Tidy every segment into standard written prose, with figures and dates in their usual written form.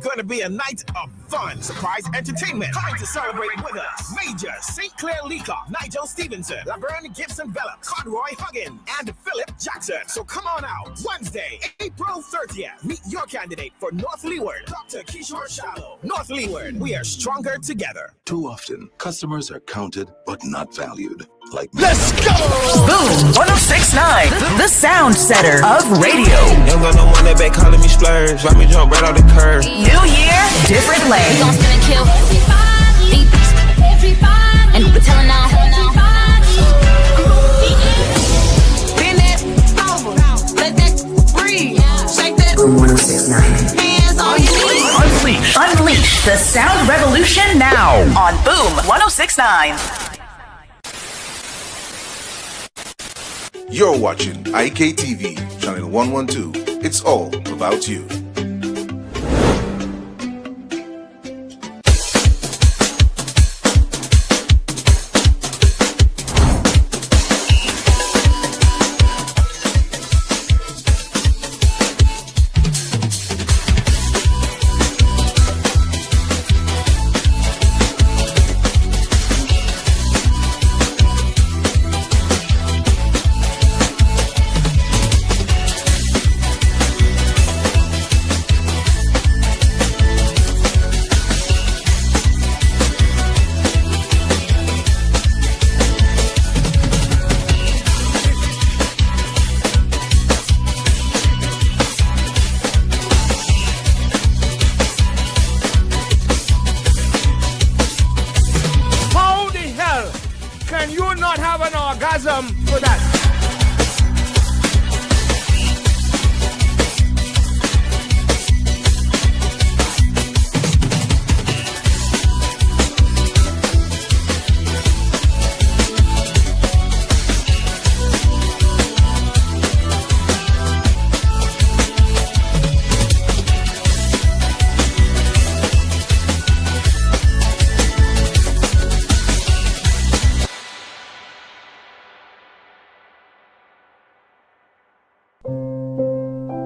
Gonna be a night of fun, surprise entertainment. Time to celebrate with us. Major St. Clair Leacock, Nigel Stevenson, Laverne Gibson Vellup, Conroy Huggins, and Philip Jackson. So come on out. Wednesday, April 30th. Meet your candidate for North Leeward, Dr. Kishore Shallow. North Leeward, we are stronger together. Too often, customers are counted but not valued. Like let's go! Boom 1069, the sound setter of radio. Young got no one that back calling me splurge. Let me jump right out the curve. New year, different lane. We gon' spin and kill everybody. And we're telling now. Bend that over, let that breathe. Shake that. Boom 1069. Hands on your knees. Unleash the sound revolution now on Boom 1069. You're watching IKTV, channel 112. It's all about you.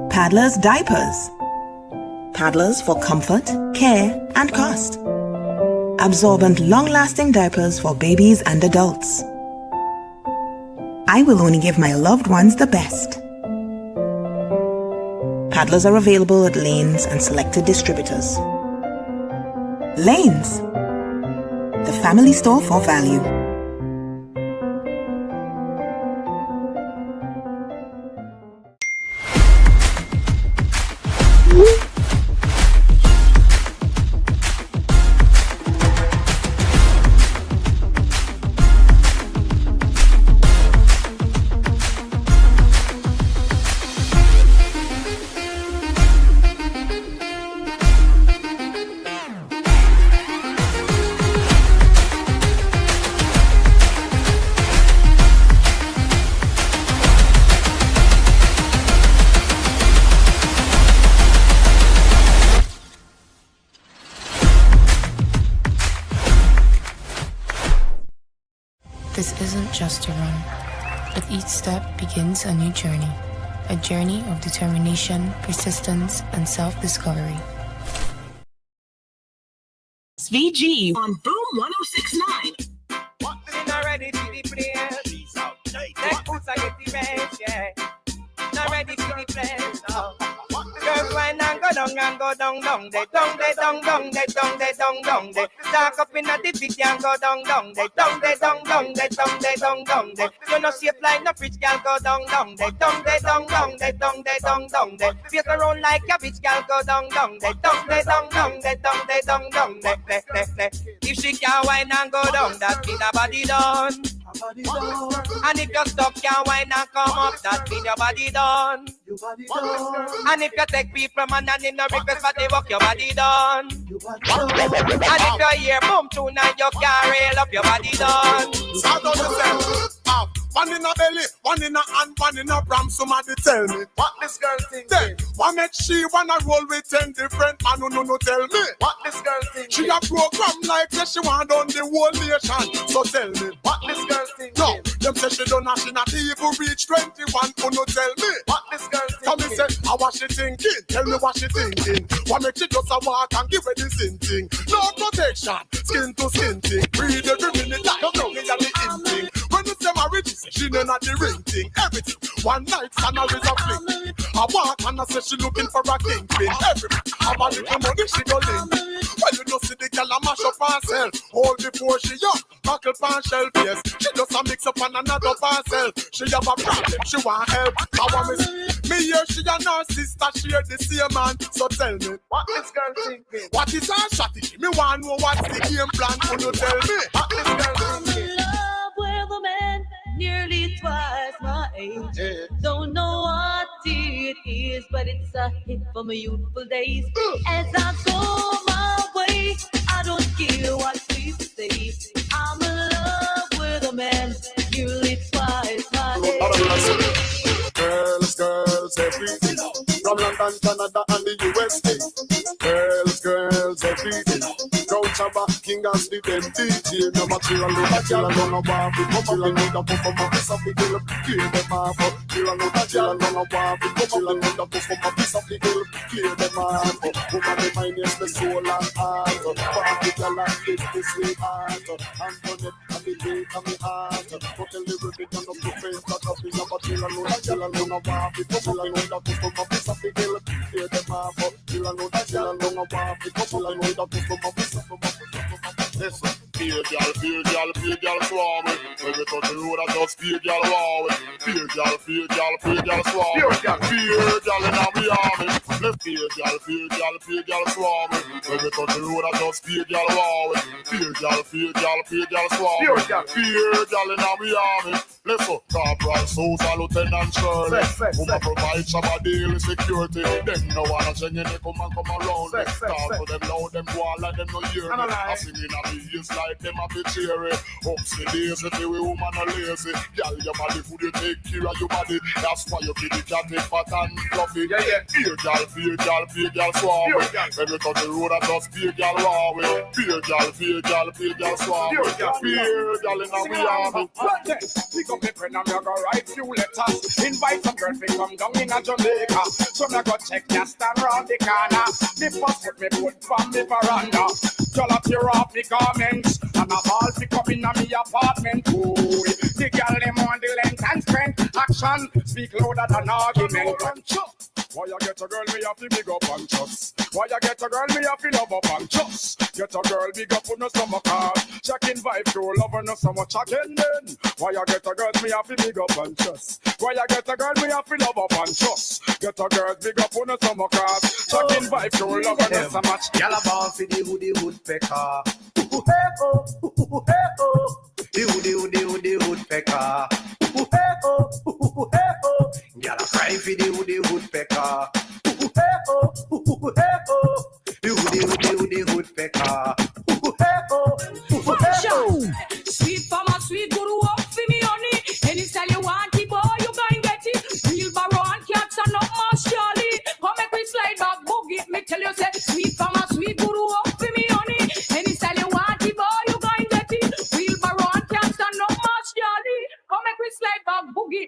Paddler's Diapers. Paddlers for comfort, care, and cost. Absorbent, long-lasting diapers for babies and adults. I will only give my loved ones the best. Paddlers are available at Lanes and selected distributors. Lanes, the family store for value. This isn't just a run. With each step begins a new journey. A journey of determination, persistence, and self-discovery. It's VG on Boom 1069. Walking not ready to the place. That boots I get the rest, yeah. Not ready to the place, no. Girls wine and go down, they down, they down, they down, they down, they dark up in the pit and go down, they down, they down, they down, they down, they you know shape like no rich girl go down, they down, they down, they down, they down, they face around like a bitch girl go down, they down, they down, they down, they down, they if she can wine and go down, that mean her body done. And if you're stuck, can't wine and come up, that mean your body done. And if you take people, man, and in no request, but they walk your body done. And if you're here, boom, tonight, you can't rail up your body done. Start on yourself. One in a belly, one in a hand, one in a bram. Somebody tell me what this girl thinking. What make she wanna roll with 10 different man? No, tell me what this girl thinking. She a program like that, she want on the whole nation. So tell me what this girl thinking. No, them say she don't have, she not even reach 21. No, tell me what this girl thinking. Come and say, How was she thinking? Tell me what she thinking. What make she just a walk and give her the sin thing? No protection, skin to skin thing. Breathe every minute, I don't know me and the in thing. When you say marriage, she know not the ring thing. Everything, one night, and always a fling. I walk and I say she looking for a kingpin. Everything, have a little money, she go link. Well, you know see the girl a mash up herself. All before she up, buckle pan shelf, yes. She just a mix up on another parcel. She have a problem, she want help. I want me here, she and her sister share the same man. So tell me, what this girl thinking? What is her strategy? Me want know what's the game plan. Can you tell me? What this girl thinking? I'm in love with a man nearly twice my age. Don't know what it is, but it's a hit for my youthful days. As I go my way, I don't care what people say. I'm in love with a man nearly twice my age. Girls, everything. From London, Canada, and the USA. Girls, everything. Crown Chaba, King as the them DJ. No material, no material, no barbie. Come on, the pop of piece of the hill. Clear them off. Kill no material, no barbie. Come on, the pop of piece of the hill. Clear them off. Woman, the mind is the soul and heart. Barbie, girl, and it's the sweetheart. Antoinette, and the day, and the heart. Hotel, the ribbon, and the face, that up in the material, no material, no barbie. Come on, the pop of piece of the hill. Clear them off. Kill no material, no barbie. Come on, the pop of piece of the hill. Listen, fear girl, swarm it. When we touch the road, I just fear girl, wow it. Fear girl, swarm it. Fear girl in our army. Left fear girl, swarm it. When we touch the road, I just fear girl, wow it. Fear girl, swarm it. Fear girl in our army. Let's go, Corporal Sousa, Lieutenant Shirley. Who provide Shabba daily security. Them no wanna change it, they come around. Talk to them loud, them go all like them no hear me. I sing in a ears like them a bit cheery. Ups the days, if you woman a lazy. Girl, your body food, you take care of your body. That's why you feel the cat is fat and fluffy. Fear girl, swarm it. When you touch the road, I just fear girl, wow it. Fear girl, swarm it. Fear girl in our army. Pick up the pen and me go write few letters. Invite some girl to come down in a Jamaica. So me go check ya stand round the corner. The first put me put from me veranda. Y'all up tear off the garments and a ball pick up in a me apartment. Ooh, the girl them on the length and strength. Action speak louder than argument. Why you get a girl me have to big up and trust? Why you get a girl me have to love up and trust? Get a girl big up on the summer card. Checking vibe to love her no so much again then. Why you get a girl me have to big up and trust? Why you get a girl me have to love up and trust? Get a girl big up on the summer card. Checking vibe to love her no so much. Y'all ball for the woodpecker. The woodpecker. Y'all cry for the woodpecker. The woodpecker. Sweet farmer, sweet guru up for me honey. Any style you want it, boy, you can get it. Wheelbarrow and cats and not much Charlie. Come make me slide back, boogie. Me tell you say, sweet farmer, sweet guru up for me honey. Any style you want it, boy, you can get it. Wheelbarrow and cats and not much Charlie. Come make me slide back, boogie.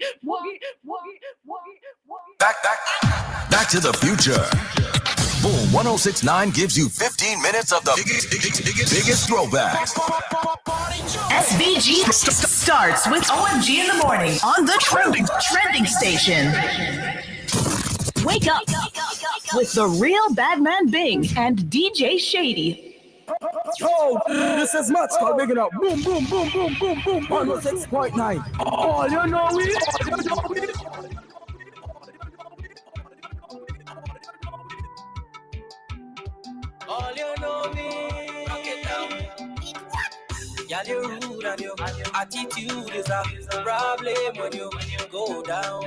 Back to the future. Boom 1069 gives you 15 minutes of the biggest throwbacks. SVG starts with OMG in the morning on the trending station. Wake up with the real Badman Bing and DJ Shady. Yo, this is Match called Big It Up. Boom, boom, boom, boom, boom, boom. 106.9. All you know we. All you know me. Rock it down. Y'all you rude and your attitude is a problem when you go down.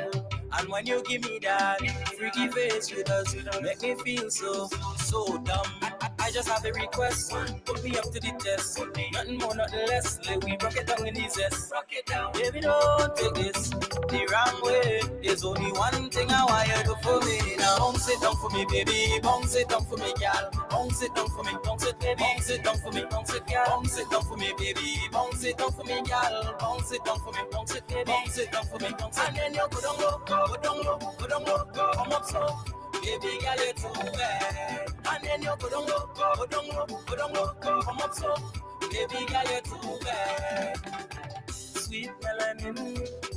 And when you give me that freaky face, you just make me feel so dumb. I just have a request, put me up to the test. Nothing more, nothing less. Let me rock it down in the zest. Rock it down. Baby, don't take this the wrong way. There's only one thing I want you to do for me. Now bounce it down for me, baby. Bounce it down for me, girl. Bounce it down for me. Bounce it, baby. bounce it down for me, bounce it, girl. Bounce it down for me, baby. Bounce it down for me, girl. Bounce it down for me, bounce it, baby. Bounce it down for me, bounce it. And then you go down low, go down low, go down low, come up slow. Baby girl, you're too bad. And then you go down low, go down low, go down low, come up slow. Baby girl, you're too bad. Sweet melanin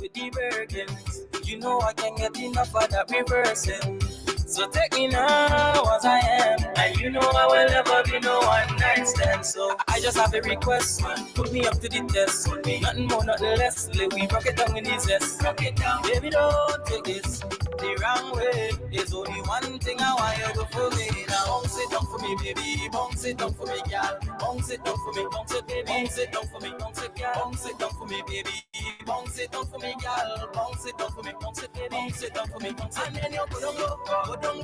with the Birkins. You know I can't get enough of that reversing. So take me now as I am, and you know I will never be no one night stand. So I just have a request, put me up to the test. Nothing more, nothing less. Let we rock it down in the zest. Rock it down, baby, don't take this the wrong way. There's only one thing I want you to for me. Now bounce it down for me, baby. Bounce it down for me, girl. Bounce it down for me, bounce it, baby. Bounce it down for me, bounce it, girl. Bounce it down for me, baby. Bounce it down for me, girl. Bounce it down for me, bounce it, baby. Bounce it down for me, bounce it. And then you go down low, go down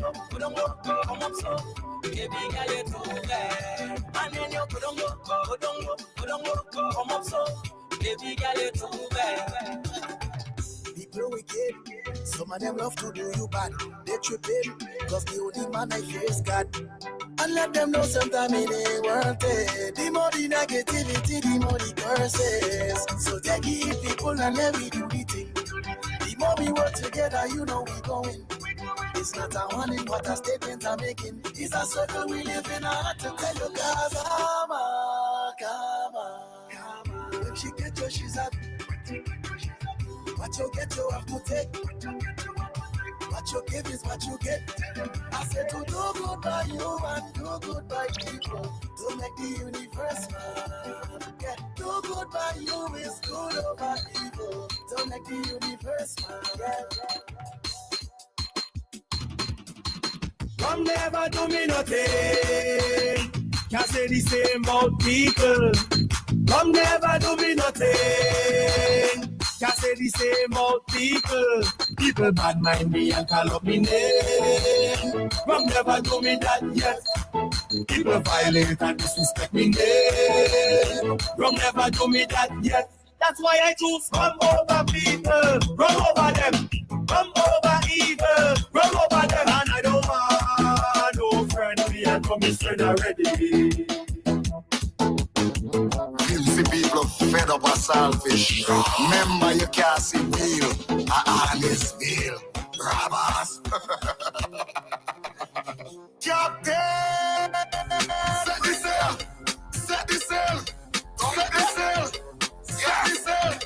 low, come up slow. Baby girl, you're too bad. And then you go down low, go down low, come up slow. Baby girl, you're too bad. People wicked, some of them love to do you bad. They tripping, cause the only man I face God. And let them know sometime it ain't worth it. The more the negativity, the more the curses. So take it people and let me do the thing. The more we work together, you know we going. It's not a warning, but a statement I'm making. It's a circle we live in. I had to tell you, cause come on. If she get you, she's happy. What you get, you have to take. What you give is what you get. I said to do good by you and do good by people. To make the universe man. Yeah, do good by you is good over evil. To make the universe man. Yeah. Come never do me nothing. Can't say the same about people. Come never do me nothing. Can't say the same about people. People bad mind me and call up me name. Come never do me that yet. People violate and disrespect me name. Come never do me that yet. That's why I choose come over people. Run over them. Come over evil. Run over them. And I don't want no friendly and commission already. Filthy people fed up and selfish. Remember you can't see real. Honest real. Robbers. Captain! Set the sail! Set the sail! Set the sail! Set the sail!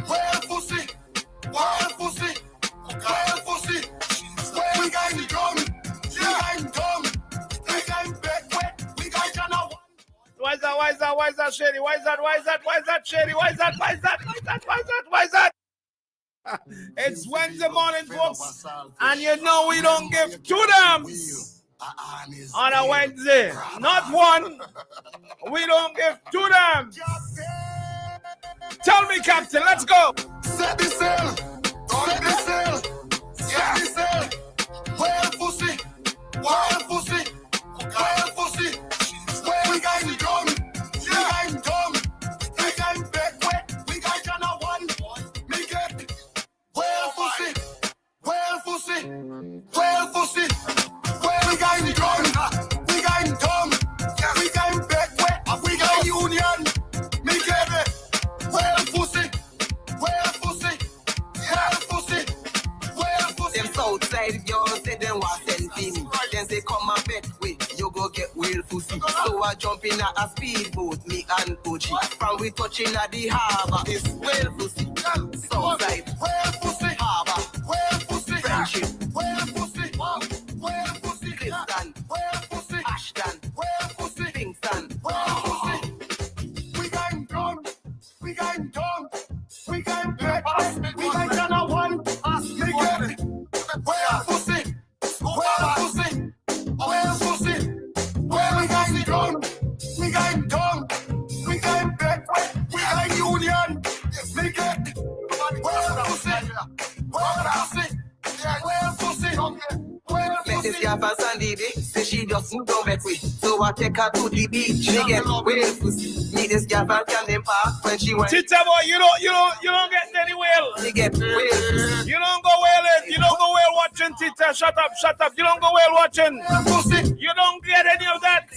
Wild pussy! Wild pussy! Wild pussy! We got gun! We got gun! We got back wet! We got Jana. Why is that, Shady? Why is that, Shady? Why is that? It's Wednesday morning, folks, and you know we don't give two damns on a Wednesday. Not one. We don't give two damns. Tell me, Captain, let's go. Set the sail. Set the sail. Set the sail. Wild pussy. Wild pussy. Wild pussy. We got gun. We got gun. We got back wet. We got Jana one. Me get wild pussy. Wild pussy. Wild pussy. We got gun. We got gun. We got back wet. We got union. Me get it. Wild pussy. Wild pussy. Wild pussy. Wild pussy. Them Southside girls say them want send me. Then say come and bet with you go get whale pussy. So I jump in a speedboat, me and Ochi. From we touching at the harbour, it's whale pussy. Southside, whale pussy. Harbour, Whale pussy. Friendship, Whale pussy. Whale pussy. Clifton, Whale pussy. Ashton, Whale pussy. Kingston. Whale pussy. We got gun. We got gun. We got back. We got Jana one. Me get it. Whale pussy. Whale pussy. Whale pussy. Where we got gun. We got gun. We got back. We got union. Me get it. Whale pussy. Whale pussy. Whale pussy. Met this girl from Sandy Bay, say she just moved on back with. So I take her to the beach, me get whale pussy. Meet this girl from Camden Park when she went. Tita boy, you don't get any whale. Me get whale pussy. You don't go whaling. You don't go whale watching, Tita. Shut up. You don't go whale watching. You don't get any of that.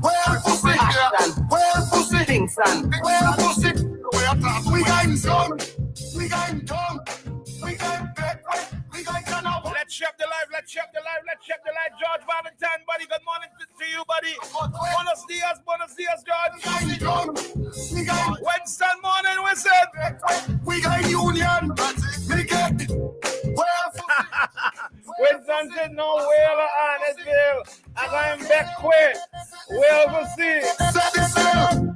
Whale pussy. Winston. Well, pussy, we going down. We going down. We going back. We going down. Let's check the live. Let's check the live. Let's check the live. George Valentine, buddy. Good morning to you, buddy. Buenos dias, George. Winston morning, Winston. We got union. We get. Winston said no whaler on his bill. As I am back quick. We'll see. Set the sail.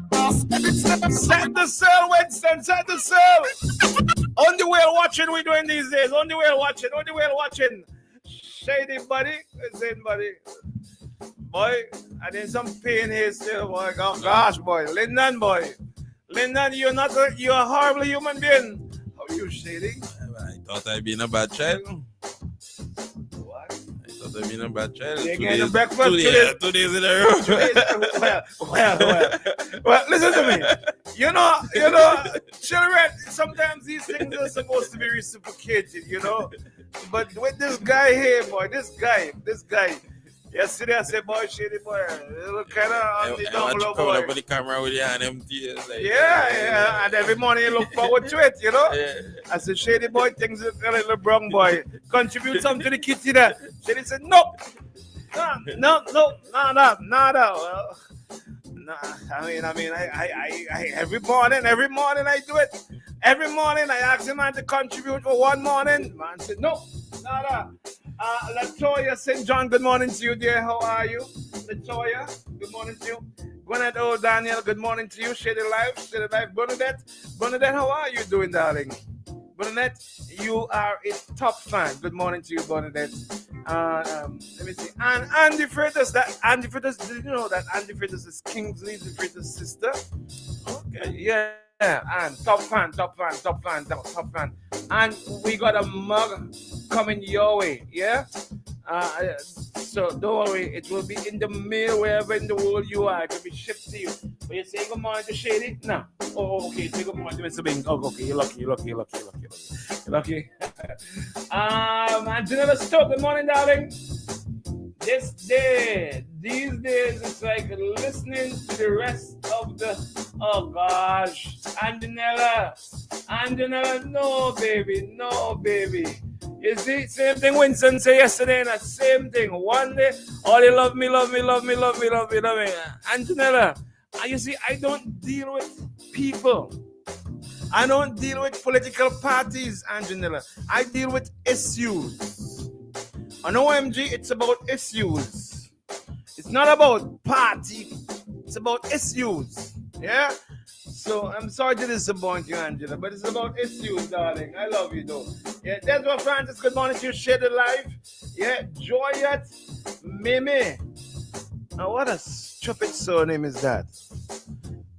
Set the sail, Winston. Set the sail. On the whale watching we doing these days. On the whale watching. Shady, buddy. Listen, buddy. Boy, I need some pain here still, boy. Oh, gosh, boy. Lyndon, boy. Lyndon, you're a horrible human being. How are you, Shady? I thought I'd been a bad child. What? I thought I'd been a bad child. You're getting breakfast 2 days in a row. Well, listen to me. You know, children, sometimes these things are supposed to be reciprocated, you know. But with this guy here, boy, this guy. Yesterday I said, boy, Shady, boy, it look kind of on the down low, boy. Up on the camera with your hand empty. Like, yeah, and every morning you look forward to it, you know. Yeah. I said, Shady, boy, things look a little brown, boy. Contribute something to the kitty there. Shady said, no. Well, nah, I mean, I every morning I do it. Every morning I ask him man to contribute for one morning. Man said, no, nada. Latoya St. John, good morning to you, dear. How are you? Latoya, good morning to you. Gwyneth O. Daniel, good morning to you. Shady Life. Bernadette, how are you doing, darling? Bernadette, you are a top fan. Good morning to you, Bernadette. Let me see. And Andy Freitas, did you know that Andy Freitas is Kingsley Freitas' sister? Okay, yeah. And top fan. And we got a mug coming your way, yeah? So don't worry, it will be in the mail wherever in the world you are. It will be shipped to you. But you say good morning to Shady? No. Oh, okay. Say good morning to Mr. Bing. Oh, okay. You're lucky. Janella Stoke, good morning, darling. These days, it's like listening to the rest of the. Oh gosh, Anjanella, no baby. You see, same thing Winston said yesterday, and that same thing. One day, oh, they love me. Anjanella, you see, I don't deal with people. I don't deal with political parties, Anjanella. I deal with issues. On OMG, it's about issues. It's not about party. It's about issues. Yeah? So I'm sorry to disappoint you, Angela, but it's about issues, darling. I love you, though. Yeah, that's what Francis, good morning to you. Share the live. Yeah, Joyet Mimi. Now, what a stupid surname is that?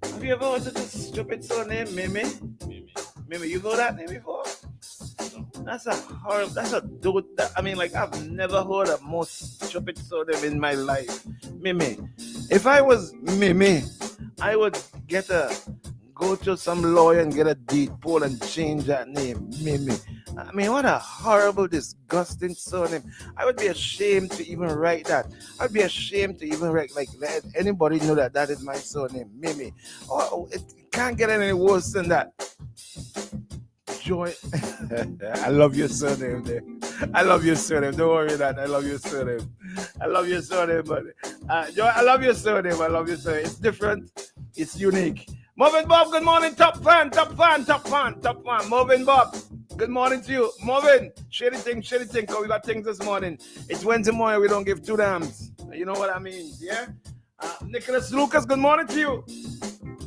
Have you ever heard of this stupid surname, Mimi? Mimi, you know that name before? That's a dude. I've never heard of more stupid surname in my life. Mimi. If I was Mimi, I would go to some lawyer and get a deed poll and change that name, Mimi. I mean, what a horrible, disgusting surname. I would be ashamed to even write that. I'd be ashamed to even write, let anybody know that is my surname, Mimi. Oh, it can't get any worse than that. Joy. I love your surname there. I love your surname. Don't worry that. I love your surname. Buddy. Joy, I love your surname. It's different. It's unique. Marvin Bob, good morning. Top fan. Marvin Bob, good morning to you. Marvin, shady thing. Cause we got things this morning. It's Wednesday morning. We don't give two damns. You know what I mean? Yeah? Nicholas Lucas, good morning to you.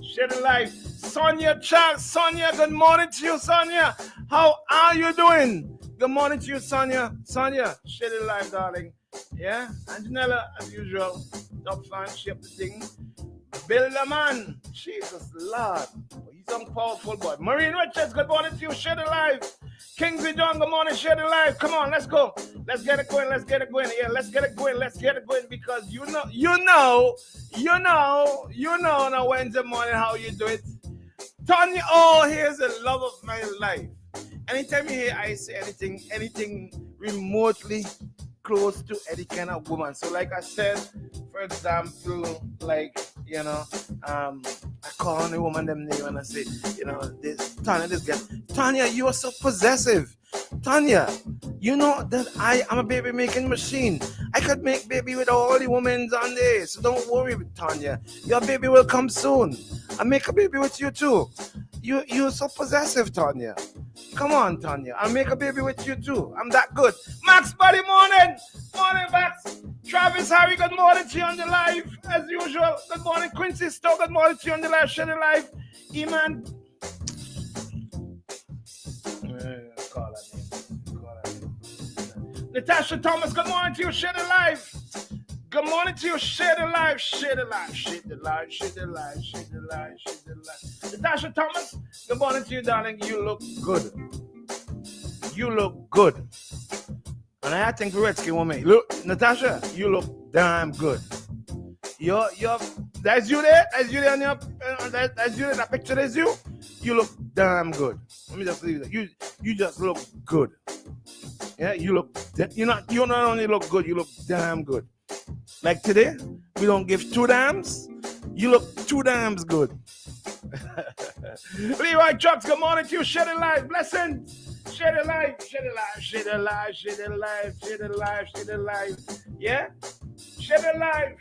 Share the life. Sonia, good morning to you, Sonia. How are you doing? Good morning to you, Sonia. Share the life, darling. Yeah? Anjanella, as usual. Top fan, shape the thing. Bill the man. Jesus Lord. He's a powerful boy. Marine Richards, good morning to you. Share the life. Kingsley John, good morning. Share the life. Come on, let's go. Let's get it going. Yeah, let's get it going because you know on a Wednesday morning how you do it. Tony, here's the love of my life. Anytime you hear I say anything remotely close to any kind of woman. So like I said, for example, I call on the woman them name and I say, you know, Tanya, you are so possessive. Tanya, you know that I am a baby making machine. I could make baby with all the women on there. So don't worry, Tanya. Your baby will come soon. I make a baby with you too. You're so possessive, Tanya. Come on, Tanya. I'll make a baby with you too. I'm that good. Max, buddy, morning. Morning, Max. Travis, Harry, good morning to you on the live. As usual. Good morning, Quincy Stowe. Good morning to you on the live. Share the live. Eman. Call her name. Natasha Thomas, good morning to you. Share the live. Good morning to you. Share the live. Share the live. Share the live. Share the live. Share the live. Share the live. Natasha Thomas, good morning to you, darling. You look good. You look good. And I think Redski woman. Look, Natasha, you look damn good. You're that's you there? That's you there on your that's you there? That picture is you? You look damn good. Let me just leave that. You just look good. Yeah, you not only look good, you look damn good. Like today, we don't give two damns. You look two damns good. Leroy Chucks, good morning to you. Share the live. Blessings. Share the live. Share the live. Share the live. Share the live. Share the live. Share the live. Yeah? Share the live.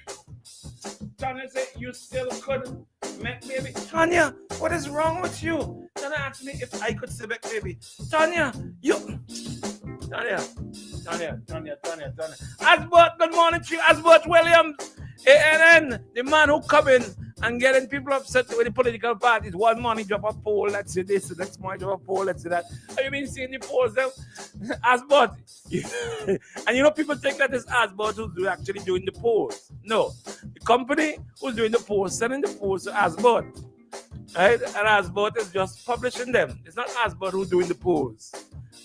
Tanya said you still couldn't make baby. Tanya, what is wrong with you? Tanya asked me if I could see back baby. Tanya, Tanya. Asbert, good morning to you. Asbert Williams, ANN, the man who come in and getting people upset with the political parties. One morning drop a poll, let's say this, the next morning drop a poll, let's say that. Have you been seeing the polls them? Asbert. And you know people think that it's Asbert who's actually doing the polls. No. The company who's doing the polls, sending the polls to Asbert. Right? And Asbert is just publishing them. It's not Asbert who's doing the polls.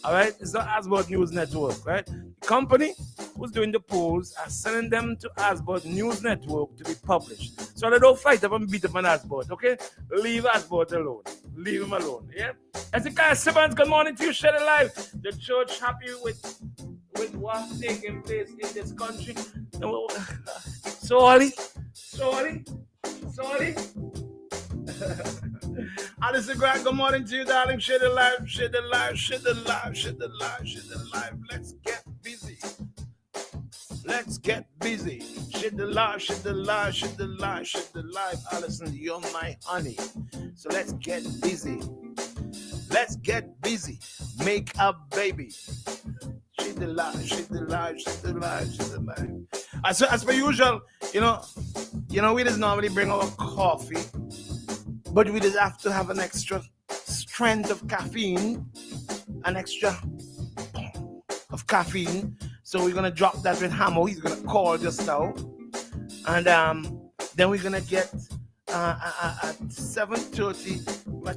All right, it's not Asbert News Network, right? The company who's doing the polls are sending them to Asbert News Network to be published. So they don't fight up and beat up on Asbert, okay? Leave Asbert alone. Leave him alone, yeah? Ezekiel Simmons, good morning to you. Share the live. The church happy with what's taking place in this country. Sorry. Alison Grant, good morning to you, darling. Share the live, share the live, share the live, share the live, share the live. Let's get busy. Let's get busy. Share the live, share the live, share the live, share the live. Alison, you're my honey. So let's get busy. Let's get busy. Make a baby. Share the live, share the live, share the live, share the live. As per usual, you know, we just normally bring our coffee. But we just have to have an extra strength of caffeine, an extra of caffeine. So we're gonna drop that with Hamo. He's gonna call just now, and then we're gonna get at 7:30.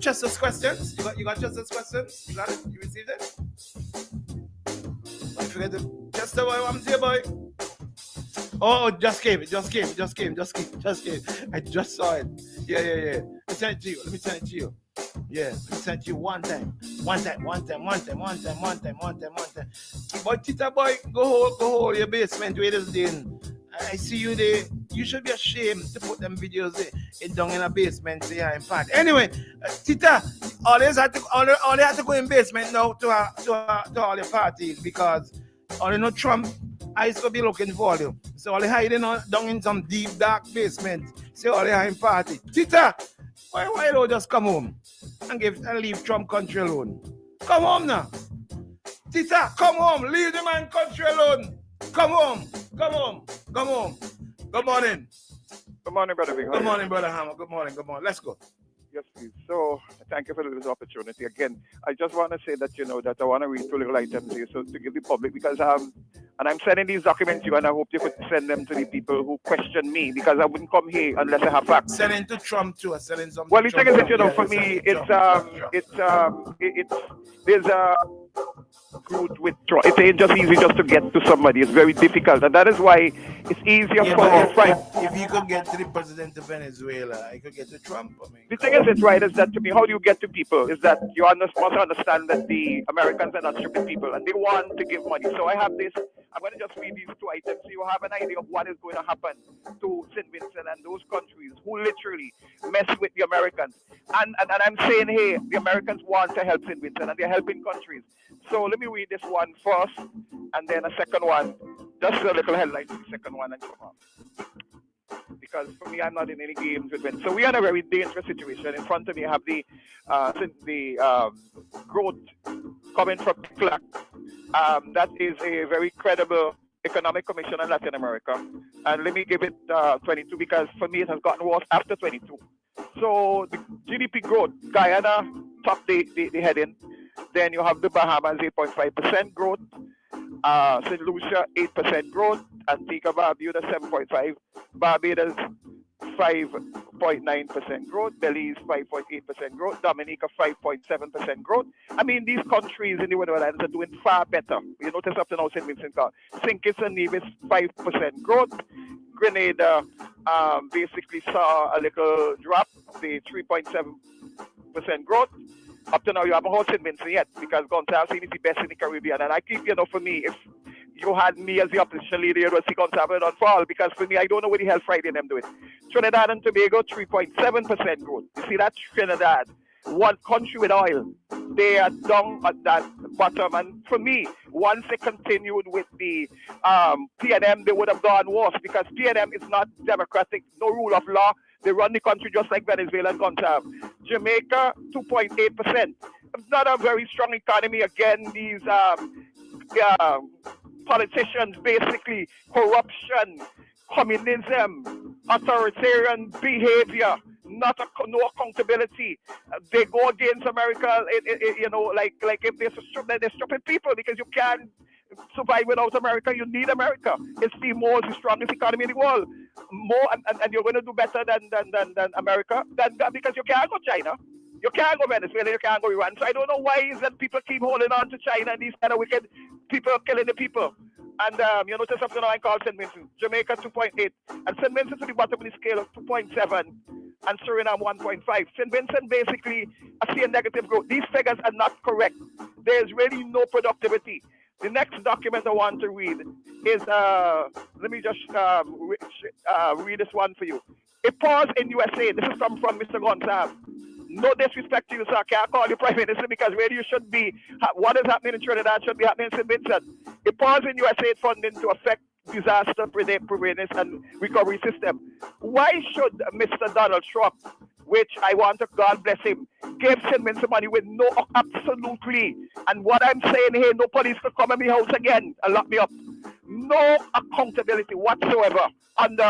Chester's questions. You got Chester's questions? You got it? You received it? Don't forget to Chester boy. I'm here, boy. Oh, it just came. I just saw it. Yeah. Let me send it to you. Yeah, let me send it to you one time. Boy, Tita boy, go hold your basement where it's doing. I see you there. You should be ashamed to put them videos there down in a basement there in fact. Anyway, Tita, all they have to go in basement now to all your parties because all you know Trump I used to be looking for you. So all they hiding down in some deep dark basement. See all they are in party. Tita, why don't just come home and leave Trump country alone? Come home now. Tita, come home. Leave the man country alone. Come home. Good morning. Good morning, Brother Big. Good morning, Brother Hammer. Good morning. Let's go. Yes, please. So, thank you for this opportunity. Again, I just want to say that, that I want to read two little items here so to give the public, because and I'm sending these documents to you, and I hope you could send them to the people who question me, because I wouldn't come here unless I have facts. Send it to Trump too. Well, the thing is that, for me, there's route with Trump. It ain't just easy just to get to somebody. It's very difficult, and that is why it's easier for our friends. If you could get to the president of Venezuela, I could get to Trump. I mean, the thing is right, is that to me, how do you get to people? Is that you must understand that the Americans are not stupid people, and they want to give money. So I have this. I'm going to just read these two items so you have an idea of what is going to happen to St. Vincent and those countries who literally mess with the Americans. And I'm saying, hey, the Americans want to help St. Vincent, and they're helping countries. So let me read this one first, and then a second one. Just a little headline to the second one and come on. Because for me, I'm not in any games with it. So we are in a very dangerous situation. In front of me, I have the growth coming from CLAC. That is a very credible economic commission in Latin America. And let me give it 22 because for me, it has gotten worse after 22. So the GDP growth, Guyana top the heading. Then you have the Bahamas, 8.5% growth. St. Lucia, 8% growth. Antigua, Barbuda, 7.5%. Barbados, 5.9% growth. Belize, 5.8% growth. Dominica, 5.7% growth. I mean, these countries in the Western Islands are doing far better. You notice up to now, St. Vincent got St. Kitts and Nevis, 5% growth. Grenada basically saw a little drop, the 3.7% growth. Up to now, you haven't heard St. Vincent yet because Gonzalo is the best in the Caribbean. And I keep, for me, if you had me as the opposition leader, you would see Gonzalo don't fall because for me, I don't know what the hell Friday them doing. Trinidad and Tobago, 3.7% growth. You see that Trinidad, one country with oil, they are down at that bottom. And for me, once they continued with the PNM, they would have gone worse because PNM is not democratic, no rule of law. They run the country just like Venezuela and Gonzalo. Jamaica, 2.8%. It's not a very strong economy. Again, these politicians, basically corruption, communism, authoritarian behavior, no accountability. They go against America, like if they're stupid people because you can't survive without America. You need America. It's the strongest economy in the world. More and you're going to do better than America because you can't go China. You can't go Venezuela, you can't go Iran. So I don't know why is that people keep holding on to China and these kind of wicked people are killing the people. And you notice something I call St. Vincent. Jamaica 2.8. And St. Vincent to the bottom of the scale of 2.7 and Suriname 1.5. St. Vincent basically I see a negative growth. These figures are not correct. There's really no productivity. The next document I want to read is, let me just read this one for you. A pause in USA. This is from Mr. Gonzalez. No disrespect to you, sir. I can't call you Prime Minister because where you should be, what is happening in Trinidad should be happening in St. Vincent. A pause in USA funding to affect disaster preparedness and recovery system. Why should Mr. Donald Trump, which I want to, God bless him, give St. Vincent money with no, absolutely, and what I'm saying here, no police could come in my house again and lock me up. No accountability whatsoever. And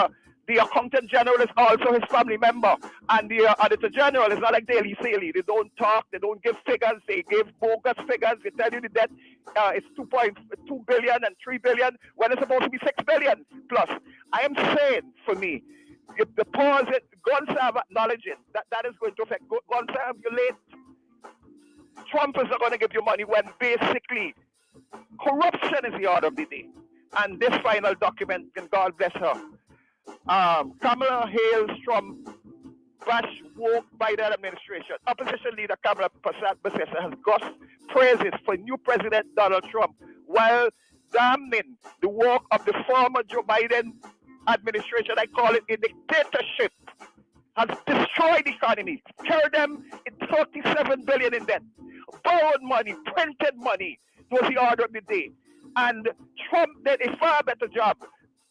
the accountant general is also his family member, and the auditor general is not like Daily Saley. They don't talk, they don't give figures, they give bogus figures. They tell you the debt is 2.2 billion and 3 billion when it's supposed to be 6 billion plus. I am saying, for me, if the pause, Gonzalez acknowledging that is going to affect Gonzalez, you're late. Trump is not going to give you money when basically corruption is the order of the day. And this final document, and God bless her, Kamala hails Trump bash woke Biden administration. Opposition leader Kamala Persad-Bissessar has gushed praises for new President Donald Trump while damning the work of the former Joe Biden administration. I call it a dictatorship. Has destroyed the economy, turned them in 37 billion in debt, borrowed money, printed money. It was the order of the day. And Trump did a far better job.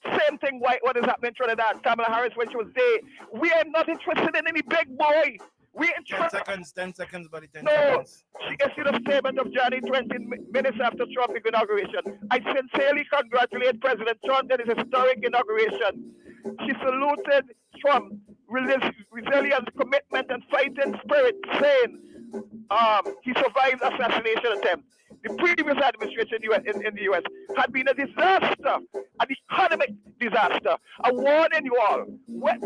Same thing, what is happening in Trinidad. Kamala Harris, when she was there, we are not interested in any big boy. We 10 seconds, buddy, 10 no, seconds. she issued a statement of January 20 minutes after Trump's inauguration. I sincerely congratulate President Trump on his historic inauguration. She saluted Trump, resilience, commitment, and fighting spirit, saying he survived assassination attempt. The previous administration in the U.S. had been a disaster, an economic disaster. I warning you all,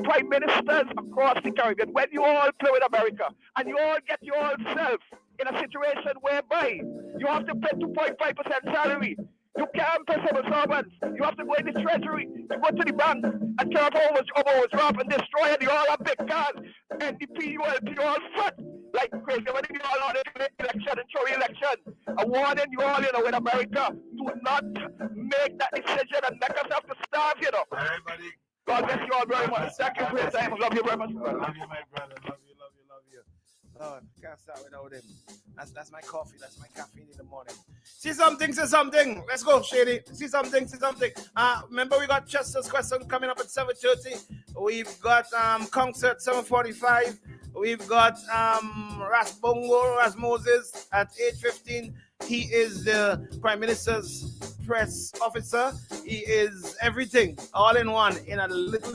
prime ministers across the Caribbean, when you all play with America and you all get yourself in a situation whereby you have to pay 2.5% salary. You can't pay civil servants. You have to go in the treasury. You go to the bank and turn overdraft and destroy it. You all have big cars. NDP, you all fat like crazy. When you all on the election and show election, I warn you all, with America, do not make that decision and make us have to starve, Everybody. God bless you all very much. Thank you for your time. I love you very much. Love you, my brother. Love you. Lord, can't start without him. That's my coffee. That's my caffeine in the morning. See something, say something. Let's go, Shady. See something, say something. Remember we got Chester's question coming up at 7:30. We've got concert 7:45. We've got Ras Moses at 8:15. He is the Prime Minister's press officer. He is everything, all in one, in a little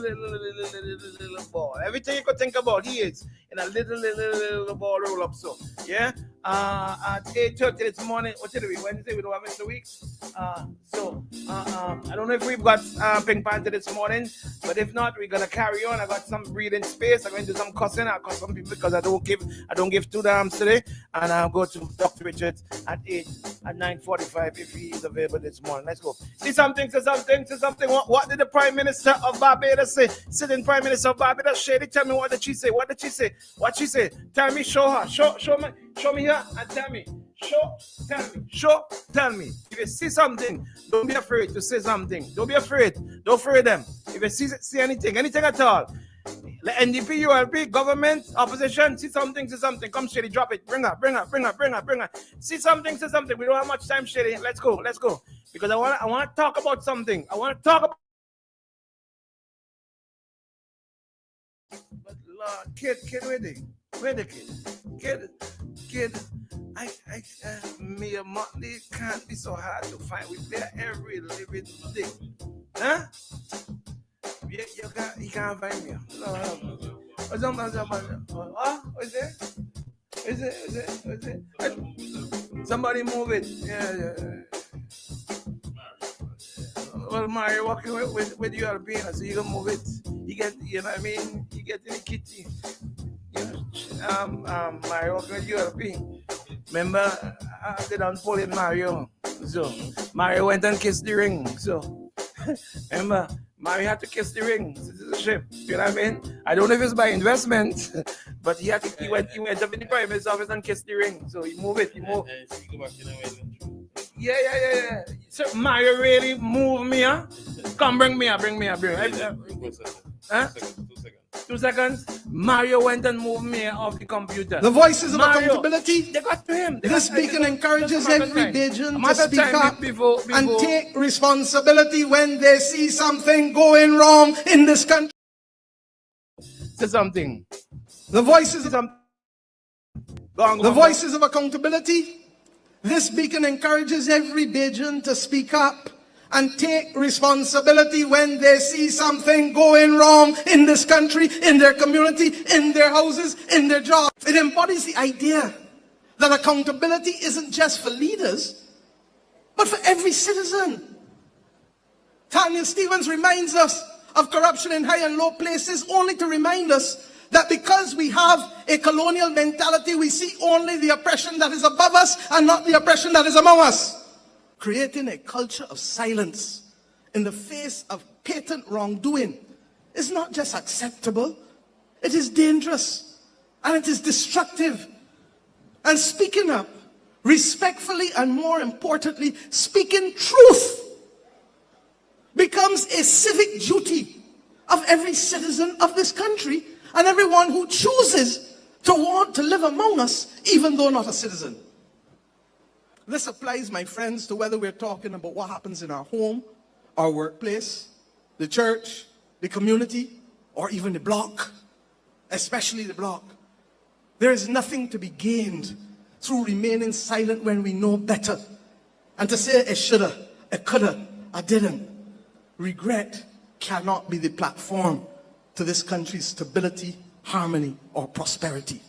ball. Everything you could think about, he is in a little ball roll up. So, yeah. At 8:30 this morning, what did we? Wednesday, we don't have Mr. Weeks. I don't know if we've got Pink Panther this morning, but if not, we're gonna carry on. I got some breathing space. I'm going to do some cussing. I'll cuss some people because I don't give two damns today. And I'll go to Dr. Richard at 9:45 if he is available this morning. Let's go. Say something. What did the Prime Minister of Barbados say? Sitting Prime Minister of Barbados, Shady, tell me what did she say? What she say? Tell me, show her. Show me here and tell me. Tell me. If you see something, don't be afraid to say something. Don't be afraid. Don't fear them. If you see anything at all. NDP, ULP, government, opposition, see something. Come, Shady, drop it. Bring her. See something. We don't have much time, Shady. Let's go. Because I want to talk about something. But Lord, kid, where the kid? Kid, me and Motley can't be so hard to find. We play every living day. Huh? You can't find me. What's it? Somebody move it. Yeah. Well, Mario walking with you Albina, so you can move it. You get, you know what I mean? You get in the kitchen. Mario walking with you Albina. Remember, they don't pull in Mario. So Mario went and kissed the ring. So remember, Mario had to kiss the ring. This is a shame. You know what I mean? I don't know if it's by investment, but he went up in the Prime Minister's office and kissed the ring. So he move it. Yeah. So Mario really moved me, huh? Come bring me. Huh? 2 seconds. Mario went and moved me off the computer. The voices of accountability. They got to him. This beacon encourages every Bajan to speak up and take responsibility when they see something going wrong in this country. Say something. The voices of accountability. This beacon encourages every Bajan to speak up and take responsibility when they see something going wrong in this country, in their community, in their houses, in their jobs. It embodies the idea that accountability isn't just for leaders, but for every citizen. Tanya Stevens reminds us of corruption in high and low places only to remind us that because we have a colonial mentality, we see only the oppression that is above us and not the oppression that is among us. Creating a culture of silence in the face of patent wrongdoing is not just acceptable, it is dangerous and it is destructive. And speaking up respectfully and more importantly, speaking truth becomes a civic duty of every citizen of this country and everyone who chooses to want to live among us, even though not a citizen. This applies, my friends, to whether we're talking about what happens in our home, our workplace, the church, the community, or even the block, especially the block. There is nothing to be gained through remaining silent when we know better. And to say it shoulda, it coulda, I didn't. Regret cannot be the platform to this country's stability, harmony, or prosperity.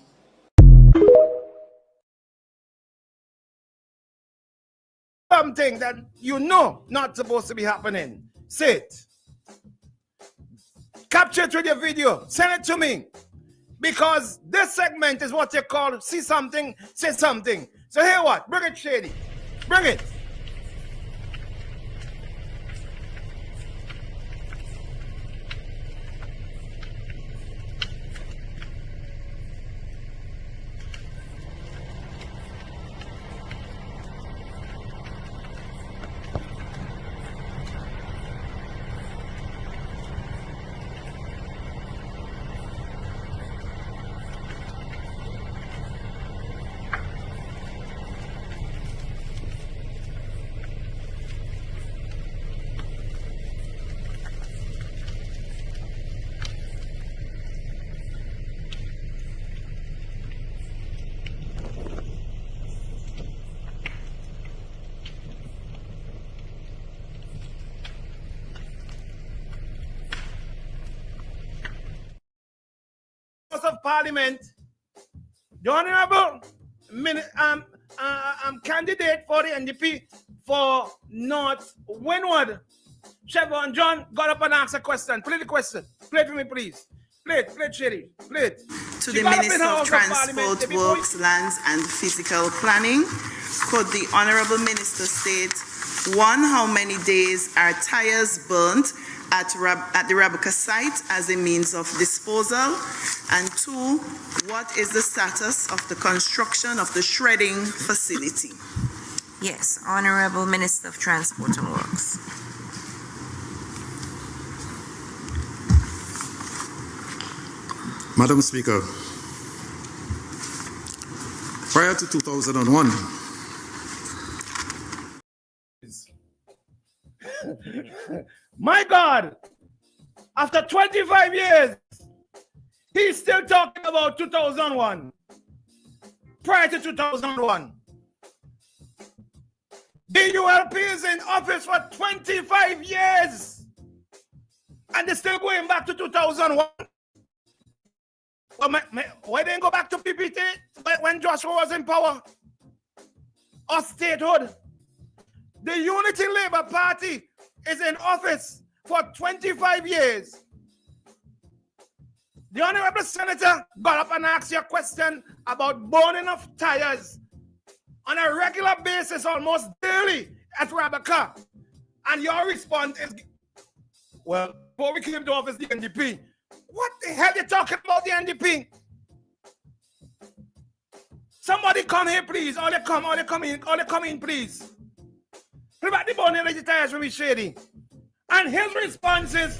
Something that you know not supposed to be happening. Say it. Capture it with your video. Send it to me. Because this segment is what you call see something, say something. So here what? Bring it, Shady. Bring it. Of Parliament, the Honorable candidate for the NDP for North Windward, Chevron John, got up and asked a question. Play the question. Play it for me, please. Play it, Shady. Play it. To the Minister of Transport, Works, Lands and Physical Planning, could the Honorable Minister state, 1, how many days are tires burnt at the Rabaka site as a means of disposal? And 2, what is the status of the construction of the shredding facility? Yes, Honorable Minister of Transport and Works. Madam Speaker, prior to 2001, my God, after 25 years, he's still talking about 2001. Prior to 2001. DULP is in office for 25 years. And they're still going back to 2001. Why didn't go back to PPT when Joshua was in power? Or statehood? The Unity Labour Party is in office for 25 years. The Honorable Senator got up and asked you a question about burning of tires on a regular basis, almost daily at Rabaka. And your response is, well, before we came to office, the NDP. What the hell are you talking about the NDP? Somebody come here, please. All they come in, please. What about the burning of the tires from me, Shady? And his response is,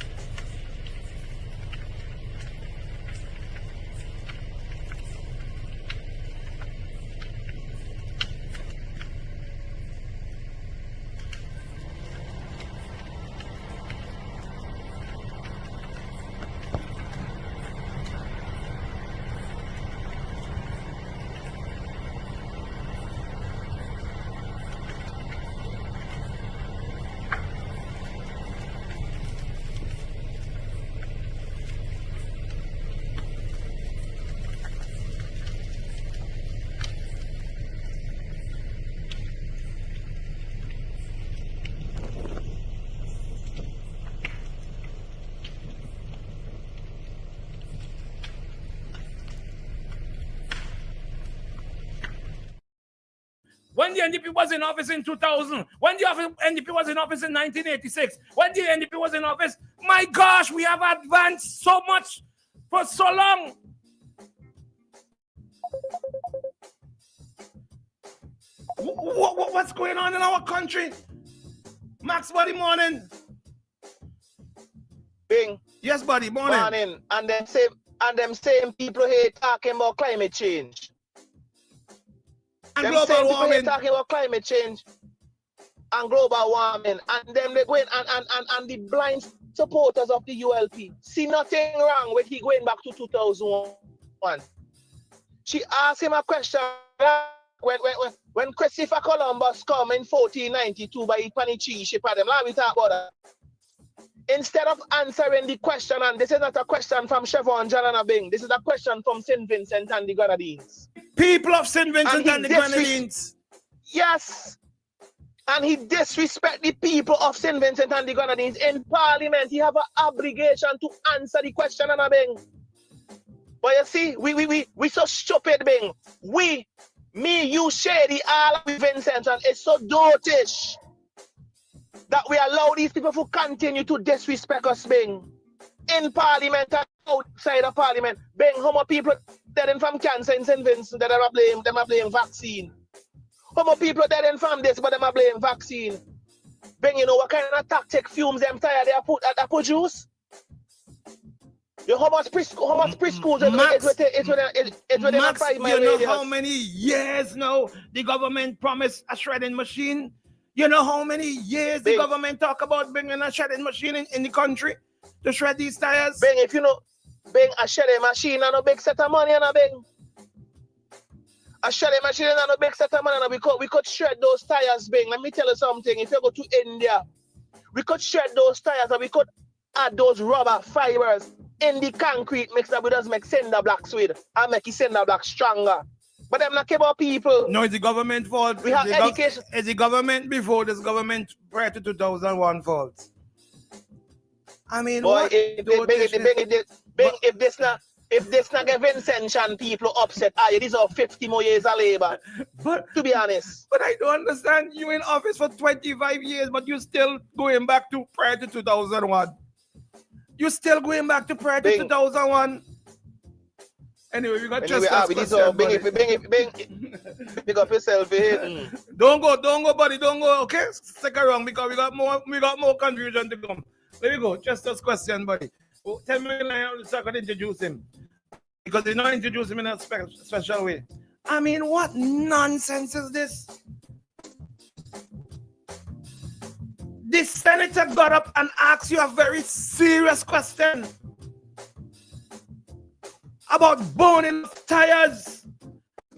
when the NDP was in office in 2000, when the NDP was in office in 1986, when the NDP was in office, my gosh, we have advanced so much for so long. What's going on in our country? Max, buddy, morning. Bing. Yes, buddy, morning. Morning. And them same people here talking about climate change. And global warming. Talking about climate change and global warming, and them they going and the blind supporters of the ULP see nothing wrong with he going back to 2001. She asked him a question when Christopher Columbus come in 1492 by Ipanichi ship at them. Let me talk about that. Instead of answering the question, and this is not a question from Chevron John and Bing, this is a question from St. Vincent and the Grenadines. People of St. Vincent and the Grenadines. Yes. And he disrespect the people of St. Vincent and the Grenadines in Parliament. He have an obligation to answer the question, and Bing. But you see, we so stupid, Bing. Me, you, Shady, all of Vincent, and it's so dotish that we allow these people to continue to disrespect us, Bing. In Parliament and outside of Parliament, Bing, how many people dead from cancer in St. Vincent that are blame vaccine? How many people dead from this, but them are blame vaccine? Bing, you know what kind of toxic fumes them tire they put juice? You how much preschools it's within a 5 mile you know radius. how many years now the government promised a shredding machine? You know how many years the government talk about bringing a shredding machine in the country to shred these tires? Bing, if you know, Bing, a shredding machine and a big set of money and a Bing. A shredding machine and a big set of money and we could shred those tires, Bing. Let me tell you something. If you go to India, we could shred those tires and we could add those rubber fibers in the concrete mix that we just make cinder blocks with and make the cinder blocks stronger. But them not care about people. No, it's the government fault. We have education. It's the government before this government prior to 2001 fault. I mean, boy, if this not get Vincent and people upset, these are 50 more years of labor. But to be honest. But I don't understand. You in office for 25 years, but you still going back to prior to 2001. You still going back to prior to 2001. Anyway, we got just Big up yourself here. Don't go, buddy, don't go. Okay, stick around because we got more confusion to come. There we go. Just this question, buddy. Oh, tell me so I can introduce him. Because they not introduce him in a special way. I mean, what nonsense is this? This senator got up and asked you a very serious question about burning tires.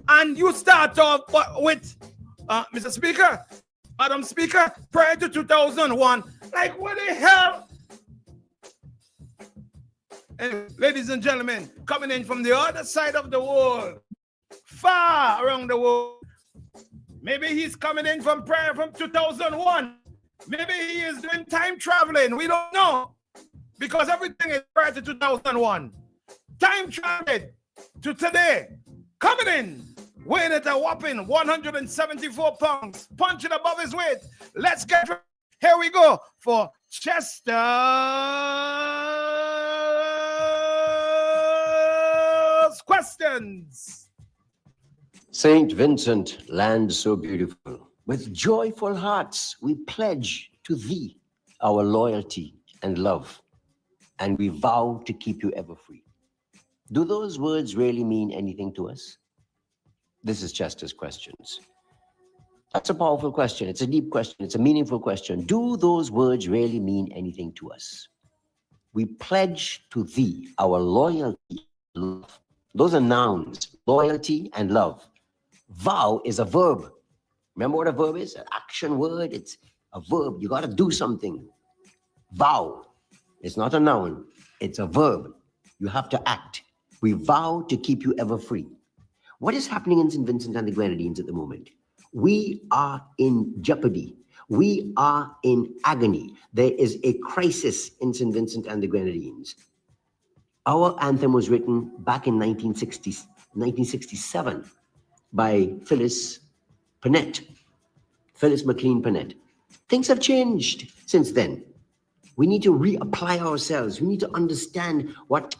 And you start off with, Mr. Speaker, Madam Speaker, prior to 2001. Like, what the hell? And ladies and gentlemen, coming in from the other side of the world, far around the world. Maybe he's coming in from 2001. Maybe he is doing time traveling. We don't know. Because everything is prior to 2001. Time traveling to today. Coming in, weighing at a whopping 174 pounds, punching above his weight. Let's get ready. Here we go for Chester's questions. St. Vincent, land so beautiful. With joyful hearts, we pledge to thee our loyalty and love, and we vow to keep you ever free. Do those words really mean anything to us? This is Chester's questions. That's a powerful question. It's a deep question. It's a meaningful question. Do those words really mean anything to us? We pledge to thee our loyalty and love. Those are nouns, loyalty and love. Vow is a verb. Remember what a verb is? An action word. It's a verb. You got to do something. Vow. It's not a noun. It's a verb. You have to act. We vow to keep you ever free. What is happening in St. Vincent and the Grenadines at the moment? We are in jeopardy. We are in agony. There is a crisis in St. Vincent and the Grenadines. Our anthem was written back in 1967 by Phyllis McLean Panett. Things have changed since then. We need to reapply ourselves. We need to understand what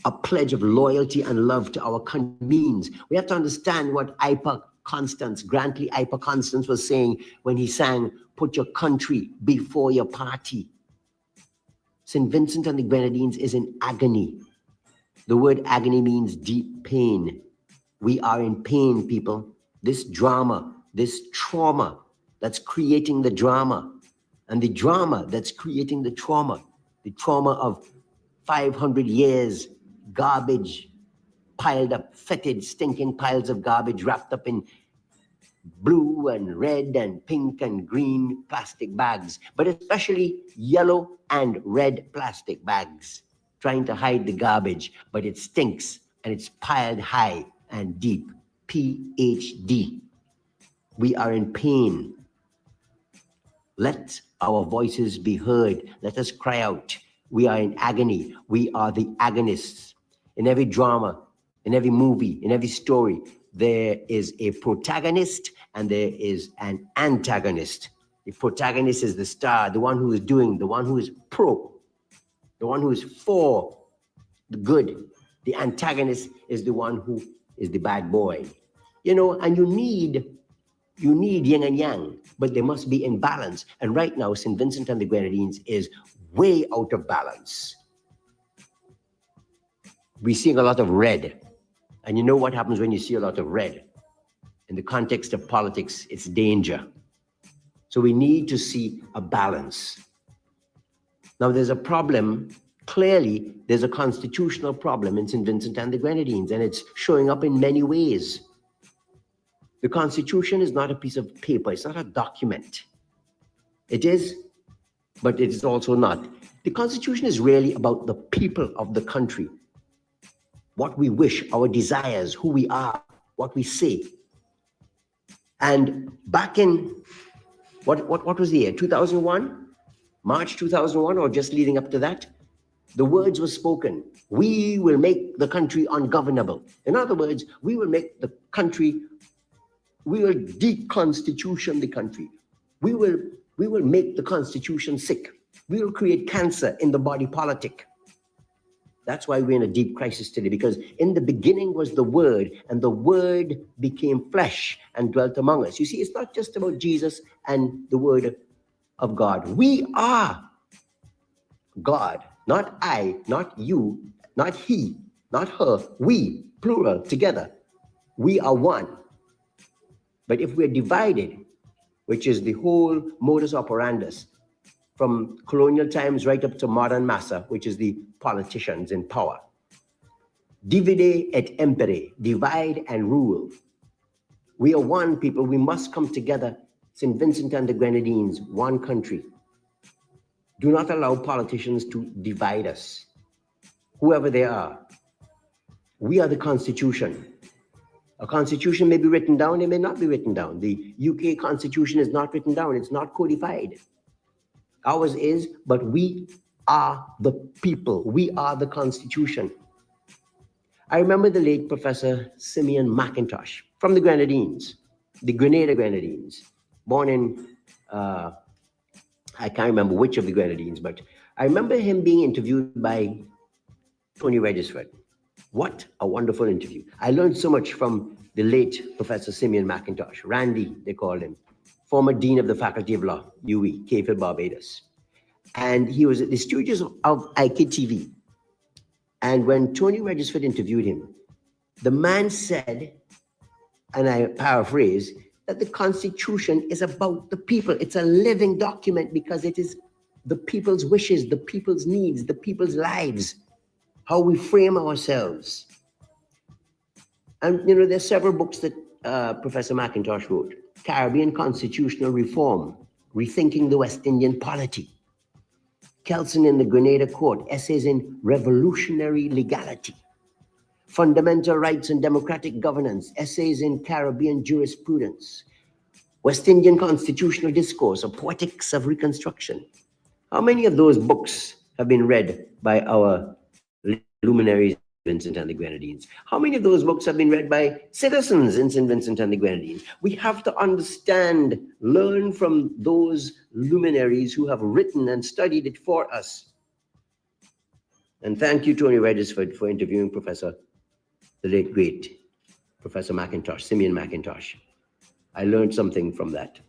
a pledge of loyalty and love to our country means. We have to understand what Grantley Iper Constance was saying when he sang, "Put your country before your party." St. Vincent and the Grenadines is in agony. The word agony means deep pain. We are in pain, people. This drama, this trauma that's creating the drama, and the drama that's creating the trauma of 500 years, garbage piled up, fetid, stinking piles of garbage wrapped up in blue and red and pink and green plastic bags, but especially yellow and red plastic bags, trying to hide the garbage, but it stinks and it's piled high and deep. PhD. We are in pain. Let our voices be heard. Let us cry out. We are in agony. We are the agonists. In every drama, In every movie, in every story, there is a protagonist and there is an antagonist. The protagonist is the star, the one who is doing, the one who is pro, the one who is for the good. The antagonist is the one who is the bad boy. You know, and you need yin and yang, but they must be in balance. And right now, St. Vincent and the Grenadines is way out of balance. We're seeing a lot of red. And you know what happens when you see a lot of red? In the context of politics, it's danger. So we need to see a balance. Now there's a problem. Clearly, there's a constitutional problem in St. Vincent and the Grenadines, and it's showing up in many ways. The Constitution is not a piece of paper. It's not a document. It is, but it is also not. The Constitution is really about the people of the country. What we wish, our desires, who we are, what we say. And back in, what was the year? 2001? March 2001, or just leading up to that? The words were spoken. We will make the country ungovernable. In other words, we will make the country, we will deconstitution the country. We will make the Constitution sick. We will create cancer in the body politic. That's why we're in a deep crisis today, because in the beginning was the Word, and the Word became flesh and dwelt among us. You see, it's not just about Jesus and the Word of God. We are God, not I, not you, not he, not her. We, plural, together. We are one. But if we're divided, which is the whole modus operandus, from colonial times right up to modern massa, which is the politicians in power. Divide et impere, divide and rule. We are one people, we must come together. St. Vincent and the Grenadines, one country. Do not allow politicians to divide us, whoever they are. We are the Constitution. A constitution may be written down, it may not be written down. The UK Constitution is not written down, it's not codified. Ours is, but we are the people. We are the Constitution. I remember the late Professor Simeon McIntosh from the Grenadines, the Grenada Grenadines, born in, I can't remember which of the Grenadines, but I remember him being interviewed by Tony Regisford. What a wonderful interview. I learned so much from the late Professor Simeon McIntosh, Randy, they called him. Former Dean of the Faculty of Law, UWI, Cave Barbados. And he was at the studios of IKTV. And when Tony Regisford interviewed him, the man said, and I paraphrase, that the Constitution is about the people. It's a living document because it is the people's wishes, the people's needs, the people's lives, how we frame ourselves. And, you know, there's several books that Professor McIntosh wrote. Caribbean Constitutional Reform, Rethinking the West Indian Polity. Kelson in the Grenada Court, Essays in Revolutionary Legality. Fundamental Rights and Democratic Governance, Essays in Caribbean Jurisprudence. West Indian Constitutional Discourse, A Poetics of Reconstruction. How many of those books have been read by our luminaries Vincent and the Grenadines? How many of those books have been read by citizens in St. Vincent and the Grenadines? We have to understand, learn from those luminaries who have written and studied it for us. And thank you, Tony Regisford, for interviewing the late great Professor McIntosh, Simeon McIntosh. I learned something from that.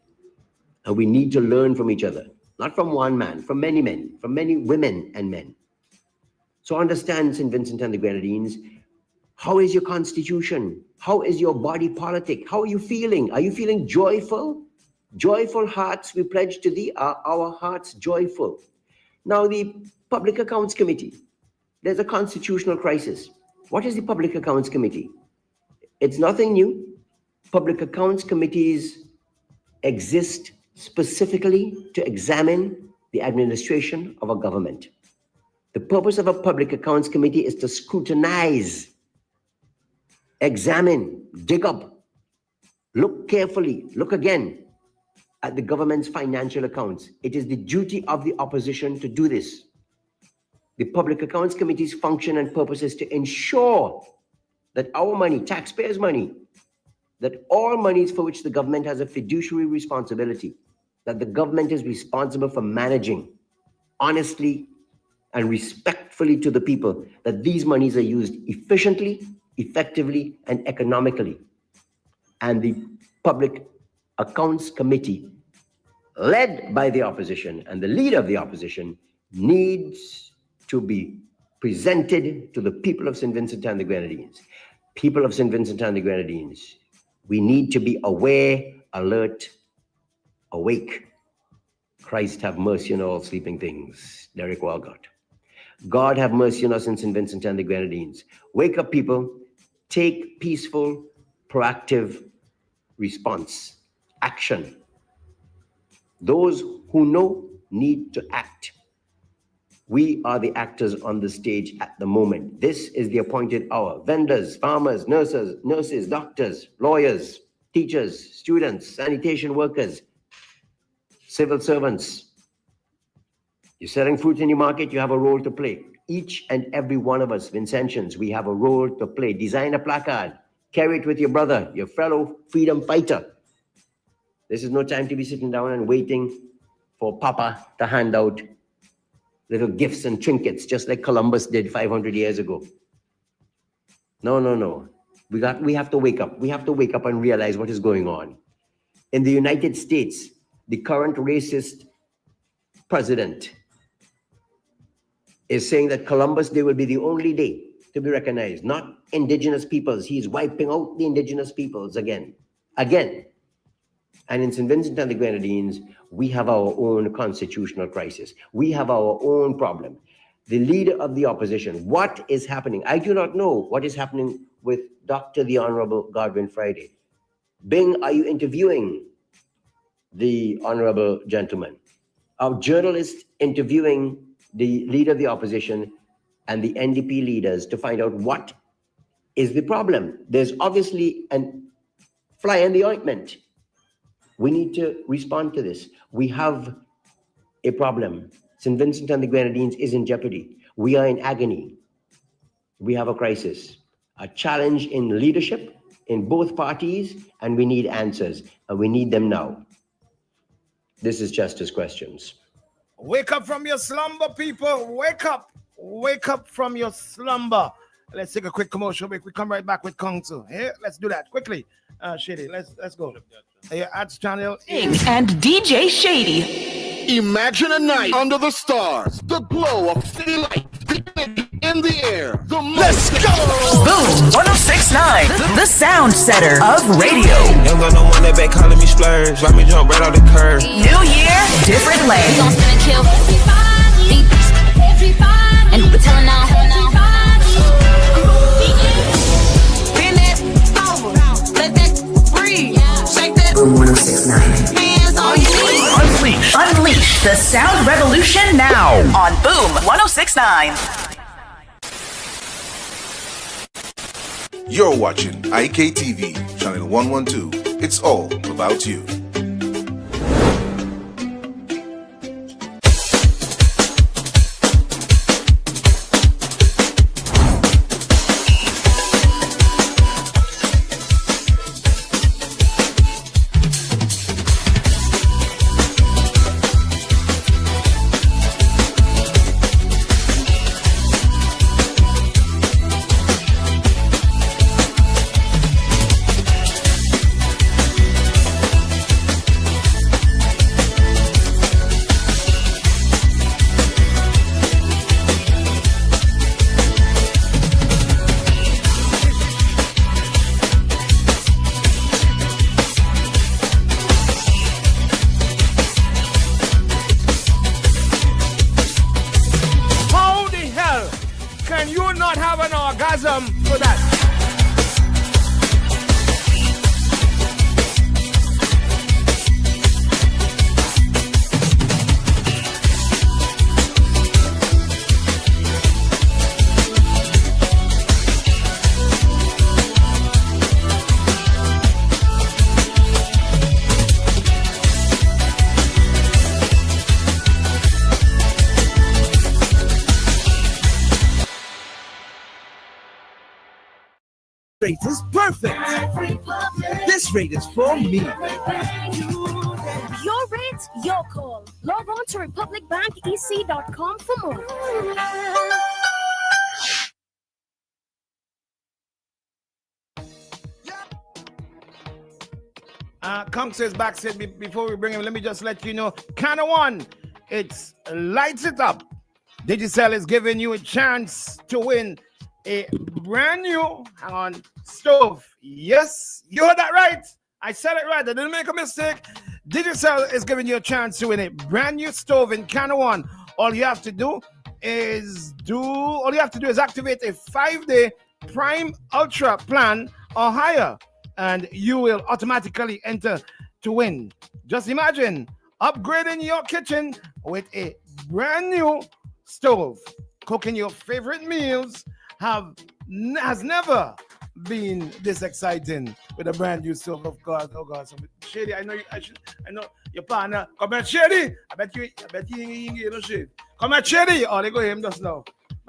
And we need to learn from each other, not from one man, from many men, from many women and men. So understand, St. Vincent and the Grenadines, how is your constitution? How is your body politic? How are you feeling? Are you feeling joyful? Joyful hearts we pledge to thee. Are our hearts joyful? Now the Public Accounts Committee, there's a constitutional crisis. What is the Public Accounts Committee? It's nothing new. Public Accounts Committees exist specifically to examine the administration of a government. The purpose of a Public Accounts Committee is to scrutinize, examine, dig up, look carefully, look again at the government's financial accounts. It is the duty of the opposition to do this. The Public Accounts Committee's function and purpose is to ensure that our money, taxpayers' money, that all monies for which the government has a fiduciary responsibility, that the government is responsible for managing honestly and respectfully to the people, that these monies are used efficiently, effectively, and economically. And the Public Accounts Committee, led by the opposition and the leader of the opposition, needs to be presented to the people of St. Vincent and the Grenadines. People of St. Vincent and the Grenadines, we need to be aware, alert, awake. Christ have mercy on all sleeping things. Derek Walcott. God have mercy on us in St. Vincent and the Grenadines. Wake up, people. Take peaceful, proactive response, action. Those who know need to act. We are the actors on the stage at the moment. This is the appointed hour. Vendors, farmers, nurses, doctors, lawyers, teachers, students, sanitation workers, civil servants. You're selling fruit in your market, you have a role to play. Each and every one of us, Vincentians, we have a role to play. Design a placard. Carry it with your brother, your fellow freedom fighter. This is no time to be sitting down and waiting for Papa to hand out little gifts and trinkets, just like Columbus did 500 years ago. No. We have to wake up. We have to wake up and realize what is going on. In the United States, the current racist president is saying that Columbus Day will be the only day to be recognized, not indigenous peoples. He's wiping out the indigenous peoples again. And in St. Vincent and the Grenadines, we have our own constitutional crisis. We have our own problem. The leader of the opposition, what is happening? I do not know what is happening with Dr. the Honorable Godwin Friday. Bing, are you interviewing the honorable gentleman? Our journalists interviewing the leader of the opposition and the NDP leaders to find out what is the problem. There's obviously a fly in the ointment. We need to respond to this. We have a problem. St. Vincent and the Grenadines is in jeopardy. We are in agony. We have a crisis, a challenge in leadership in both parties, and we need answers, and we need them now. This is Justice Questions. Wake up from your slumber, people. Wake up. Wake up from your slumber. Let's take a quick commercial break. We come right back with Kung-Fu. Yeah, let's do that quickly. Shady, let's go. Ads channel and DJ Shady. Imagine a night under the stars, the glow of city lights in the air. Let's go! Boom 106.9, the sound setter of radio. Young got no one that back calling me splurge. Let me jump right off the curb. New year, different lane. We gon' spin and kill everybody. And we're telling now. Bend that over, let that breathe. Shake that. Boom 106.9. Hands on your knees. Unleash the sound revolution now on Boom 106.9. You're watching IKTV, channel 112. It's all about you. rate is perfect. This rate is for me. Your rate, your call. Log on to republicbank.ec.com for more. Kong says back said before we bring him, let me just let you know, Canada One, it's lights it up. Digicel is giving you a chance to win a brand new, hang on, stove. Yes, you heard that right. I said it right. I didn't make a mistake. Digicel is giving you a chance to win a brand new stove in Canada One. All you have to do is activate a 5-day Prime Ultra plan or higher, and you will automatically enter to win. Just imagine upgrading your kitchen with a brand new stove. Cooking your favorite meals has never been this exciting with a brand new stove. Of course, oh God, so Shady, I know your partner. Come here, Shady. I bet you ain't Shady. Come here, Shady. Oh, they go him just now.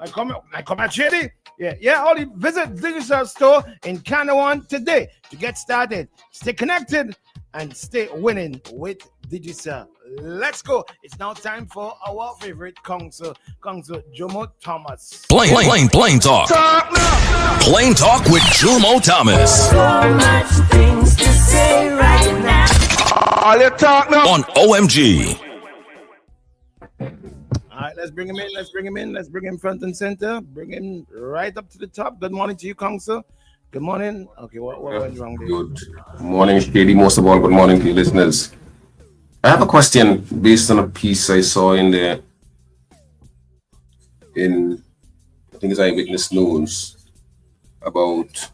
Come here, Shady. Yeah. Only visit Digicel store in Canada One today to get started. Stay connected and stay winning with Digicel. Let's go. It's now time for our favorite council Jomo Thomas. Plain talk. Plain talk with Jomo Thomas. So much things to say right now. All you talk now. On OMG. All right, let's bring him in. Let's bring him front and center. Bring him right up to the top. Good morning to you, council. Good morning. Okay, what went wrong there? Good morning, Shady. Most of all, good morning to you listeners. I have a question based on a piece I saw in I think it's Eyewitness News about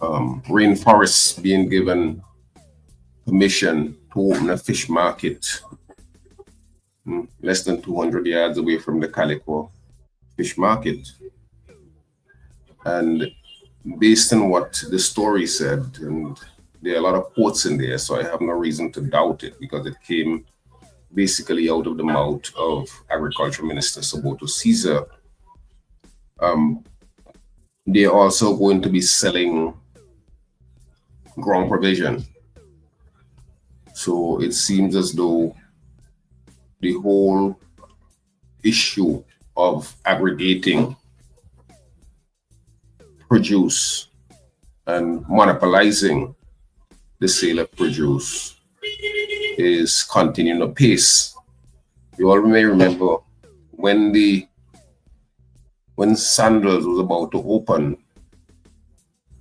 rainforests being given permission to open a fish market less than 200 yards away from the Calico fish market. And based on what the story said, and there are a lot of quotes in there, so I have no reason to doubt it because it came basically out of the mouth of Agriculture Minister Soboto Caesar. They're also going to be selling ground provision. So it seems as though the whole issue of aggregating produce and monopolizing the sale of produce is continuing apace. You all may remember when Sandals was about to open,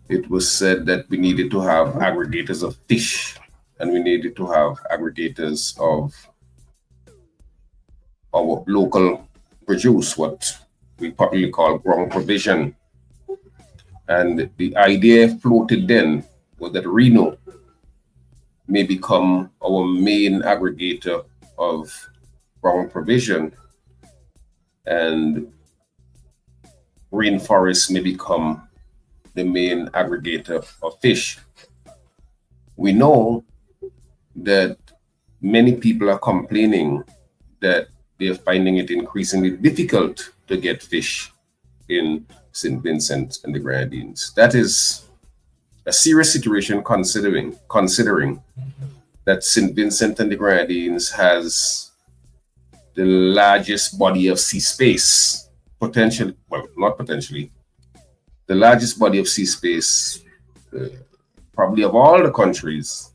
it was said that we needed to have aggregators of fish and we needed to have aggregators of our local produce, what we popularly call ground provision. And the idea floated then was that Reno may become our main aggregator of ground provision and rainforests may become the main aggregator of fish. We know that many people are complaining that they're finding it increasingly difficult to get fish in St. Vincent and the Grenadines. That is a serious situation considering that St. Vincent and the Grenadines has the largest body of sea space, the largest body of sea space probably of all the countries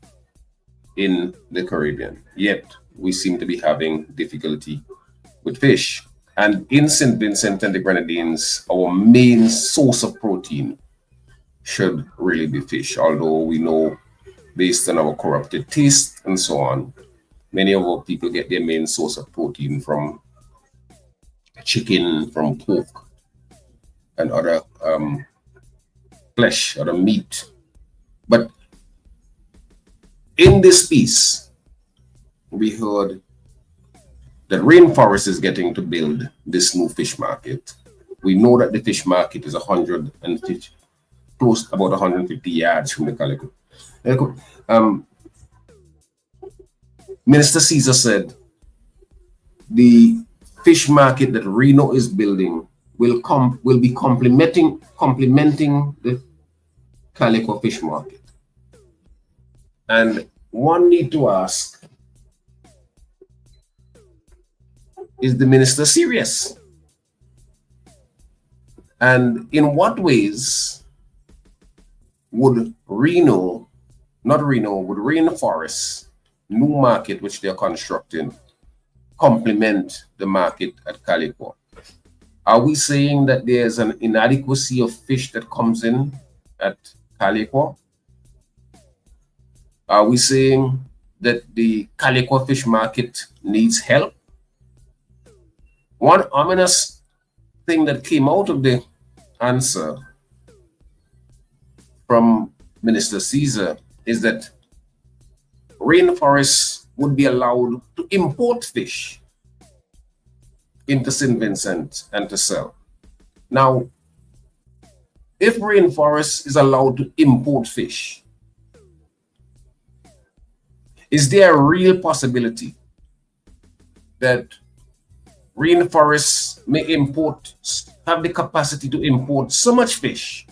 in the Caribbean. Yet we seem to be having difficulty with fish. And in St. Vincent and the Grenadines, our main source of protein should really be fish, although we know based on our corrupted taste and so on, many of our people get their main source of protein from chicken, from pork, and other flesh, other meat. But in this piece, we heard that Rainforest is getting to build this new fish market. We know that the fish market is 150, close about 150 yards from the Calico. Minister Caesar said the fish market that Reno is building will be complementing the calico fish market. And one need to ask, is the minister serious? And in what ways would Rainforest new market which they're constructing complement the market at Calico? Are we saying that there's an inadequacy of fish that comes in at Calico? Are we saying that the Calico fish market needs help? One ominous thing that came out of the answer from Minister Caesar is that Rainforest would be allowed to import fish into St. Vincent and to sell. Now, if Rainforest is allowed to import fish, is there a real possibility that Rainforest may have the capacity to import so much fish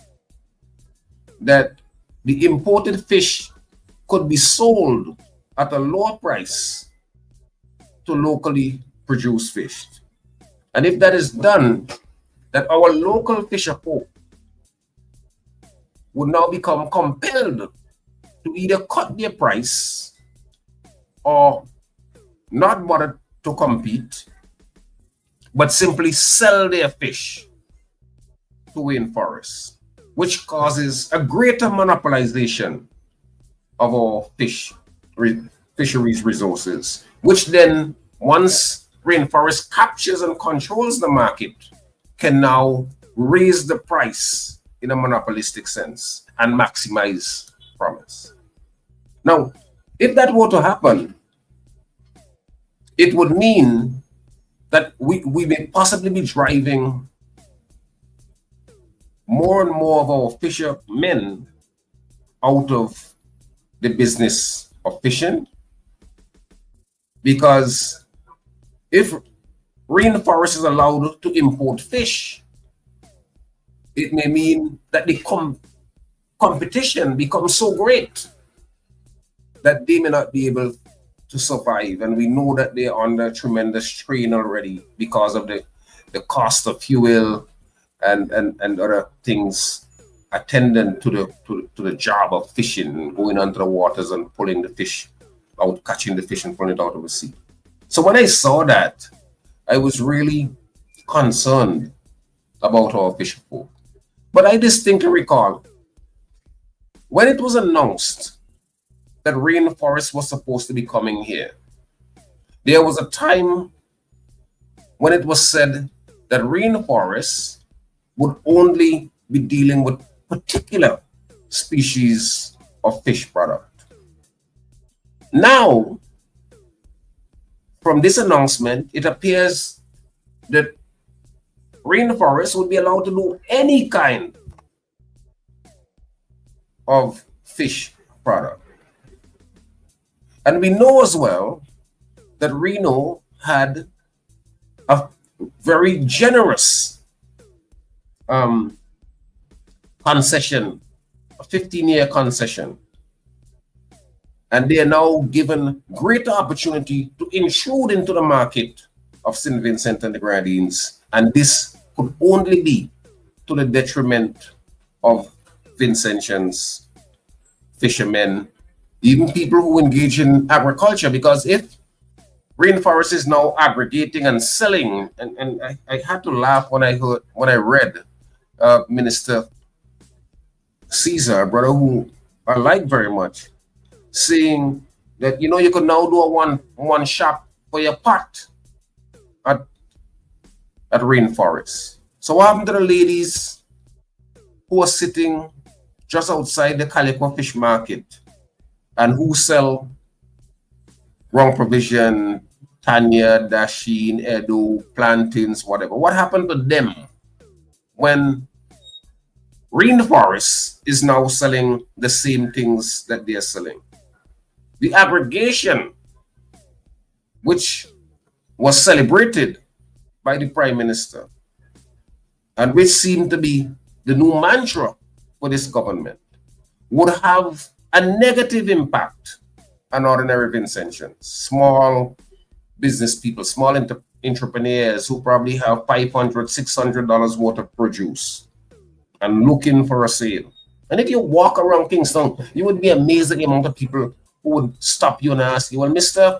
that the imported fish could be sold at a lower price to locally produced fish? And if that is done, that our local fisher folk would now become compelled to either cut their price or not bother to compete, but simply sell their fish to Rainforest, which causes a greater monopolization of our fisheries resources, which then, once Rainforest captures and controls the market, can now raise the price in a monopolistic sense and maximize profits. Now, if that were to happen, it would mean that we may possibly be driving more and more of our fishermen out of the business of fishing, because if Rainforest is allowed to import fish, it may mean that the competition becomes so great that they may not be able to survive. And we know that they're under tremendous strain already because of the cost of fuel and other things attendant to the job of fishing, going under the waters and pulling the fish out, catching the fish and pulling it out of the sea. So when I saw that, I was really concerned about our fishing folk. But I distinctly recall when it was announced that Rainforest was supposed to be coming here, there was a time when it was said that Rainforest would only be dealing with particular species of fish product. Now, from this announcement, it appears that Rainforest would be allowed to do any kind of fish product. And we know as well that Reno had a very generous concession, a 15-year concession. And they are now given greater opportunity to intrude into the market of St. Vincent and the Grenadines. And this could only be to the detriment of Vincentians, fishermen, even people who engage in agriculture, because if Rainforest is now aggregating and selling, and I had to laugh when I read Minister Caesar, a brother who I like very much, saying that, you could now do a one shop for your pot at Rainforest. So what happened to the ladies who are sitting just outside the Calico fish market and who sell wrong provision, Tanya, Dasheen, Edo, plantains, whatever? What happened to them when Rainforest is now selling the same things that they are selling? The aggregation, which was celebrated by the Prime Minister, and which seem to be the new mantra for this government, would have a negative impact on ordinary Vincentians, small business people, small entrepreneurs who probably have $500, $600 worth of produce and looking for a sale. And if you walk around Kingston, you would be amazed at the amount of people who would stop you and ask you, well, mister,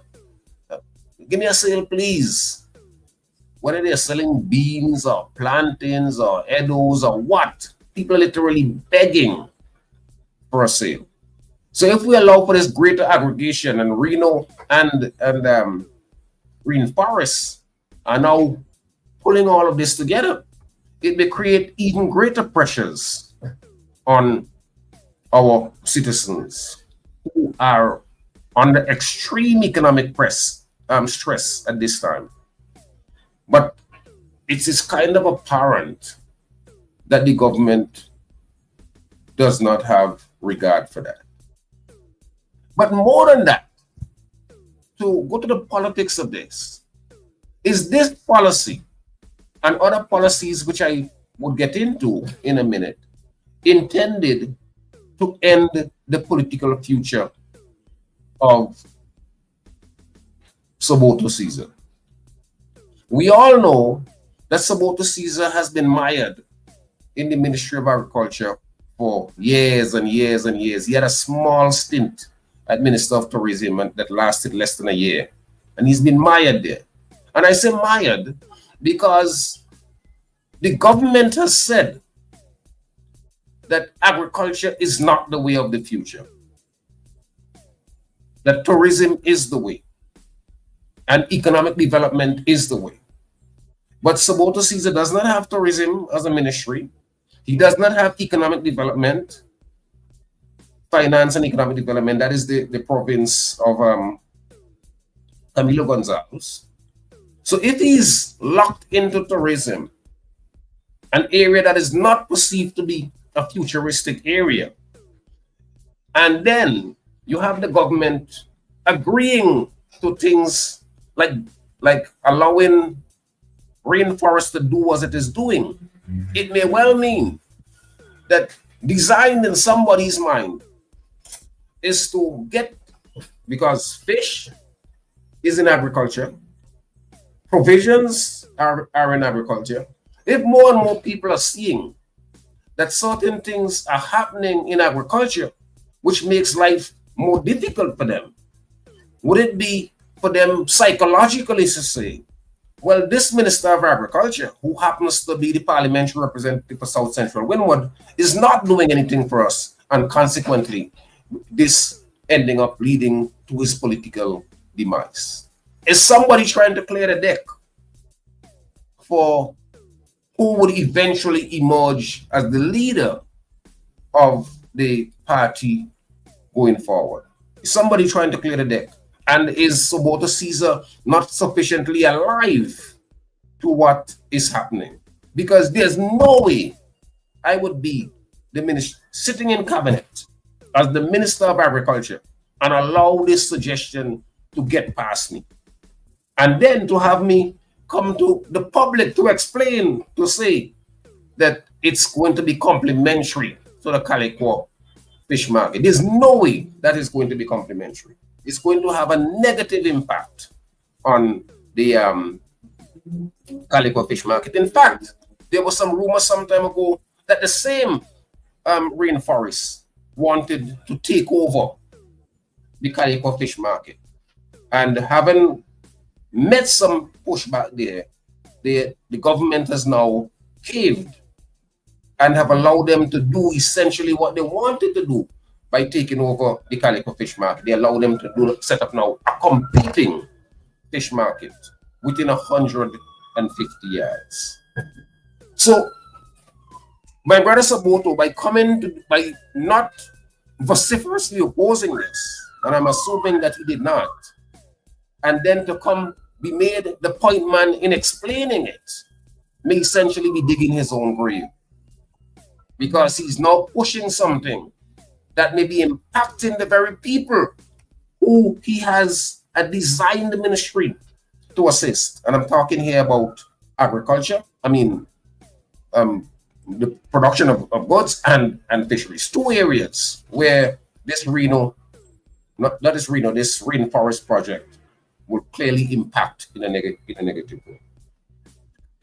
give me a sale, please. Whether they're selling beans or plantains or edos or what, people are literally begging for a sale. So if we allow for this greater aggregation, and Reno and rainforests are now pulling all of this together, it may create even greater pressures on our citizens who are under extreme economic stress at this time. But it is kind of apparent that the government does not have regard for that. But more than that, to go to the politics of this, is this policy and other policies which I will get into in a minute intended to end the political future of Soboto Caesar? We all know that Soboto Caesar has been mired in the Ministry of Agriculture for years and years and years. He had a small stint at Minister of Tourism that lasted less than a year, and he's been mired there. And I say mired because the government has said that agriculture is not the way of the future, that tourism is the way, and economic development is the way. But Soboto Caesar does not have tourism as a ministry. He does not have economic development, finance and economic development. That is the province of Camilo Gonzalez. So if he's locked into tourism, an area that is not perceived to be a futuristic area, and then you have the government agreeing to things like allowing rainforest to do as it is doing, it may well mean that designed in somebody's mind is to get, because fish is in agriculture, provisions are in agriculture. If more and more people are seeing that certain things are happening in agriculture, which makes life more difficult for them, would it be for them psychologically to say, well, this Minister of Agriculture, who happens to be the parliamentary representative for South Central Windward, is not doing anything for us, and consequently, this ending up leading to his political demise? Is somebody trying to clear the deck for who would eventually emerge as the leader of the party going forward? Is somebody trying to clear the deck? And is Soboto Caesar not sufficiently alive to what is happening? Because there's no way I would be the minister sitting in cabinet as the Minister of Agriculture and allow this suggestion to get past me. And then to have me come to the public to explain, to say that it's going to be complementary to the Calico fish market. There's no way that is going to be complementary. It's going to have a negative impact on the Calico fish market. In fact, there was some rumors some time ago that the same rainforest wanted to take over the Calico fish market. And having met some pushback there, the government has now caved and have allowed them to do essentially what they wanted to do by taking over the Calico fish market. They allow them to set up now a competing fish market within 150 yards. So, my brother Soboto, by not vociferously opposing this, and I'm assuming that he did not, and then to come be made the point man in explaining it, may essentially be digging his own grave, because he's now pushing something that may be impacting the very people who he has designed the ministry to assist. And I'm talking here about agriculture, the production of goods and fisheries. Two areas where this this rainforest project will clearly impact in a negative way.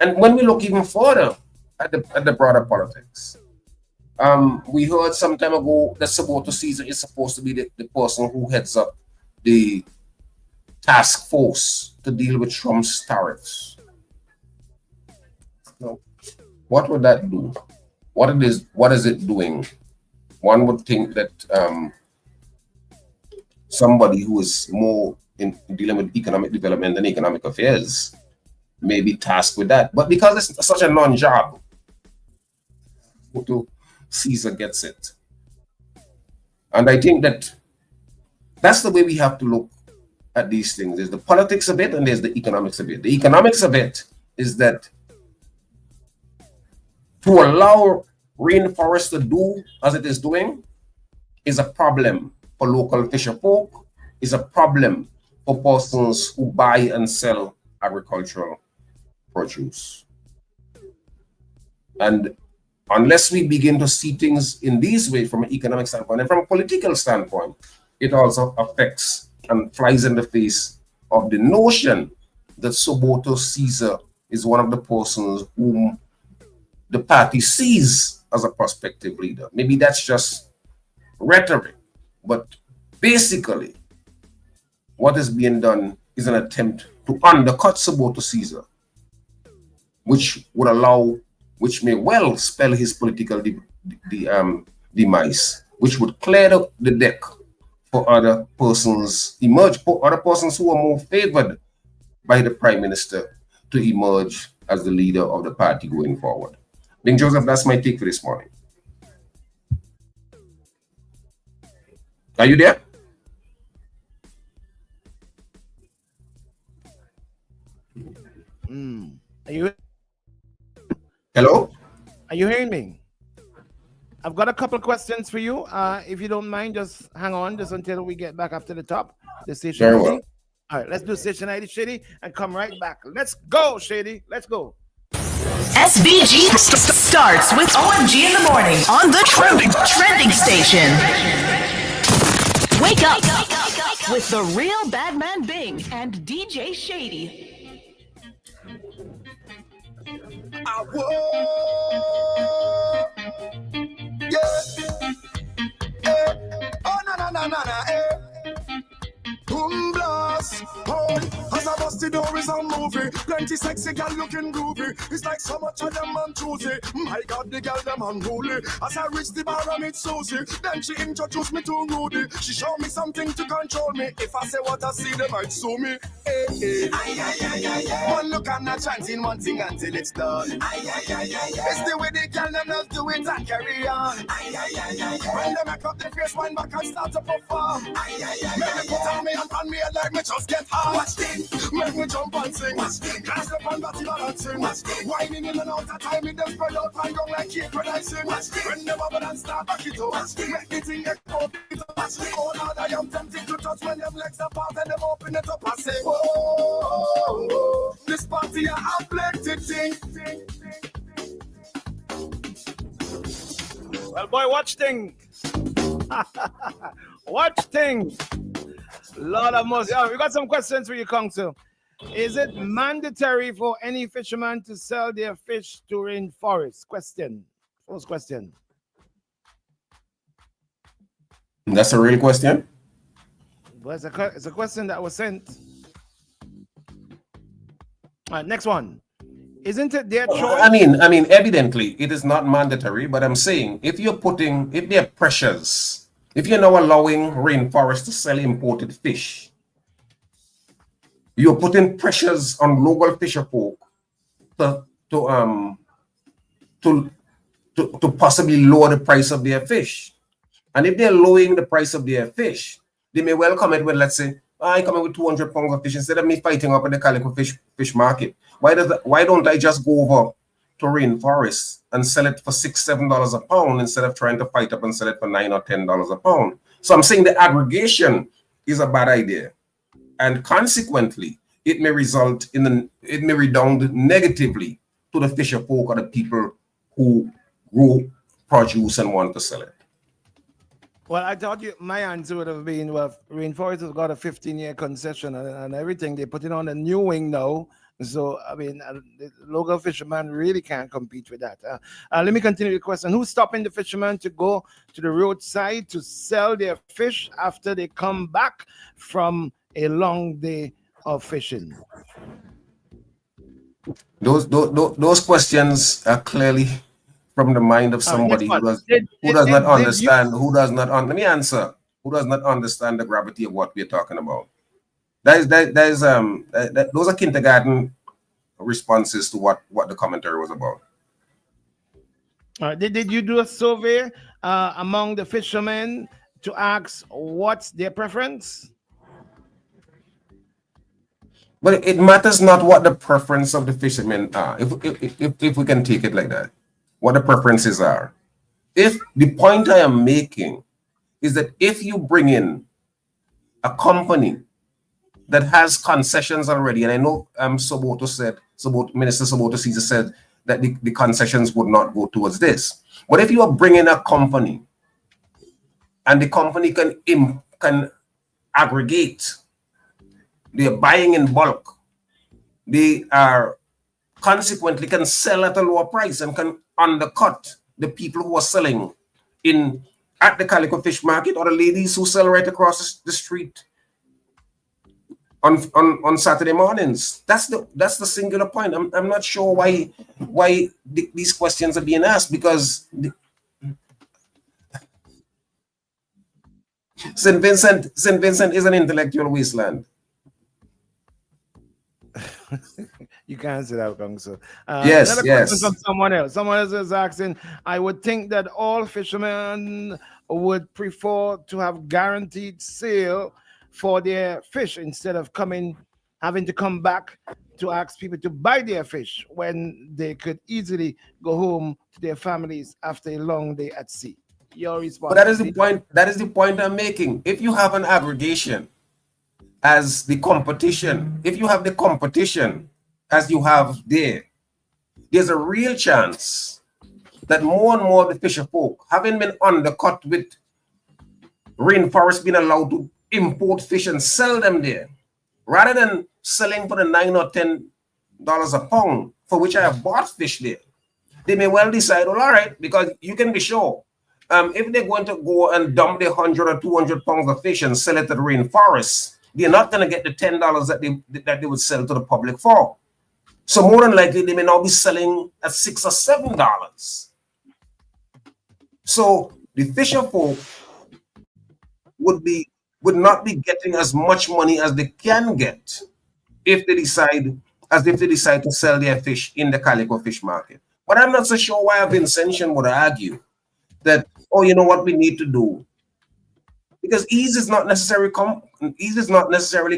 And when we look even further at the broader politics, we heard some time ago that Saboto Caesar is supposed to be the person who heads up the task force to deal with Trump's tariffs. Now, what would that do? What is it doing? One would think that somebody who is more in dealing with economic development and economic affairs may be tasked with that. But because it's such a non-job, Caesar gets it. And I think that's the way we have to look at these things. There's the politics of it and there's the economics of it. The economics of it is that to allow rainforest to do as it is doing is a problem for local fisher folk, is a problem for persons who buy and sell agricultural produce. And unless we begin to see things in these ways from an economic standpoint and from a political standpoint, it also affects and flies in the face of the notion that Saboto Caesar is one of the persons whom the party sees as a prospective leader. Maybe that's just rhetoric, but basically what is being done is an attempt to undercut Saboto Caesar, which may well spell his political demise, which would clear the deck for other persons who are more favored by the Prime Minister to emerge as the leader of the party going forward. Bing Joseph, that's my take for this morning. Are you there? Are you? Hello? Are you hearing me? I've got a couple of questions for you. If you don't mind, just hang on just until we get back up to the top. The station Very ID. well. All right, let's do station ID, Shady, and come right back. Let's go, Shady. Let's go. SBG starts with OMG in the morning on the trending station. Wake up with the real Badman Bing and DJ Shady. Boom blast, as I bust the door is a movie. Plenty sexy gal looking groovy. It's like so much of them on Tuesday. My God, the gal them unruly. As I reach the bar I meet Susie. Then she introduced me to Rudy. She showed me something to control me. If I say what I see, they might sue me. Hey, hey. One look and not chanting one thing until it's done. It's the way the gal them love do it and carry on. When they make up their face, wind back and start to perform. Make me put on me and me like me just get hard. Watch this, make me jump and sing. Watch this, glass up and batty balancing. Watch this, whining in and out of time, it them spread out and go like cake producing. Watch this, when them bubble and start back it up. Watch this, make the thing get up. Watch this, oh Lord, I am tempted to touch when them legs apart and them open it up. I say, whoa, this party a afflicted thing. Well, boy, watch thing. Watch thing. Lord of mercy. Oh, we got some questions for you, Council. Is it mandatory for any fisherman to sell their fish to rainforest? Question. First question. That's a real question? Well, it's a question that was sent. All right, next one. Isn't it their choice? I mean, evidently it is not mandatory, but I'm saying if there are pressures, if you're now allowing rainforest to sell imported fish, you're putting pressures on local fisher folk to possibly lower the price of their fish. And if they're lowering the price of their fish, they may well come in with, let's say, I come in with 200 pounds of fish instead of me fighting up at the Calico fish market. Why don't I just go over to rainforest and sell it for $6-7 a pound instead of trying to fight up and sell it for $9 or $10 a pound? So I'm saying the aggregation is a bad idea, and consequently, it may redound negatively to the fisher folk or the people who grow produce and want to sell it? Well, I thought my answer would have been, well, Rainforest has got a 15-year concession and everything. They put it on a new wing now. So, I mean, the local fishermen really can't compete with that. Let me continue the question. Who's stopping the fishermen to go to the roadside to sell their fish after they come back from a long day of fishing? Those questions are clearly from the mind of somebody who does not understand. Let me answer. Who does not understand the gravity of what we're talking about? Those are kindergarten responses to what the commentary was about. Did you do a survey among the fishermen to ask what's their preference? But it matters not what the preference of the fishermen are. If we can take it like that, what the preferences are. If the point I am making is that if you bring in a company that has concessions already, and I know Minister Soboto Caesar said that the concessions would not go towards this. But if you are bringing a company and the company can aggregate, they are buying in bulk, they are consequently can sell at a lower price and can undercut the people who are selling at the Calico Fish Market or the ladies who sell right across the street on Saturday mornings. That's the singular point. I'm not sure why these questions are being asked, because St. Vincent is an intellectual wasteland. You can't say that, Council. Yes, another yes. question from someone else. Someone else is asking, I would think that all fishermen would prefer to have guaranteed sale for their fish instead of having to come back to ask people to buy their fish when they could easily go home to their families after a long day at sea. Your response. But that is the point. That is the point I'm making. If you have an aggregation as the competition, if you have the competition as you have there's a real chance that more and more of the fisher folk, having been undercut with rainforest being allowed to import fish and sell them there, rather than selling for the $9 or $10 a pound for which I have bought fish there, they may well decide, well, all right, because you can be sure, if they're going to go and dump their 100 or 200 pounds of fish and sell it to the rainforest, they're not going to get the $10 that they would sell to the public for. So more than likely, they may now be selling at $6 or $7. So the fisher folk would not be getting as much money as they can get if they decide to sell their fish in the Calico Fish Market. But I'm not so sure why Vincentian would argue that, oh, you know what we need to do, because ease is not necessarily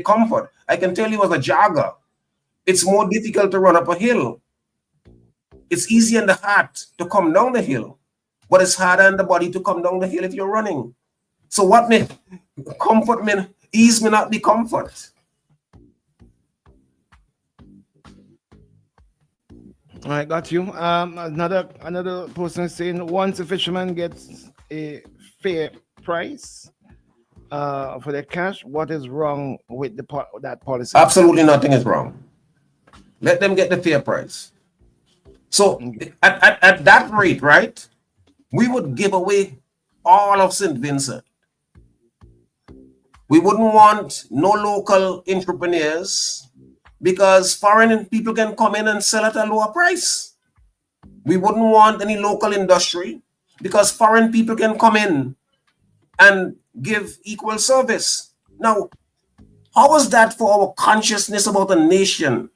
comfort. I can tell you as a jogger, it's more difficult to run up a hill. It's easy in the heart to come down the hill, but it's harder in the body to come down the hill if you're running. So what may comfort mean? Ease may not be comfort. All right, got you. Another person is saying, once a fisherman gets a fair price for their cash, what is wrong with that policy? Absolutely nothing is wrong. Let them get the fair price. So at that rate, right, we would give away all of St. Vincent. We wouldn't want no local entrepreneurs because foreign people can come in and sell at a lower price. We wouldn't want any local industry because foreign people can come in and give equal service. Now, how is that for our consciousness about a nation?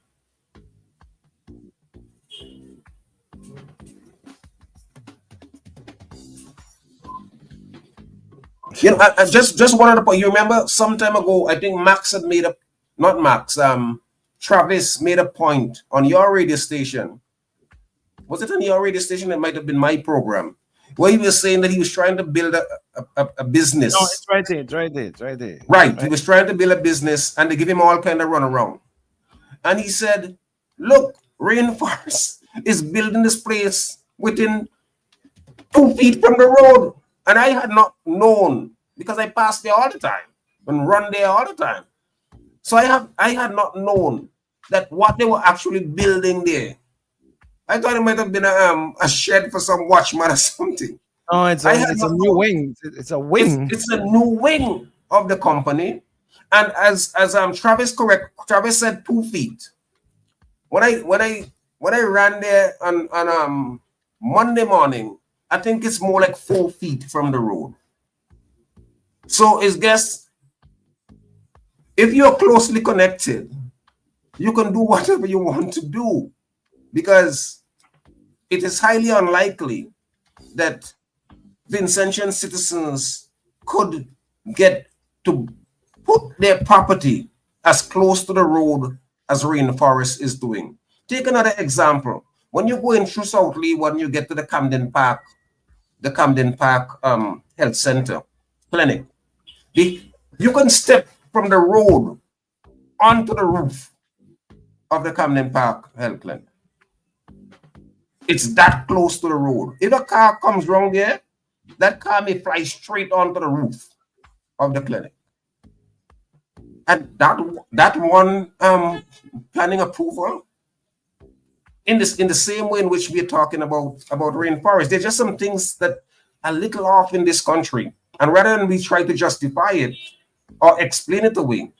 You know, just one other point. You remember some time ago, I think Travis made a point on your radio station. Was it on your radio station? It might have been my program, where he was saying that he was trying to build a business. No, it's right there. Right. He was trying to build a business and they give him all kind of runaround. And he said, look, Rainforest is building this place within 2 feet from the road. And I had not known, because I pass there all the time and run there all the time. So I had not known that what they were actually building there. I thought it might have been a shed for some watchman or something. Oh, it's a new wing. It's a wing. It's a new wing of the company. And as Travis said 2 feet. When I ran there on Monday morning, I think it's more like 4 feet from the road. So it's guess if you're closely connected, you can do whatever you want to do, because it is highly unlikely that Vincentian citizens could get to put their property as close to the road as Rainforest is doing. Take another example. When you're going through South Lee, when you get to the Camden Park Health Center clinic, you can step from the road onto the roof of the Camden Park Health Clinic. It's that close to the road. If a car comes wrong there, that car may fly straight onto the roof of the clinic. And that one planning approval, in the same way in which we are talking about Rainforest, there's just some things that are a little off in this country. And rather than we try to justify it or explain it away,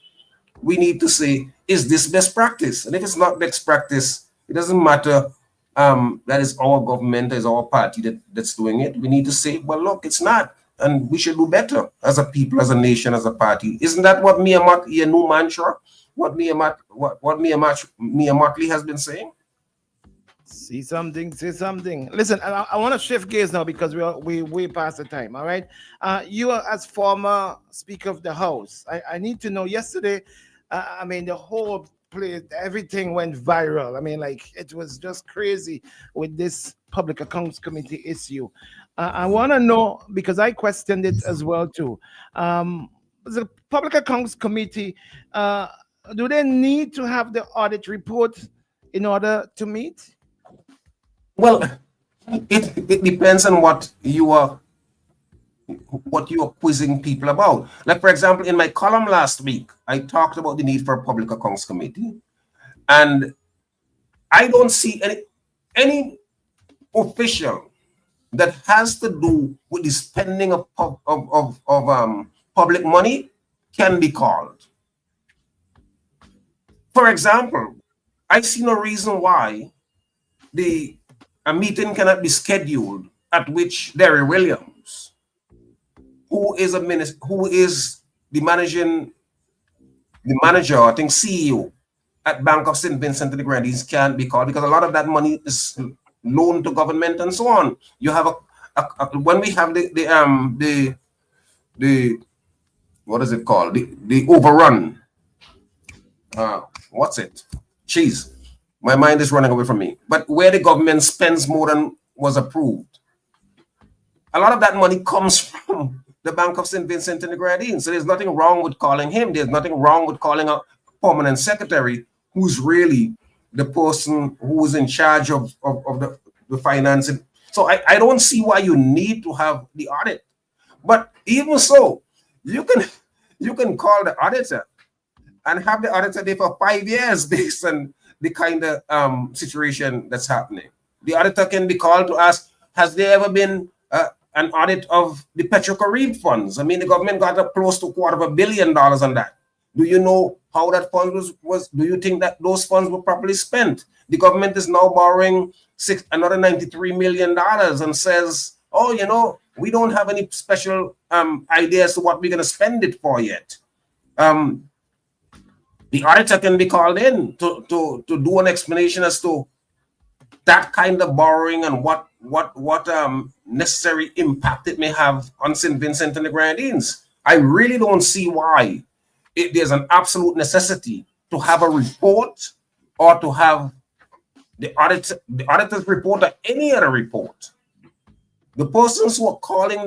we need to say, is this best practice? And if it's not best practice, it doesn't matter that is our government, is our party that's doing it. We need to say, well, look, it's not. And we should do better as a people, as a nation, as a party. Isn't that what Mia Motley, a new mantra, what Mia Motley has been saying? See something, say something. Listen, I want to shift gears now because we way past the time. All right, you are, as former Speaker of the House, I need to know. Yesterday, I mean, the whole place, everything went viral. I mean, like, it was just crazy with this Public Accounts Committee issue. I want to know, because I questioned it as well too. The Public Accounts Committee, do they need to have the audit report in order to meet? Well, it depends on what you are quizzing people about. Like, for example, in my column last week, I talked about the need for a Public Accounts Committee, and I don't see any official that has to do with the spending of public money can be called. For example, I see no reason why a meeting cannot be scheduled at which Derry Williams, who is the manager, I think CEO at Bank of St. Vincent and the Grenadines, can't be called, because a lot of that money is loaned to government and so on. You have when we have the what is it called? The overrun. What's it? Jeez, my mind is running away from me. But where the government spends more than was approved, a lot of that money comes from the Bank of St. Vincent and the Grenadines. So there's nothing wrong with calling him. There's nothing wrong with calling a permanent secretary who's really the person who is in charge of the financing. So I don't see why you need to have the audit. But even so, you can call the auditor and have the auditor there for 5 years based on the kind of situation that's happening. The auditor can be called to ask, has there ever been an audit of the Petro-Carib funds? I mean, the government got up close to $250 million on that. Do you know how that fund was? Do you think that those funds were properly spent? The government is now borrowing another $93 million and says, oh, we don't have any special ideas to what we're going to spend it for yet. The auditor can be called in to do an explanation as to that kind of borrowing and what necessary impact it may have on St. Vincent and the Grenadines. I really don't see why there's an absolute necessity to have a report or to have the auditor's report or any other report. The persons who are calling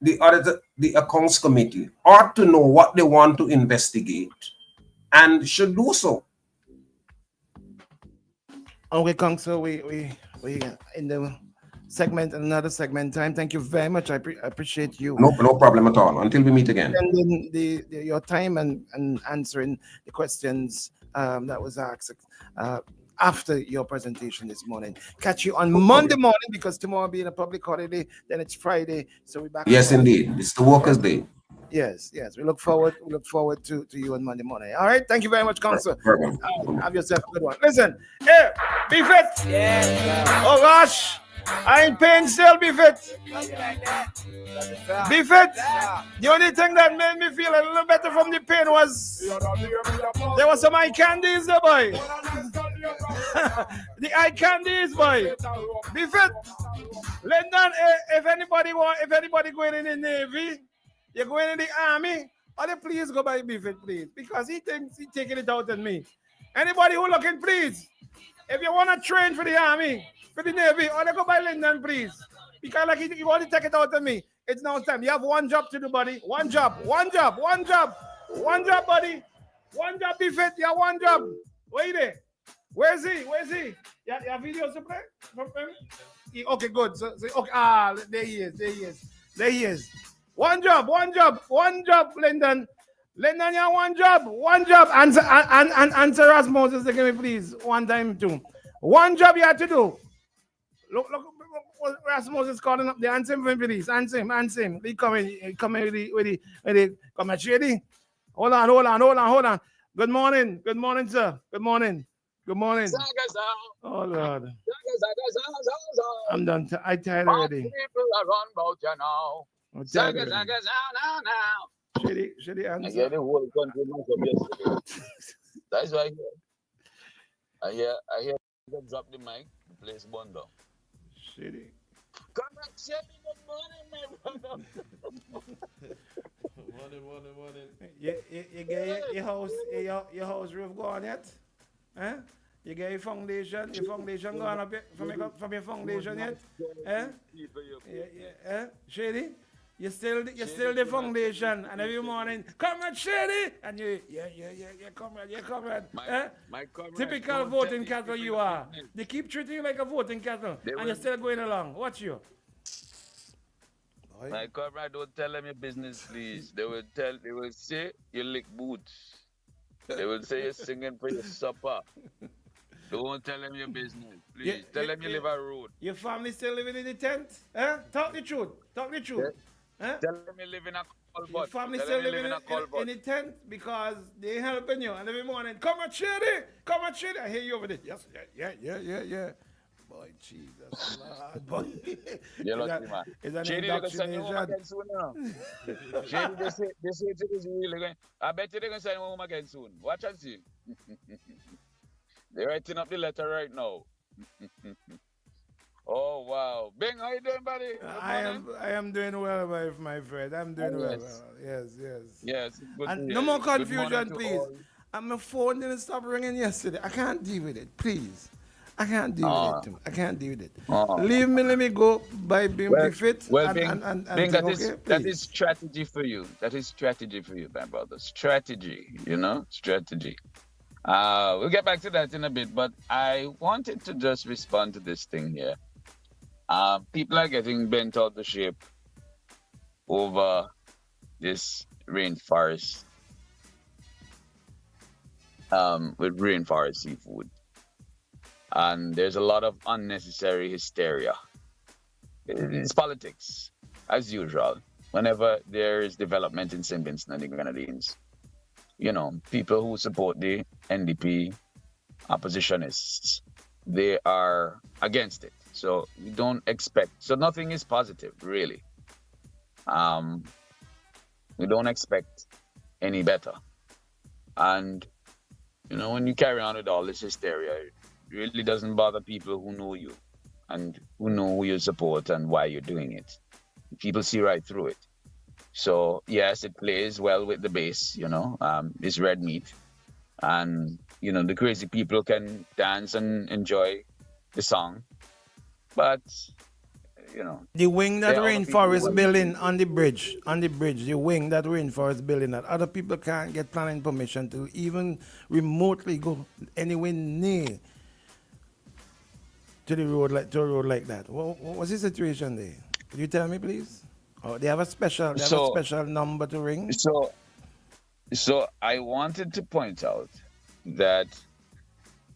the accounts committee ought to know what they want to investigate and should do so. Okay, Council, we in the segment, another segment time. Thank you very much. I appreciate you. No problem at all. Until we meet again. Spending your time and answering the questions that was asked after your presentation this morning. Catch you on Monday morning because tomorrow being a public holiday, then it's Friday, so we're back. Yes, indeed. It's the Workers' Day. Yes. We look forward to you on Monday morning. All right. Thank you very much, Council. Have yourself a good one. Listen, hey, be fit. Yeah. Oh gosh, I ain't paying still. Be fit. Be fit. The only thing that made me feel a little better from the pain was there was some eye candies, there, boy. The eye candies, boy. Be fit. Lyndon, if anybody going in the Navy, you're going in the Army, or please go by Biffet, please, because he thinks he's taking it out on me. Anybody who looking, please, if you want to train for the Army, for the Navy, or go by Lyndon, please, because like you want to take it out on me. It's now time. You have one job to do, buddy. One job, buddy. One job, Biffet. You have one job. Where you there? Where's he? You have videos to play from him? Okay, good. So okay. There he is. One job, Lyndon. Lyndon, you have one job. Answer us, Moses, give me please. One time, too. One job you have to do. Look, Rasmus is calling up the answer him, please. Answer him. He coming with the come at Shady. Hold on. Good morning, sir. Good morning. Oh Lord. I'm done. I tired already. People are on about you now. Zaga, now. Shady answer. I hear the whole country must have yesterday. That's why I hear them drop the mic, the place burned down. Shady. Come back, Shady, good morning, my brother. Morning. You get your house roof gone yet? Huh? You get your foundation gone up from your foundation yet? Shady? You still the foundation, and every morning, comrade Shady, and you comrade. My comrade. Typical voting cattle you are. They keep treating you like a voting cattle, and you're still going along. Watch you. My comrade, don't tell them your business, please. They will say you lick boots. They will say you're singing for your supper. Don't tell them your business, please. Tell them you live a road. Your family still living in the tent? Talk the truth. Tell them you live in a culvert. Your family still living in the tent because they helping you. And every morning, come on, Shady. I hear you over there. Yes, yeah. Boy, Jesus, Lord, boy. You're lucky, man. Is that Shady, they're going to send you home again soon now. Shady, they say it is really going. I bet you they're going to send you home again soon. Watch and see. They're writing up the letter right now. Oh wow, Bing, how you doing, buddy? I am doing well, my friend. I'm doing well. Yes. And no more confusion, please. And my phone didn't stop ringing yesterday. I can't deal with it, please. I can't deal with it. Leave me, let me go by being fit. Well, Bing, that is strategy for you. That is strategy for you, my brother. Strategy. We'll get back to that in a bit, but I wanted to just respond to this thing here. People are getting bent out of shape over this rainforest, with rainforest seafood. And there's a lot of unnecessary hysteria. It's politics, as usual. Whenever there is development in St. Vincent and the Grenadines, people who support the NDP oppositionists, they are against it. So we don't expect. So nothing is positive, really. We don't expect any better. And when you carry on with all this hysteria, it really doesn't bother people who know you and who know who you support and why you're doing it. People see right through it. So yes, it plays well with the base. It's red meat, and the crazy people can dance and enjoy the song. But the wing that rainforest building on the bridge, the wing that rainforest building that other people can't get planning permission to even remotely go anywhere near. to the road like that. What's the situation there? Could you tell me, please? Oh, they have a special number to ring. So I wanted to point out that,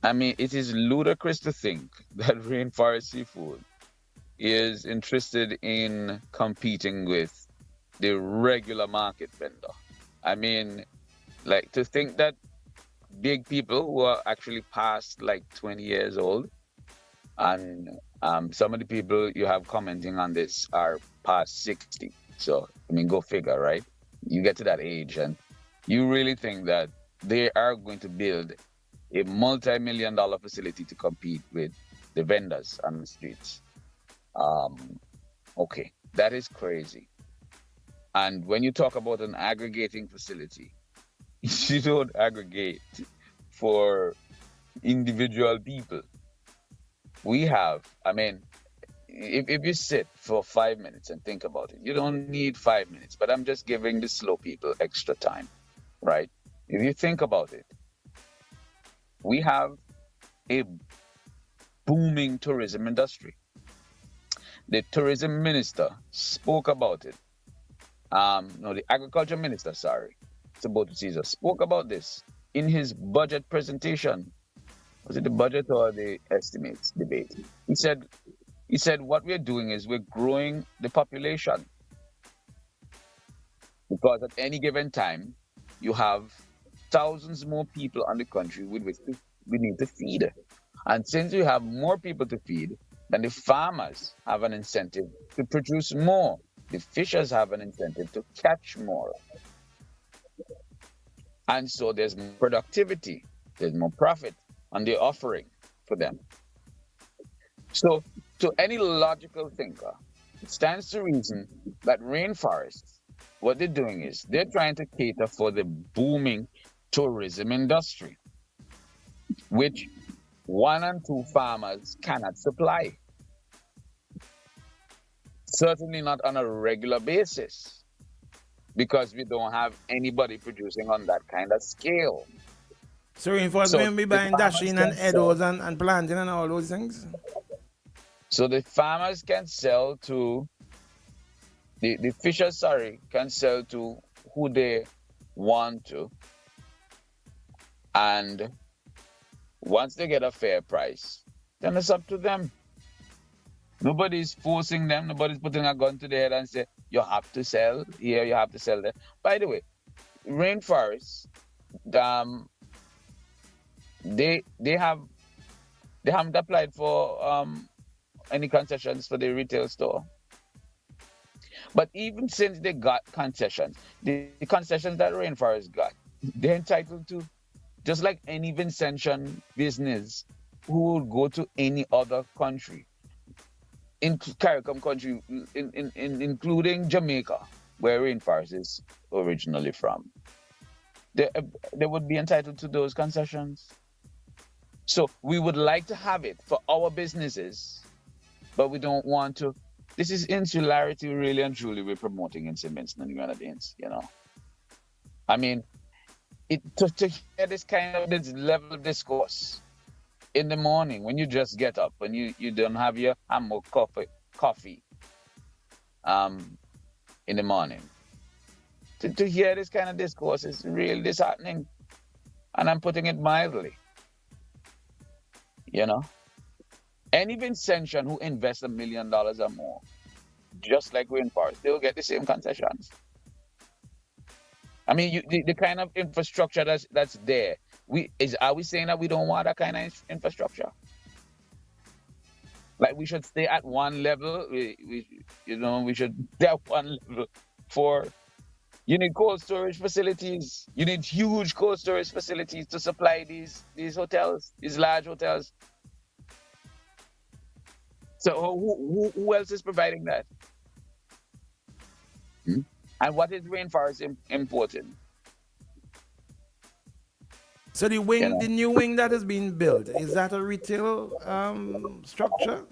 I mean, it is ludicrous to think that Rainforest Seafood is interested in competing with the regular market vendor. I mean, like, to think that big people who are actually past like 20 years old, and some of the people you have commenting on this are past 60. So, I mean, go figure, right? You get to that age and you really think that they are going to build a multi-million-dollar facility to compete with the vendors on the streets. Okay, that is crazy. And when you talk about an aggregating facility, you don't aggregate for individual people. We have, I mean, if you sit for 5 minutes and think about it, you don't need 5 minutes, but I'm just giving the slow people extra time, right? If you think about it, we have a booming tourism industry. The tourism minister spoke about it. No, the agriculture minister, sorry, Sabotu Caesar, spoke about this in his budget presentation. Was it the budget or the estimates debate? He said what we're doing is we're growing the population, because at any given time you have thousands more people on the country with which we need to feed. And since we have more people to feed, then the farmers have an incentive to produce more. The fishers have an incentive to catch more. And so there's more productivity, there's more profit on the offering for them. So to any logical thinker, it stands to reason that rainforests, what they're doing is they're trying to cater for the booming tourism industry, which 1 and 2 farmers cannot supply. Certainly not on a regular basis, because we don't have anybody producing on that kind of scale. So reinforcement be buying dashing and edibles and planting and all those things? So the farmers can sell to, the fishers, can sell to who they want to. And once they get a fair price, then it's up to them. Nobody's forcing them. Nobody's putting a gun to their head and say, you have to sell here, you have to sell there. By the way, rainforests, they haven't applied for any concessions for the retail store. But even since they got concessions, the concessions that rainforests got, they're entitled to, just like any Vincentian business who would go to any other country. In CARICOM country, including Jamaica, where rainforest is originally from, they would be entitled to those concessions. So we would like to have it for our businesses, but we don't want to. This is insularity, really and truly, we're promoting in St. Vincent and the Grenadines, you know. I mean, to hear this level of discourse in the morning when you just get up and you don't have your hammock coffee in the morning. To hear this kind of discourse is really disheartening. And I'm putting it mildly. You know? Any Vincentian who invests $1 million or more, just like rainforest, they will get the same concessions. I mean, the kind of infrastructure that's there. Are we saying that we don't want that kind of infrastructure? Like we should stay at one level. We should stay at one level for. You need cold storage facilities. You need huge cold storage facilities to supply these hotels, these large hotels. So who else is providing that? And what is rainforest importing? So the new wing that is being built, is that a retail structure?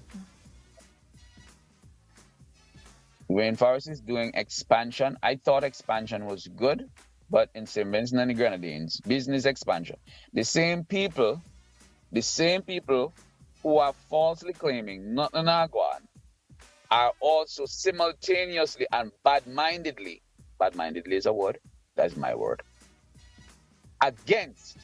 Rainforest is doing expansion. I thought expansion was good, but in St. Vincent and the Grenadines, business expansion. The same people who are falsely claiming nothing Agwan are also simultaneously and bad-mindedly is a word, that's my word, against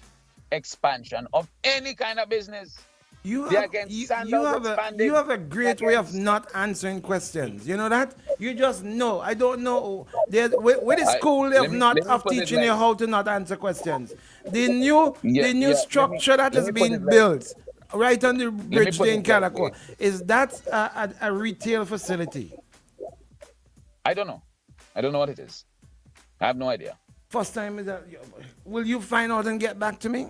expansion of any kind of business. You They're have, against you, sandals expanding. you have a great way of not answering questions. You know that? You just know. I don't know. With the school, they have not Let me of put it teaching like you how to not answer questions. The new structure that let has me put been it like built right on the let me bridge put there in it like Calico, is that a retail facility? I don't know. I don't know what it is. I have no idea. First time is that. Will you find out and get back to me?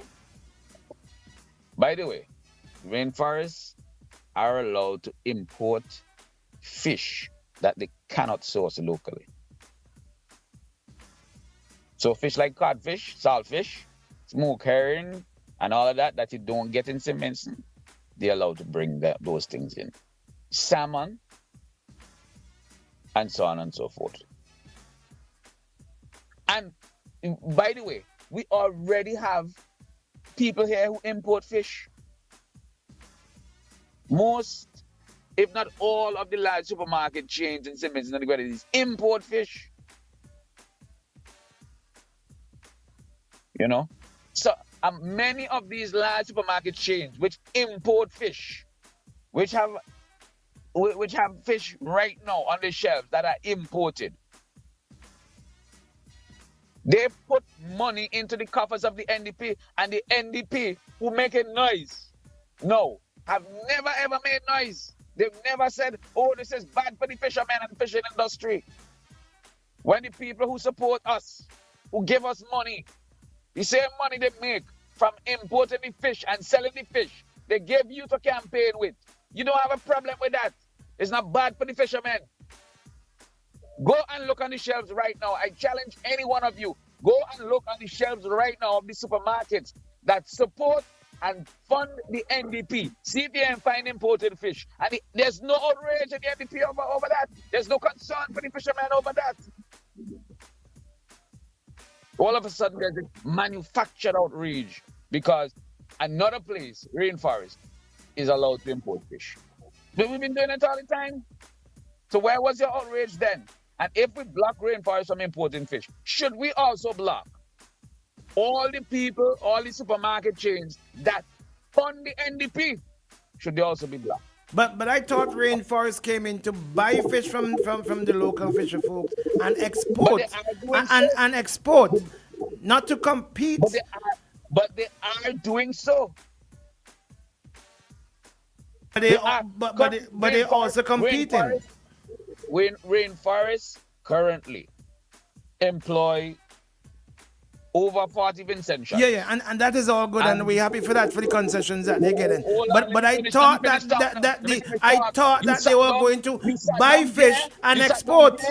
By the way, rainforests are allowed to import fish that they cannot source locally. So fish like codfish, saltfish, smoked herring, and all of that you don't get in St. Vincent, they're allowed to bring those things in. Salmon, and so on and so forth. And by the way, we already have people here who import fish. Most, if not all, of the large supermarket chains in St. Vincent and the Grenadines import fish. You know? So many of these large supermarket chains which import fish, which have fish right now on the shelves that are imported, they put money into the coffers of the NDP, and the NDP who make a noise have never ever made noise. They've never said, oh, this is bad for the fishermen and fishing industry. When the people who support us, who give us money, the same money they make from importing the fish and selling the fish, they gave you to campaign with. You don't have a problem with that. It's not bad for the fishermen. Go and look on the shelves right now. I challenge any one of you. Go and look on the shelves right now of the supermarkets that support and fund the NDP. See if you can find imported fish. And there's no outrage in the NDP over that. There's no concern for the fishermen over that. All of a sudden, there's a manufactured outrage because another place, rainforest, is allowed to import fish. But we've been doing it all the time. So where was your outrage then? And if we block rainforest from importing fish, should we also block all the people, all the supermarket chains that fund the NDP? Should they also be blocked? But I thought rainforest came in to buy fish from the local fisher folks and export and export, not to compete. But they are doing so. But they also competing. Rainforests currently employ over 40 Vincentians. Yeah, and that is all good, and we're happy for that, for the concessions that they're getting. But I thought that they were going to buy fish and export.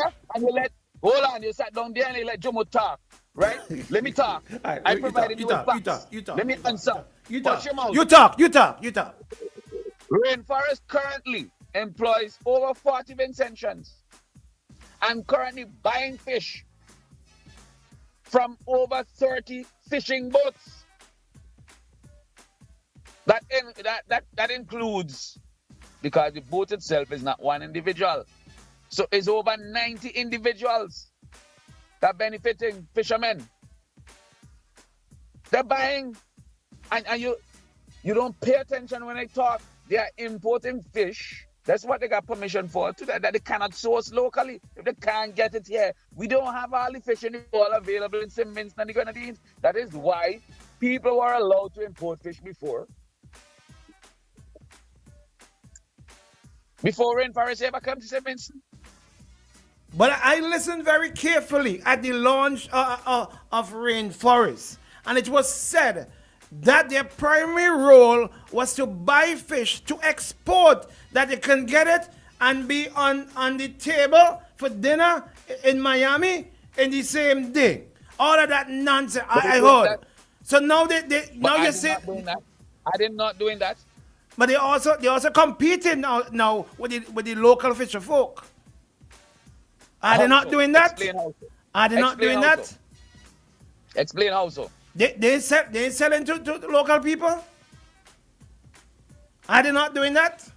Hold on, you sat down there and you let Jomo talk, right? Let me talk. Right, I provided you with facts. Let me answer. You talk. Rainforest currently employs over 40 Vincentians and currently buying fish from over 30 fishing boats. That includes, because the boat itself is not one individual, so it's over 90 individuals that are benefiting fishermen. They're buying, and you don't pay attention when I talk. They are importing fish. That's what they got permission for, that they cannot source locally if they can't get it here. We don't have all the fish in the world available in St. Vincent and the Grenadines. That is why people were allowed to import fish before rainforest ever come to St. Vincent. But I listened very carefully at the launch of Rainforest, and it was said that their primary role was to buy fish to export, that they can get it and be on the table for dinner in Miami in the same day. All of that nonsense I heard. So now you say I did not doing that. But they also competing now with the local fisher folk. Are they not doing that? Are they not doing that? Explain how so. They selling to the local people? Are they not doing that?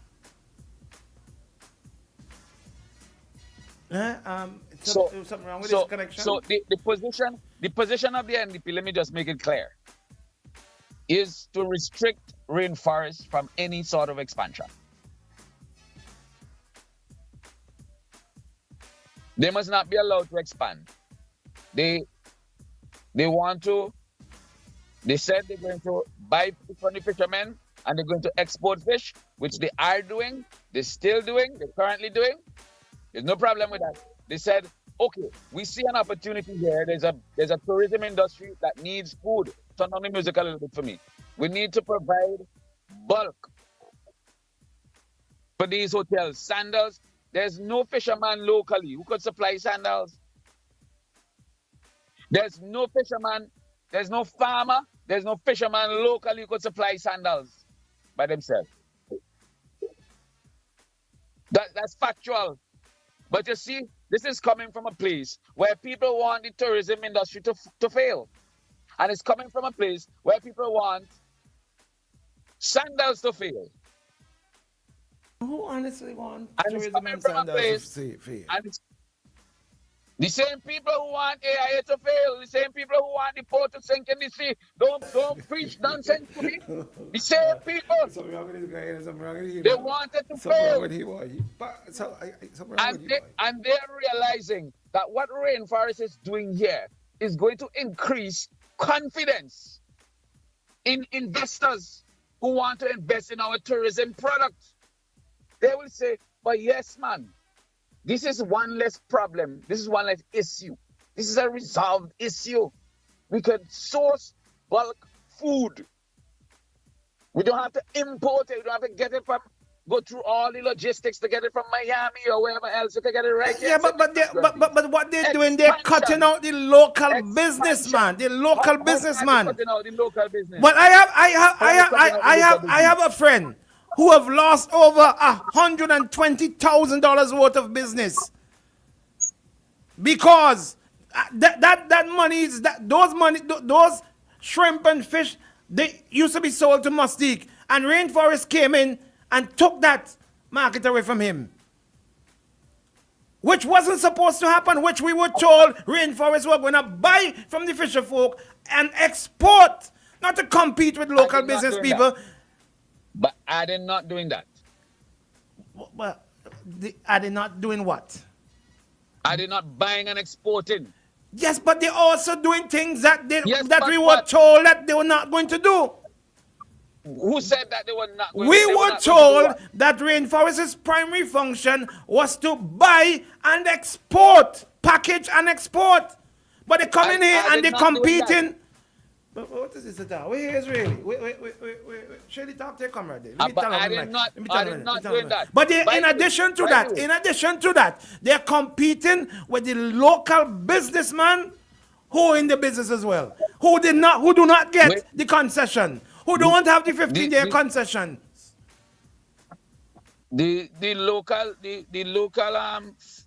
Something wrong with this connection? So the position of the NDP, let me just make it clear, is to restrict rainforests from any sort of expansion. They must not be allowed to expand. They said they're going to buy fish from the fishermen and they're going to export fish, which they are doing, they're still doing, they're currently doing. There's no problem with that. They said, okay, we see an opportunity here. There's a tourism industry that needs food. Turn on the music a little bit for me. We need to provide bulk for these hotels. Sandals, there's no fisherman locally who could supply sandals. There's no fisherman, there's no farmer, there's no fisherman locally who could supply sandals by themselves. That's factual. But you see, this is coming from a place where people want the tourism industry to fail. And it's coming from a place where people want sandals to fail. Who honestly want and tourism and sandals to fail? And it's the same people who want AIA to fail, the same people who want the port to sink in the sea. Don't preach nonsense to me. The same people. They want it to fail. And they're realizing that what rainforest is doing here is going to increase confidence in investors who want to invest in our tourism product. They will say, but yes, man, this is one less problem. This is one less issue. This is a resolved issue. We can source bulk food. We don't have to import it. We don't have to get it go through all the logistics to get it from Miami or wherever else. You can get it right here. Yeah, but what they're doing, they're cutting out the local businessman. The local businessman. Cutting out the local business. But I have a friend who have lost over $120,000 worth of business because that money is those shrimp and fish, they used to be sold to Mustique, and Rainforest came in and took that market away from him, which wasn't supposed to happen, which we were told Rainforest were going to buy from the fisher folk and export, not to compete with local business people. But are they not doing that? Well, are they not doing what? Are they not buying and exporting? Yes, but they're also doing things that we were told that they were not going to do. Who said that they were not going we to do? We were told that Rainforest's primary function was to buy and export, package and export. But they come in here and they're competing. But what is this about? Where is really? Wait. Shady, talk to your comrade. Let me tell you. But in addition to that, they're competing with the local businessman who are in the business as well, who do not get the concession, who don't have the 15-day concession. The local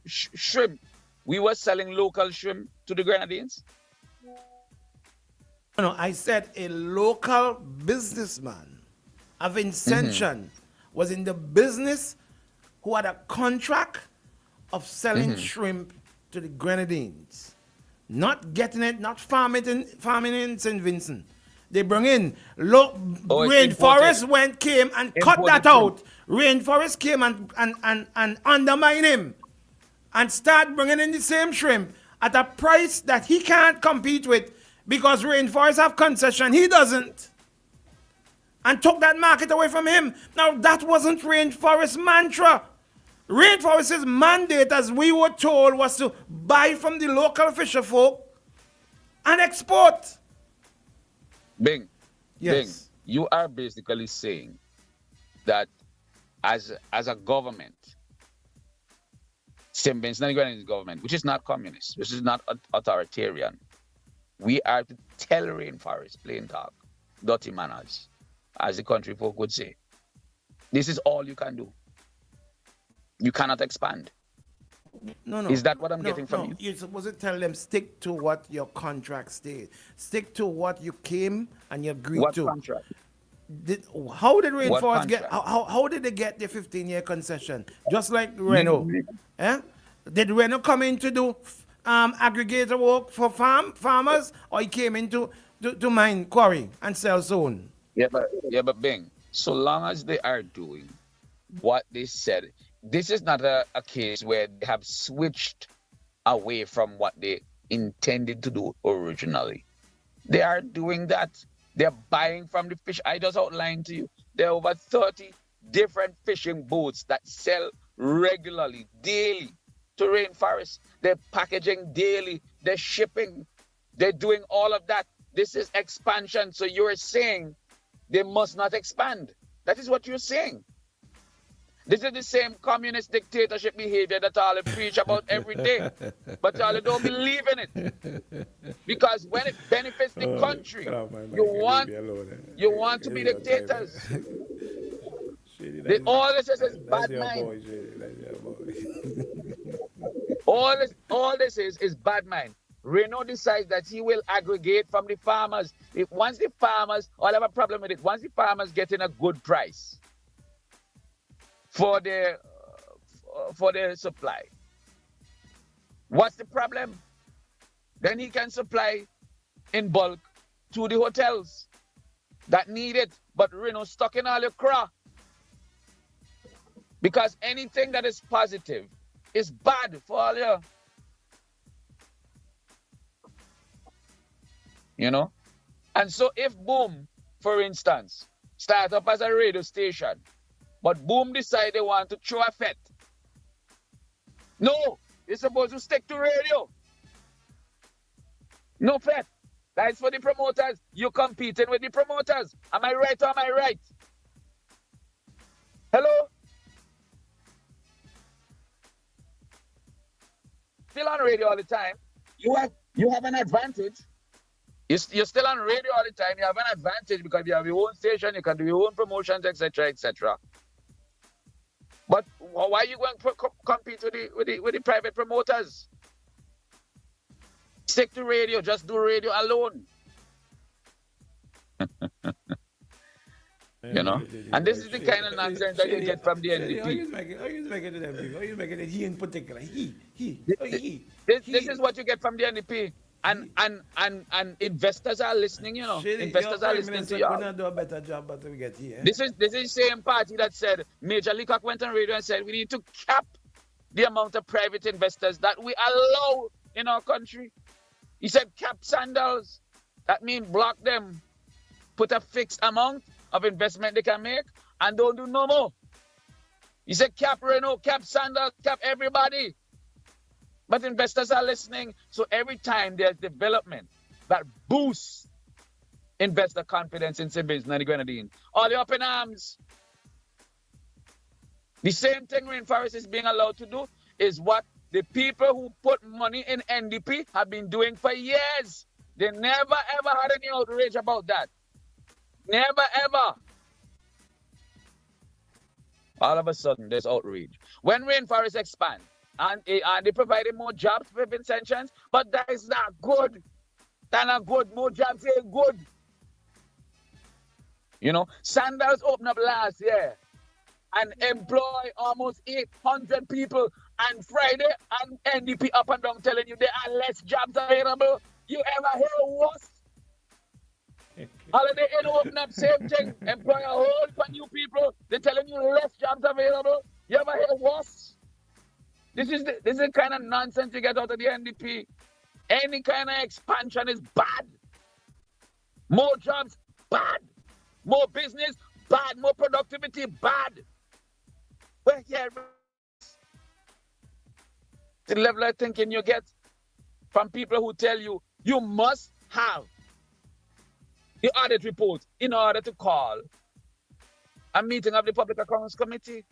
shrimp. We were selling local shrimp to the Grenadines. No, I said a local businessman of Ascension was in the business who had a contract of selling shrimp to the Grenadines. Not getting it, not farming in St. Vincent. They bring in Rainforest came and cut that out. Rainforest came and undermined him and start bringing in the same shrimp at a price that he can't compete with. Because Rainforest have concession, he doesn't. And took that market away from him. Now, that wasn't Rainforest's mantra. Rainforest's mandate, as we were told, was to buy from the local fisher folk and export. Bing. Yes. Bing, you are basically saying that as a government, St. Vincent Grenadines government, which is not communist, which is not authoritarian, we are to tell Rainforest, plain talk, dirty manners, as the country folk would say. This is all you can do. You cannot expand. No. Is that what I'm getting from you? You're supposed to tell them, stick to what your contract states. Stick to what you came and you agreed to. What contract? How did What Rainforest get? contract? How did they get the 15-year concession? Just like Renault, eh? Did Renault come in to do aggregator work for farmers, or he came in to mine quarry and sell zone? Yeah, but Bing, so long as they are doing what they said, this is not a case where they have switched away from what they intended to do originally. They are doing that. They're buying from the fish. I just outlined to you. There are over 30 different fishing boats that sell regularly, daily to rainforest. They're packaging daily. They're shipping. They're doing all of that. This is expansion. So you're saying they must not expand. That is what you're saying. This is the same communist dictatorship behavior that all preach about every day. But y'all don't believe in it. Because when it benefits the country, you want to be dictators. All this is bad mind. All this is bad mind. Renault decides that he will aggregate from the farmers. Once the farmers, I'll have a problem with it, once the farmers get in a good price for their supply, what's the problem? Then he can supply in bulk to the hotels that need it. But Renault stuck in all your crap. Because anything that is positive is bad for all you. You know? And so if Boom, for instance, start up as a radio station, but Boom decide they want to throw a fet. No, you're supposed to stick to radio. No fet. That's for the promoters. You're competing with the promoters. Am I right or am I right? Hello? Still on radio all the time. You have an advantage. You're still on radio all the time. You have an advantage because you have your own station, you can do your own promotions, etc., etc. But why are you going to compete with the private promoters? Stick to radio. Just do radio alone. You know? And this is the kind of nonsense that you get from the NDP. How you making it them people? How you making it he in particular? This is what you get from the NDP. And investors are listening, you know. Investors are listening to you. Gonna do a better job, but we get here. This is the same party that said, Major Leacock went on radio and said we need to cap the amount of private investors that we allow in our country. He said cap sandals. That means block them. Put a fixed amount of investment they can make and don't do no more. He said cap Renault, cap sandals, cap everybody. But investors are listening. So every time there's development that boosts investor confidence in Simbins and the Grenadine, all the up in arms. The same thing Rainforest is being allowed to do is what the people who put money in NDP have been doing for years. They never ever had any outrage about that. Never ever. All of a sudden there's outrage. When Rainforest expand, and they provided more jobs for Vincentians, but that is not good. That's not good. More jobs ain't good. You know, Sandals opened up last year and employ almost 800 people. And Friday, and NDP up and down telling you there are less jobs available. You ever hear worse? Holiday Inn open up, same thing. Employ a whole bunch of new people. They're telling you less jobs available. You ever hear worse? This is the kind of nonsense you get out of the NDP. Any kind of expansion is bad. More jobs, bad. More business, bad. More productivity, bad. Well, yeah, the level of thinking you get from people who tell you you must have the audit report in order to call a meeting of the Public Accounts Committee.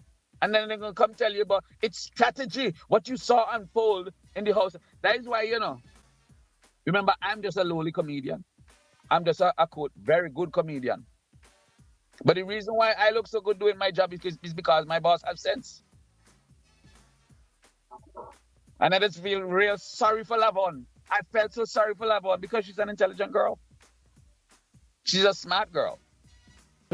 And then they're going to come tell you about its strategy, what you saw unfold in the House. That is why, you know, remember, I'm just a lowly comedian. I'm just a quote, very good comedian. But the reason why I look so good doing my job is because my boss has sense. And I just feel real sorry for Lavon. I felt so sorry for Lavon because she's an intelligent girl. She's a smart girl.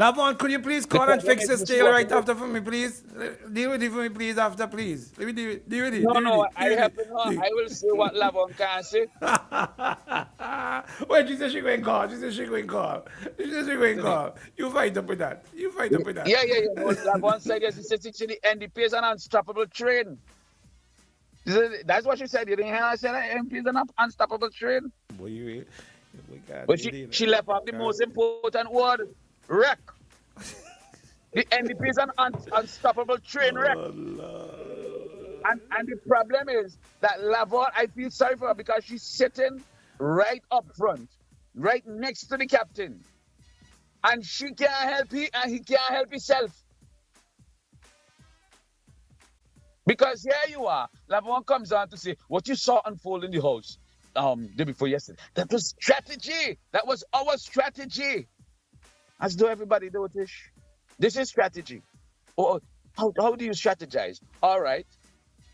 Lavon, could you please call and fix this tail right after for me, please? Deal with it for me, please, after, please. Let me deal with it. No, I have to know. I will say what Lavon can say. Wait, she said she going call. She said she going call. You fight up with that. Yeah. No, Lavon said yes. He said the NDP is an unstoppable train. That's what she said. You didn't hear her say that NDP is an unstoppable train? Boy, but she left out the most important word. Wreck. The NDP is an unstoppable train wreck. And the problem is that Lavon, I feel sorry for her because she's sitting right up front, right next to the captain. And she can't help it and he can't help himself. Because here you are, Lavon comes on to say, what you saw unfold in the house day before yesterday, that was strategy. That was our strategy. As though everybody do it. This is strategy. Or how do you strategize? All right.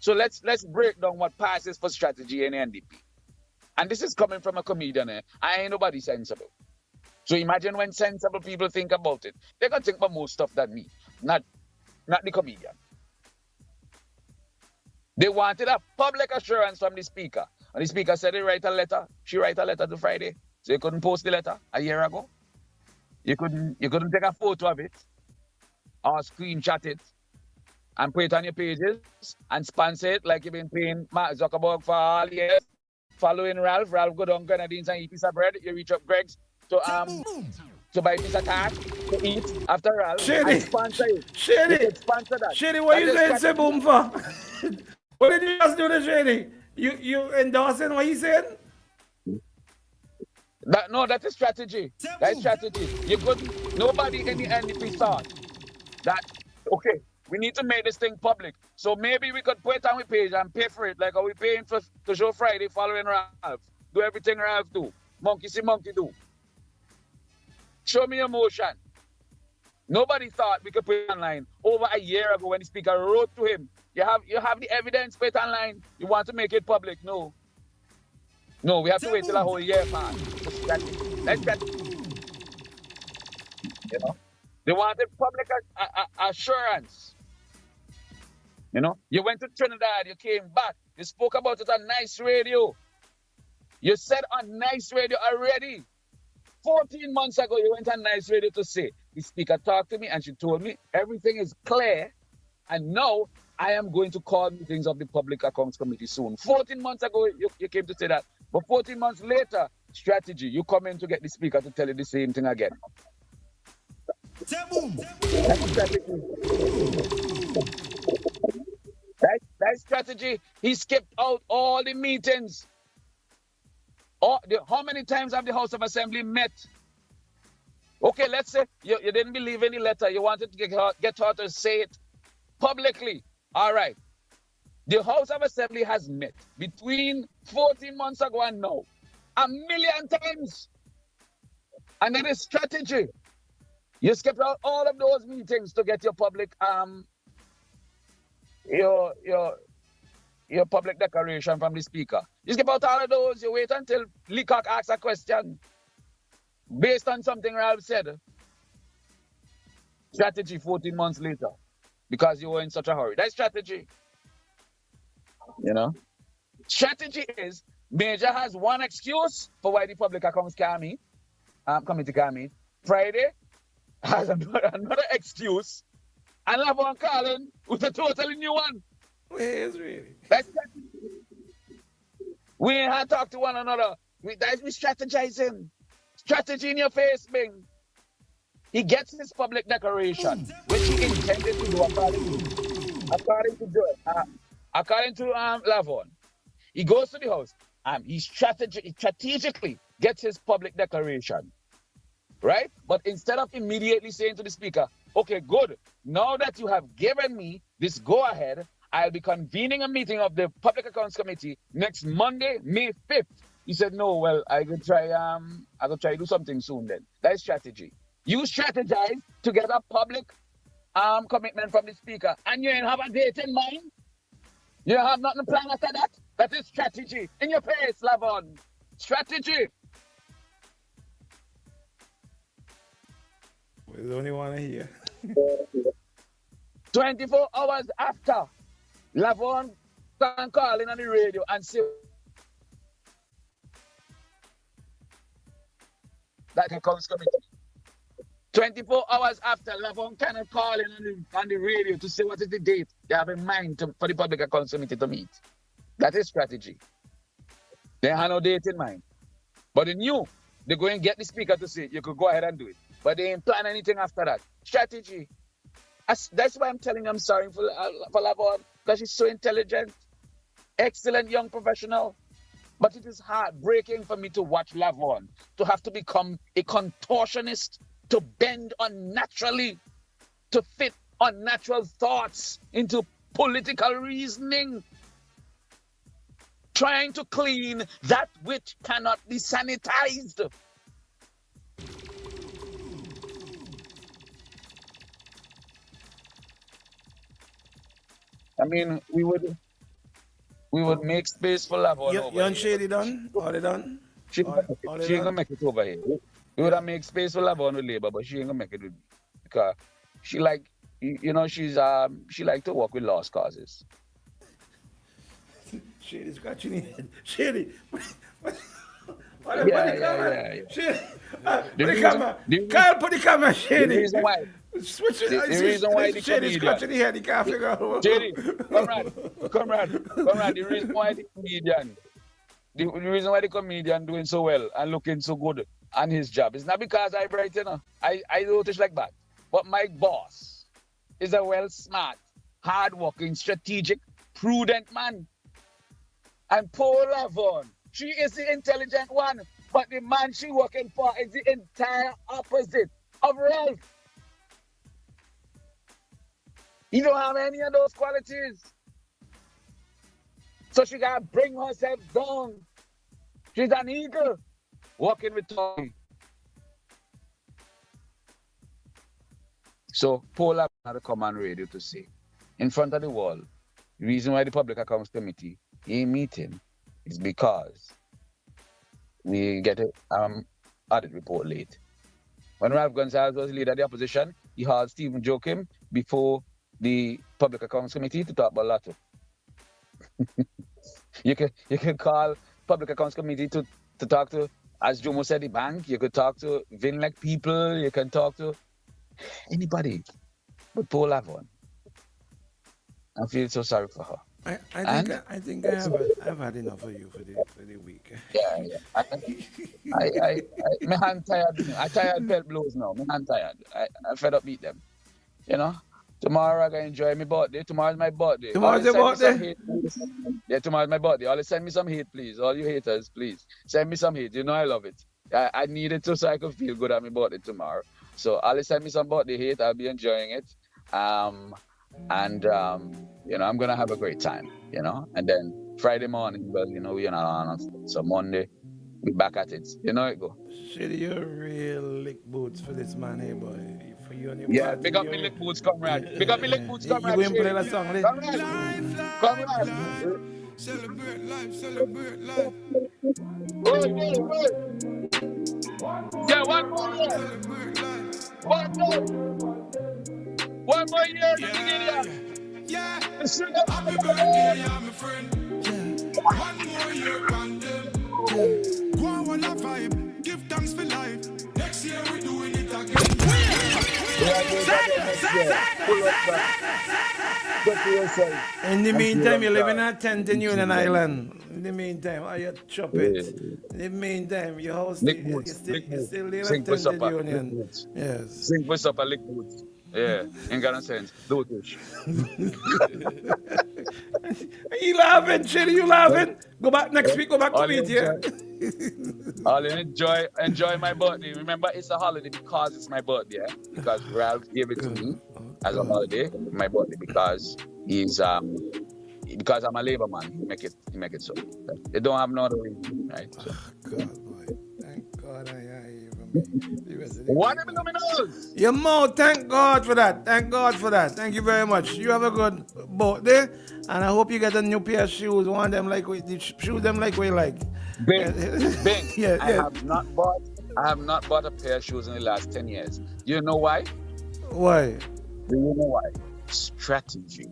So let's break down what passes for strategy in NDP. And this is coming from a comedian. I ain't nobody sensible. So imagine when sensible people think about it. They're gonna think about more stuff than me, not the comedian. They wanted a public assurance from the speaker. And the speaker said he write a letter. She write a letter to Friday. So you couldn't post the letter a year ago. You couldn't take a photo of it or screenshot it and put it on your pages and sponsor it like you've been paying Mark Zuckerberg for all years. Following Ralph go down grenadines and eat a piece of bread. You reach up Greg's to buy a piece of tart to eat after Ralph. Shady. And sponsor it. Shady. You could sponsor that. Shady, what you saying, say boom for? What did you just do to Shady? You endorsing what he's saying? That is strategy. That is strategy. Nobody in the NDP thought that, okay, we need to make this thing public. So maybe we could put it on our page and pay for it, like how we paying to show Friday following Ralph. Do everything Ralph do. Monkey see monkey do. Show me emotion. Nobody thought we could put it online over a year ago when the speaker wrote to him. You have the evidence, put it online. You want to make it public? No, we have to wait till a whole year passes. Let's get it. You know, they wanted public assurance. You know, you went to Trinidad, you came back, you spoke about it on Nice Radio. You said on Nice Radio already. 14 months ago, you went on Nice Radio to say, the speaker talked to me and she told me everything is clear. And now I am going to call meetings of the Public Accounts Committee soon. 14 months ago, you came to say that. But 14 months later, strategy, you come in to get the speaker to tell you the same thing again. That's strategy. That strategy. He skipped out all the meetings. How many times have the House of Assembly met? Okay, let's say you didn't believe any letter. You wanted to get her to say it publicly. All right. The House of Assembly has met between 14 months ago and now 1,000,000 times. And that is strategy. You skipped out all of those meetings to get your public your public declaration from the speaker. You skip out all of those. You wait until Leacock asks a question based on something Ralph said. Strategy 14 months later because you were in such a hurry. That's strategy. You know? Strategy is Major has one excuse for why the Public Accounts Committee can't meet. Friday has another excuse. And Lavon Carlin with a totally new one. Where's really? That's strategy. We ain't had to talk to one another. That's me strategizing. Strategy in your face, Bing. He gets his public declaration, which he intended to do according to Lavon. He goes to the House. He strategically gets his public declaration, right? But instead of immediately saying to the speaker, okay, good. Now that you have given me this go-ahead, I'll be convening a meeting of the Public Accounts Committee next Monday, May 5th. He said, no, well, I will try to do something soon then. That's strategy. You strategize to get a public commitment from the speaker, and you ain't have a date in mind. You have nothing planned after that. That is strategy. In your face, Lavon. Strategy. There's only one here. 24 hours after, Lavon can call in on the radio and say that accounts committee. 24 hours after, Lavon cannot call in on the radio to say what is the date they have in mind for the Public Accounts Committee to meet. That is strategy. They have no date in mind. But they knew they go and get the speaker to say you could go ahead and do it. But they ain't plan anything after that. Strategy. That's why I'm telling you I'm sorry for Lavon, because she's so intelligent, excellent young professional. But it is heartbreaking for me to watch Lavon, to have to become a contortionist, to bend unnaturally, to fit unnatural thoughts into political reasoning, trying to clean that which cannot be sanitized. I mean, we would make space for Lavon over You and here. Shady done? Are they done? She ain't gonna make it over here. We would have make space for Lavon with Labour, but she ain't gonna make it with me. Because she like, you know, she like to work with lost causes. Shady scratching his head. Shady. Yeah. Shady. Put the camera. Kyle, put the camera, Shady. The reason why. Switch it. The reason why the Shady comedian. scratching his head. He can't figure out. Shady, comrade. The reason why the comedian doing so well and looking so good on his job is not because I bright, you know. I don't like that. But my boss is a well smart, hard-working, strategic, prudent man. And poor Lavon, she is the intelligent one, but the man she working for is the entire opposite of Ralph. He don't have any of those qualities. So she gotta bring herself down. She's an eagle walking with Tommy. So Paula had to come on radio to say, in front of the wall, the reason why the Public Accounts Committee ain't meeting is because we get an audit report late. When Ralph Gonzalez was leader of the opposition, he had Stephen Joachim before the Public Accounts Committee to talk about Lotto. You can call Public Accounts Committee to talk to, as Jomo said, the bank. You could talk to Vinlec people. You can talk to anybody but Paul Lavon. I feel so sorry for her. I think I've had enough of you for the week. Yeah. My hand tired. I tired belt blows now. My hand tired. I fed up beat them. You know. Tomorrow I can enjoy my birthday. Tomorrow's my birthday. Tomorrow's your birthday? Yeah, tomorrow's my birthday. Always send me some hate, please. All you haters, please. Send me some hate. You know I love it. I need it so I can feel good at my birthday tomorrow. So always send me some birthday hate. I'll be enjoying it. You know, I'm gonna have a great time, you know. And then Friday morning, well, you know, we're not on. So Monday, we back at it. You know it go. Shady, you're real lick boots for this man, hey boy. For you and your yeah, party, big up me lick boots, comrade. Big up me lick boots, comrade. You ain't play that song, Comrade. Celebrate life, celebrate life. Wait. Yeah, one more year. One more year, Yeah. Happy birthday, yeah, my friend. Yeah. One more year on them. Yeah. Go on a vibe. Give thanks for life. Next year we doing it again. In the meantime, you live in a tent in Union Island. In the meantime, you chop it. In the meantime, your house you still live in tent in Union. Yes. Sing for supper, lick boots. Yeah, ain't got no sense. Don't touch. You laughing, Shady? You laughing? Go back next week. Go back to meet you. I'll enjoy my birthday. Remember, it's a holiday because it's my birthday. Because Ralph gave it to me as a holiday, my birthday, because he's because I'm a labor man. He make it so. They don't have no other reason, right? So. God, boy. Thank God I hear you from me. What are the luminous? Your mouth, thank God for that. Thank God for that. Thank you very much. You have a good birthday, and I hope you get a new pair of shoes. Shoes them like we like. Bing. Yeah. I have not bought I have not bought a pair of shoes in the last 10 years. You know why? Why? Do you know why? Strategy.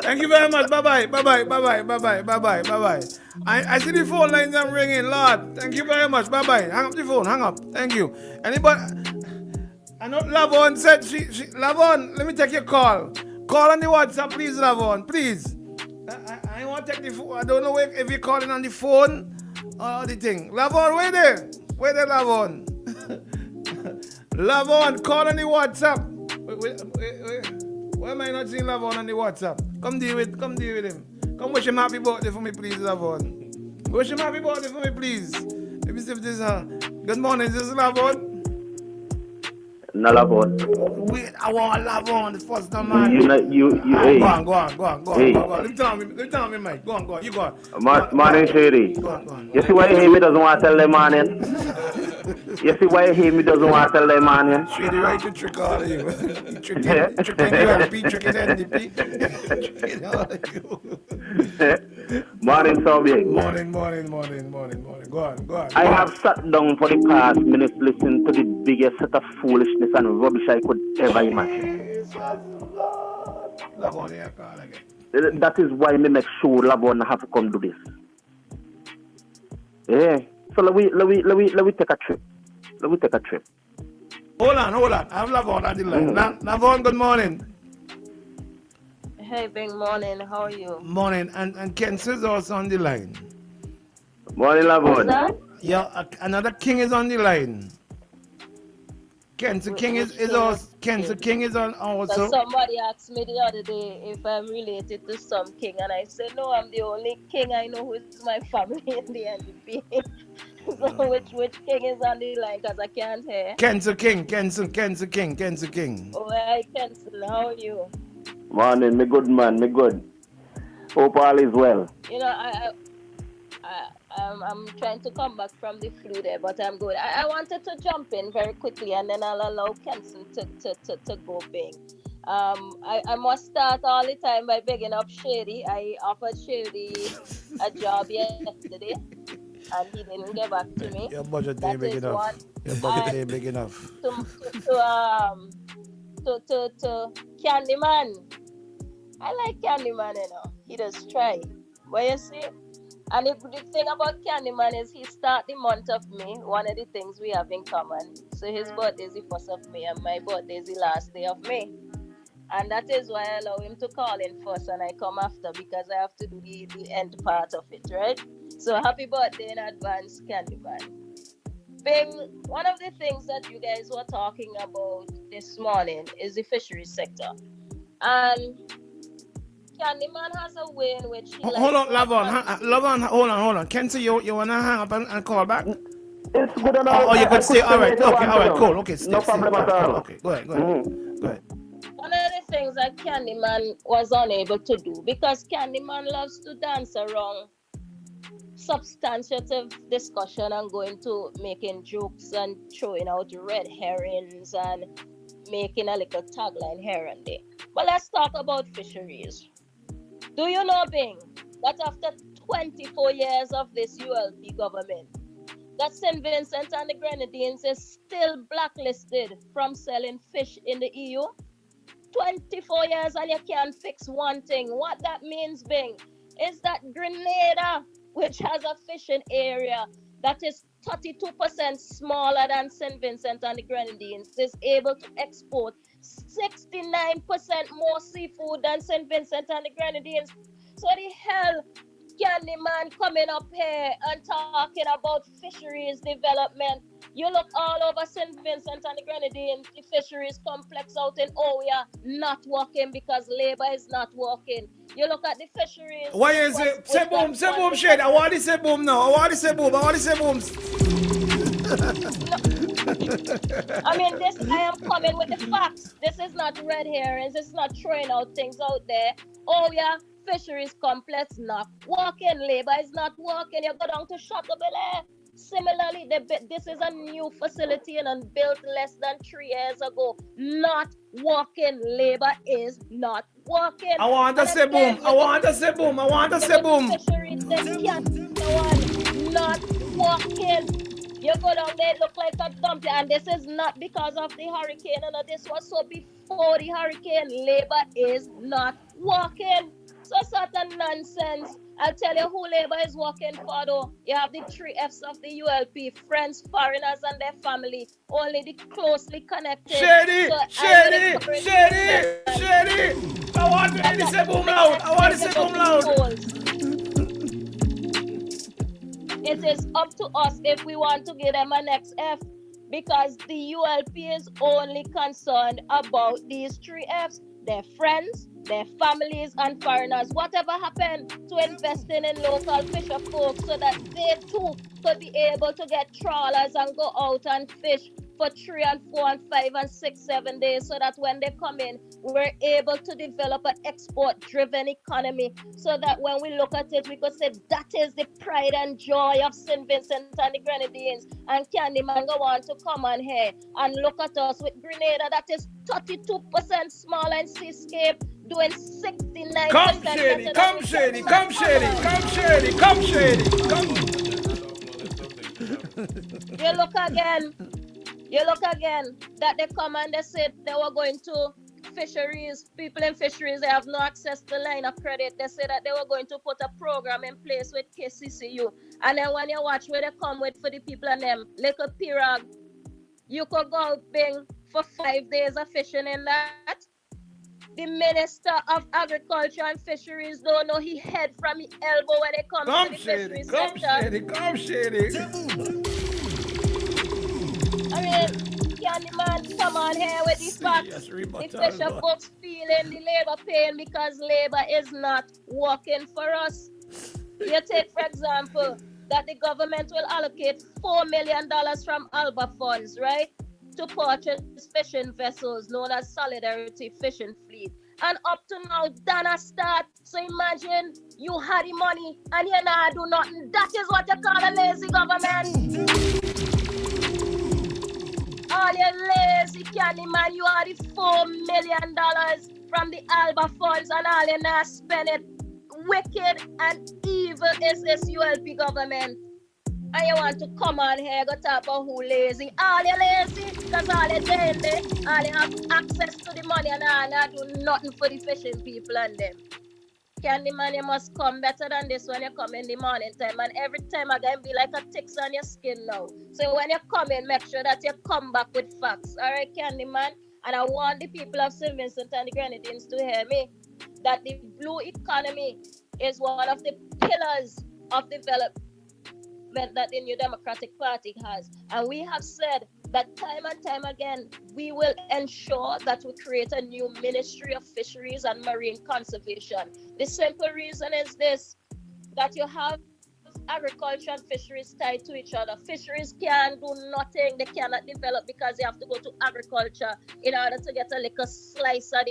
Thank you very much. Bye-bye. Bye-bye. Bye-bye. Bye-bye. Bye-bye. Bye-bye. I see the phone lines are ringing, Lord. Thank you very much. Bye-bye. Hang up the phone. Hang up. Thank you. Anybody? I know Lavon said she Lavon, let me take your call. Call on the WhatsApp, please, Lavon. Please. I want to take the phone. I don't know if you're calling on the phone or the thing. Lavon, where there? Where there, Lavon? Lavon, call on the WhatsApp. Wait. Why am I not seeing Lavon on the WhatsApp? Come deal with him. Come wish him happy birthday for me, please, Lavon. Wish him happy birthday for me, please. Let me see if this good morning, is this Lavon? No Lavon. Wait, I want Lavon first time, man. You Hey. Hey. Go on. Hey. Let me tell me, Mike. Go on. You go on. Morning, Shady. Go on. You see why he doesn't want to tell them, man? You see why he doesn't want to tell them, man? Shady, right to trick all of you. Tricking ULP, tricking NDP. Tricking all of you. Morning, Sobian. Morning. Go on. I have sat down for the past minutes listening to the biggest set of foolishness and rubbish I could ever imagine. That is why me make sure Lavon have to come do this. Yeah. So let we take a trip. Hold on. I have Lavon on the line. Lavon, good morning. Hey, big morning. How are you? Morning. And Ken is also on the line. Morning, Lavon. Yeah, another king is on the line. Ken's King is also. Ken's King is on also. Somebody asked me the other day if I'm related to some king, and I said no, I'm the only king I know who is my family in the NDP. So which king is on the line? Because I can't hear. Ken's King. Oh, hi, Kenson. How are you? Morning, me good man, me good. Hope all is well. You know, I'm trying to come back from the flu there, but I'm good. I wanted to jump in very quickly, and then I'll allow Kenson to go big. I must start all the time by bigging up Shady. I offered Shady a job yesterday, and he didn't get back to me. Your budget ain't big enough. To Candyman. I like Candyman, you know. He does try. But you see, and the thing about Candyman is he start the month of May, one of the things we have in common. So his birthday is the 1st of May and my birthday is the last day of May. And that is why I allow him to call in first and I come after, because I have to do the end part of it, right? So happy birthday in advance, Candyman. Bing, one of the things that you guys were talking about this morning is the fisheries sector. And Candyman has a way in which he hold on, Lavon, hold on. Kenzie, you wanna hang up and call back? It's good enough. Oh, you could stay. All right, cool. Okay, no problem at all. Okay, go ahead. One of the things that Candyman was unable to do, because Candyman loves to dance around substantive discussion and going to making jokes and throwing out red herrings and making a little tagline here and there. But let's talk about fisheries. Do you know, Bing, that after 24 years of this ULP government, that St. Vincent and the Grenadines is still blacklisted from selling fish in the EU? 24 years and you can't fix one thing. What that means, Bing, is that Grenada, which has a fishing area that is 32% smaller than St. Vincent and the Grenadines, is able to export 69% more seafood than St. Vincent and the Grenadines. So the hell, Candyman coming up here and talking about fisheries development. You look all over St. Vincent and the Grenadines, the fisheries complex out in Oya not working because labor is not working. You look at the fisheries. Why is it? Say boom, Shade. I want to say boom now. I want to say boom. I mean, I am coming with the facts. This is not red herrings. It's not throwing out things out there. Oh yeah, fisheries complex not working. Labor is not working. You go down to Shottabele. Similarly, this is a new facility and built less than 3 years ago. Not working. Labor is not working. I want to say boom. Fisheries, not working. You go down there, it look like a dumpy, and this is not because of the hurricane. And this was so before the hurricane. Labor is not working. So sort of nonsense. I'll tell you who Labor is working for though. You have the 3 Fs of the ULP, friends, foreigners, and their family. Only the closely connected. Shady, so Shady, Shady. I want to say boom loud. I want to say boom loud. It is up to us if we want to give them a next F, because the ULP is only concerned about these 3 Fs, their friends, their families, and foreigners. Whatever happened to investing in local fisher folks so that they too could be able to get trawlers and go out and fish for 3 and 4 and 5 and 6, 7 days, so that when they come in, we're able to develop an export-driven economy, so that when we look at it, we could say that is the pride and joy of St. Vincent and the Grenadines. And Candyman go on to come on here and look at us with Grenada that is 32% smaller in seascape, doing 69%. Come Shady, come Shady, come Shady, come Shady, come Shady, come. You look again that they come and they said they were going to fisheries. People in fisheries, they have no access to line of credit. They said that they were going to put a program in place with KCCU. And then when you watch where they come with for the people and them, little pirag, you could go out Bing for 5 days of fishing in that. The Minister of Agriculture and Fisheries don't know he head from his elbow when it comes to the fisheries sector. Come Shady. I mean, Candyman come on here with the facts. The fisher folks feeling the labor pain because labor is not working for us. You take, for example, that the government will allocate $4 million from ALBA funds, right, to purchase fishing vessels known as Solidarity Fishing Fleet. And up to now, Dana start. So imagine you had the money and you now do nothing. That is what you call a lazy government. All you lazy candy man, you are the $4 million from the ALBA funds and all you now spend it. Wicked and evil is this ULP government. And you want to come on here, go talk about who lazy. All you lazy, because all you doing there, all you have access to the money and all not do nothing for the fishing people and them. Candyman, you must come better than this when you come in the morning time. And every time again be like a ticks on your skin now. So when you come in, make sure that you come back with facts. Alright, Candyman? And I want the people of St. Vincent and the Grenadines to hear me. That the blue economy is one of the pillars of development that the New Democratic Party has. And we have said that time and time again, we will ensure that we create a new Ministry of Fisheries and Marine Conservation. The simple reason is this, that you have agriculture and fisheries tied to each other. Fisheries can do nothing, they cannot develop because they have to go to agriculture in order to get a little slice of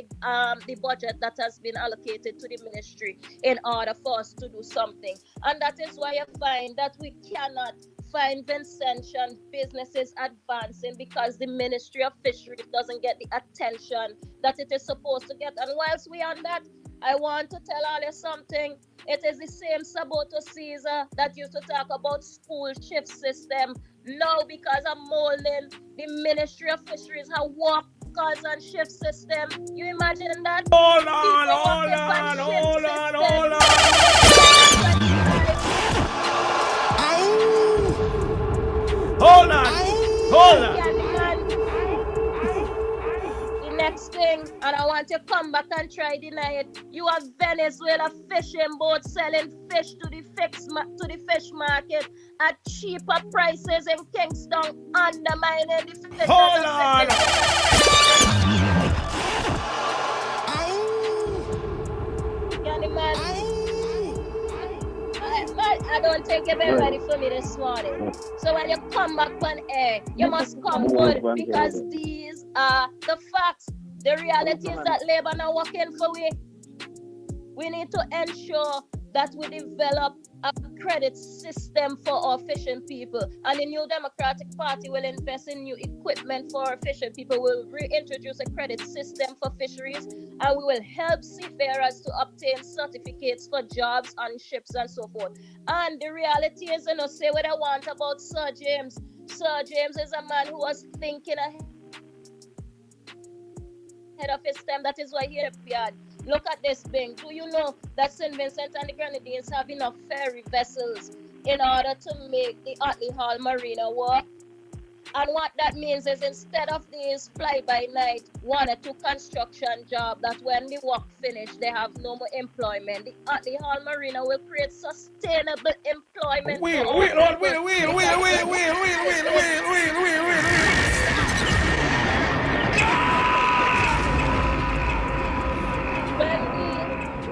the budget that has been allocated to the ministry in order for us to do something. And that is why you find that we cannot find Vincentian businesses advancing because the Ministry of Fisheries doesn't get the attention that it is supposed to get. And whilst we are on that, I want to tell all you something. It is the same Saboto Caesar that used to talk about school shift system. Now, because of molding, the Ministry of Fisheries have workers and shift system. You imagine that? Hold on. Hold on. The next thing, and I want you to come back and try deny it. You have Venezuela fishing boats selling fish to the fish market at cheaper prices in Kingston, undermining the fish. Hold on. I don't think you've been ready for me this morning. So when you come back on air, you must come good because these are the facts. The reality is that labor not working for we. We need to ensure that we develop a credit system for our fishing people. And the New Democratic Party will invest in new equipment for our fishing people. We'll reintroduce a credit system for fisheries, and we will help seafarers to obtain certificates for jobs on ships and so forth. And the reality is, say what I want about Sir James. Sir James is a man who was thinking ahead of his time. That is why he appeared. Look at this thing. Do you know that St. Vincent and the Grenadines have enough ferry vessels in order to make the Otley Hall Marina work? And what that means is instead of these fly-by-night 1 or 2 construction jobs, that when the work finish, they have no more employment. The Otley Hall Marina will create sustainable employment. Wheel. When we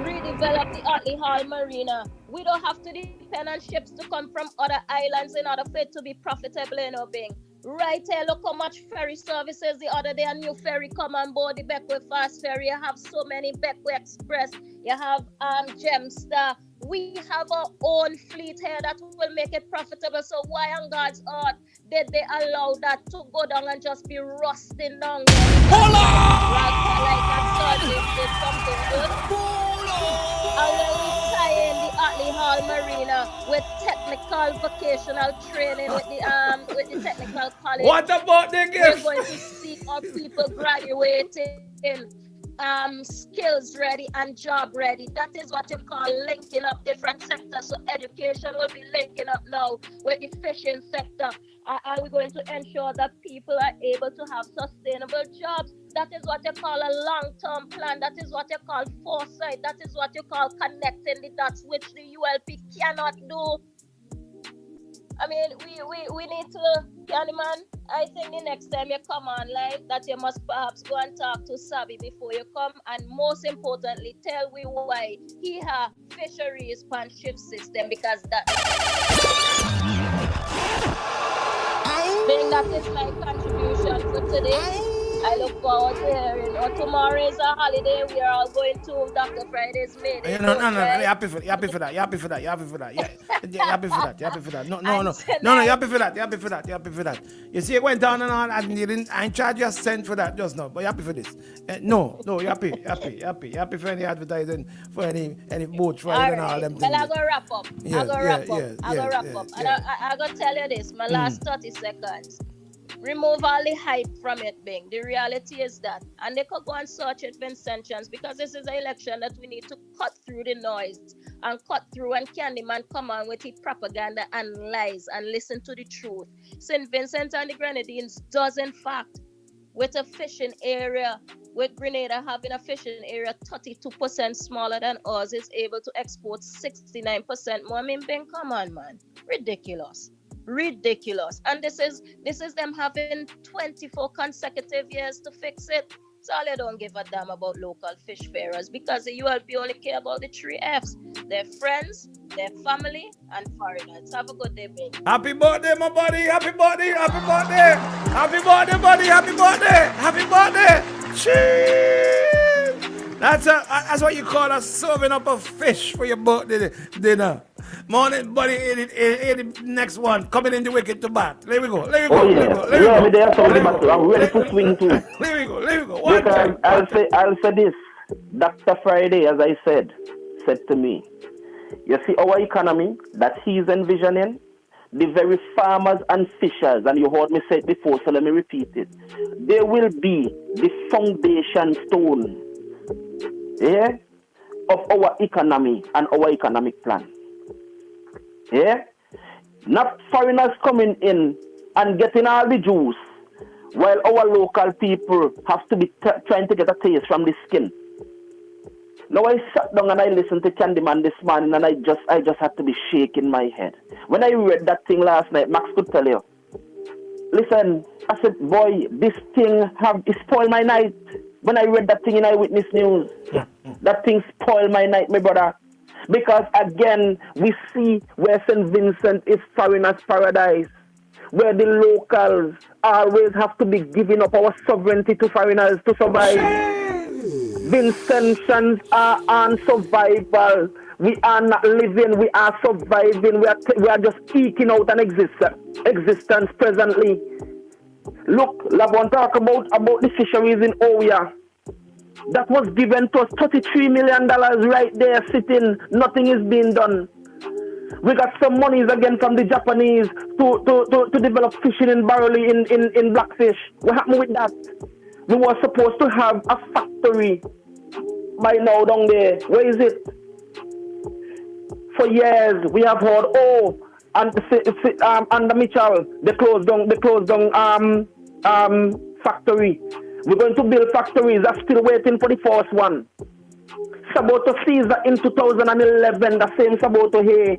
redevelop the Otley Hall Marina, we don't have to depend on ships to come from other islands in order for it to be profitable in Obing. Right here, look how much ferry services. The other day, a new ferry come on board, the Beckway Fast Ferry. You have so many Beckway Express. You have Gemstar. We have our own fleet here that will make it profitable. So why on God's earth did they allow that to go down and just be rusting down? Hold on! Like that Sergeant did something good. And when we tie in the Otley Hall Marina with technical vocational training with the technical college, what about the gift? We're going to see our people graduating skills ready and job ready. That is what you call linking up different sectors. So education will be linking up now with the fishing sector. Are we going to ensure that people are able to have sustainable jobs? That is what you call a long-term plan. That is what you call foresight. That is what you call connecting the dots, which the ULP cannot do. I mean, we need to, Candyman, I think the next time you come on live, that you must perhaps go and talk to Sabi before you come, and most importantly, tell we why he has fisheries pan shift system, because that being that is my contribution for today. I look forward to hearing. Or tomorrow is a holiday. We are all going to Dr. Friday's Mayday. No. You happy for that. Yeah. You happy for that. No. You happy for that. You see, it went down and all, and I ain't charge you a cent for that just now. But you happy for this? No. You happy for any advertising for any boat ride and all them things. Well, I go wrap up. I go wrap up. And I go tell you this. My last 30 seconds. Remove all the hype from it, Bing. The reality is that. And they could go and search it, Vincentians, because this is an election that we need to cut through the noise and cut through when Candyman come on with his propaganda and lies and listen to the truth. St. Vincent and the Grenadines does, in fact, with a fishing area, with Grenada having a fishing area 32% smaller than us, is able to export 69% more. I mean, Bing, come on, man. Ridiculous. And this is them having 24 consecutive years to fix it. So they don't give a damn about local fish farers, because the ULP only care about the 3 F's: their friends, their family, and foreigners. Have a good day, baby. Happy birthday, my buddy. Happy birthday, buddy. Happy birthday. Cheers. That's what you call a serving up of fish for your birthday dinner. Morning, buddy. The next one coming in the wicket to bat. Let me go. I'm ready to swing too. Let me go. Because I'll say this. Dr. Friday, as I said to me, you see our economy that he's envisioning, the very farmers and fishers, and you heard me say it before, so let me repeat it. They will be the foundation stone, of our economy and our economic plan. Not foreigners coming in and getting all the juice, while our local people have to be trying to get a taste from the skin. Now I sat down and I listened to Candyman this morning, and I just had to be shaking my head. When I read that thing last night, Max could tell you. Listen, I said, boy, this thing it spoiled my night. When I read that thing in Eyewitness News, that thing spoiled my night, my brother. Because again, we see where St. Vincent is foreigners' paradise, where the locals always have to be giving up our sovereignty to foreigners to survive. Vincentians are on survival. We are not living, we are surviving. We are just eking out an existence presently. Look, I want to talk about the fisheries in Oya. That was given to us $33 million right there sitting. Nothing is being done. We got some monies again from the Japanese to develop fishing in barley in Blackfish. What happened with that? We were supposed to have a factory by now down there. Where is it? For years we have heard, and the Mitchell, they closed down factory. We're going to build factories. I'm still waiting for the first one. Saboto Caesar in 2011, the same Saboto here.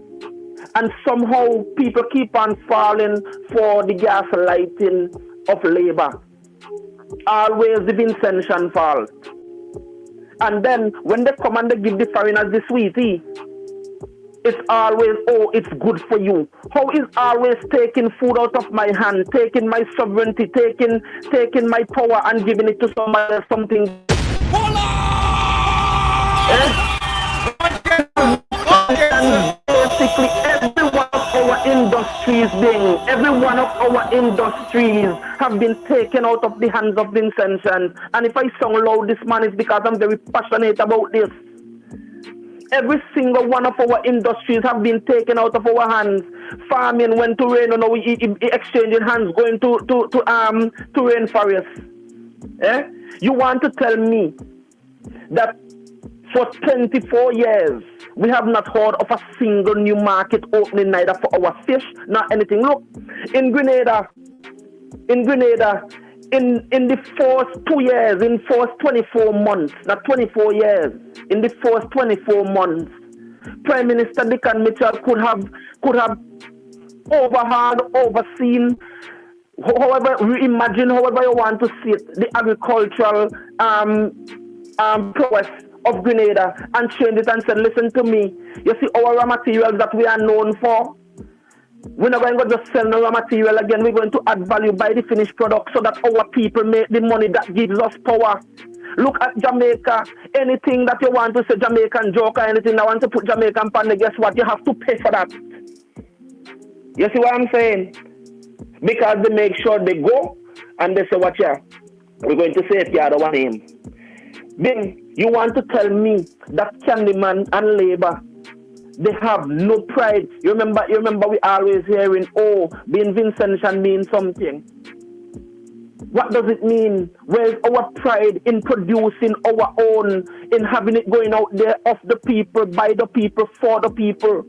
And somehow people keep on falling for the gaslighting of labor. Always the Vincentian fault. And then when they come and they give the foreigners the sweetie, it's always, it's good for you. How is always taking food out of my hand, taking my sovereignty, taking my power and giving it to somebody else, something. Basically, every one of our industries have been taken out of the hands of Vincentians. And if I sound loud this man, it's because I'm very passionate about this. Every single one of our industries have been taken out of our hands. Farming went to rain, we exchanging hands going to rainforest. You want to tell me that for 24 years we have not heard of a single new market opening, neither for our fish nor anything? Look, in Grenada, in the first 2 years, in first 24 months, not 24 years, in the first 24 months, Prime Minister Dickon Mitchell could have overseen, however you want to see it, the agricultural prowess of Grenada, and change it and said, listen to me, you see our raw materials that we are known for, we're not going to just sell no raw material again. We're going to add value by the finished product so that our people make the money that gives us power. Look at Jamaica. Anything that you want to say Jamaican joke or anything that want to put Jamaican pan, guess what? You have to pay for that. You see what I'm saying? Because they make sure they go and they say, watch here, we're going to safeguard our name. Then you want to tell me that Candyman and Labour, they have no pride. You remember we always hearing, being Vincentian means something. What does it mean? Where's our pride in producing our own, in having it going out there of the people, by the people, for the people?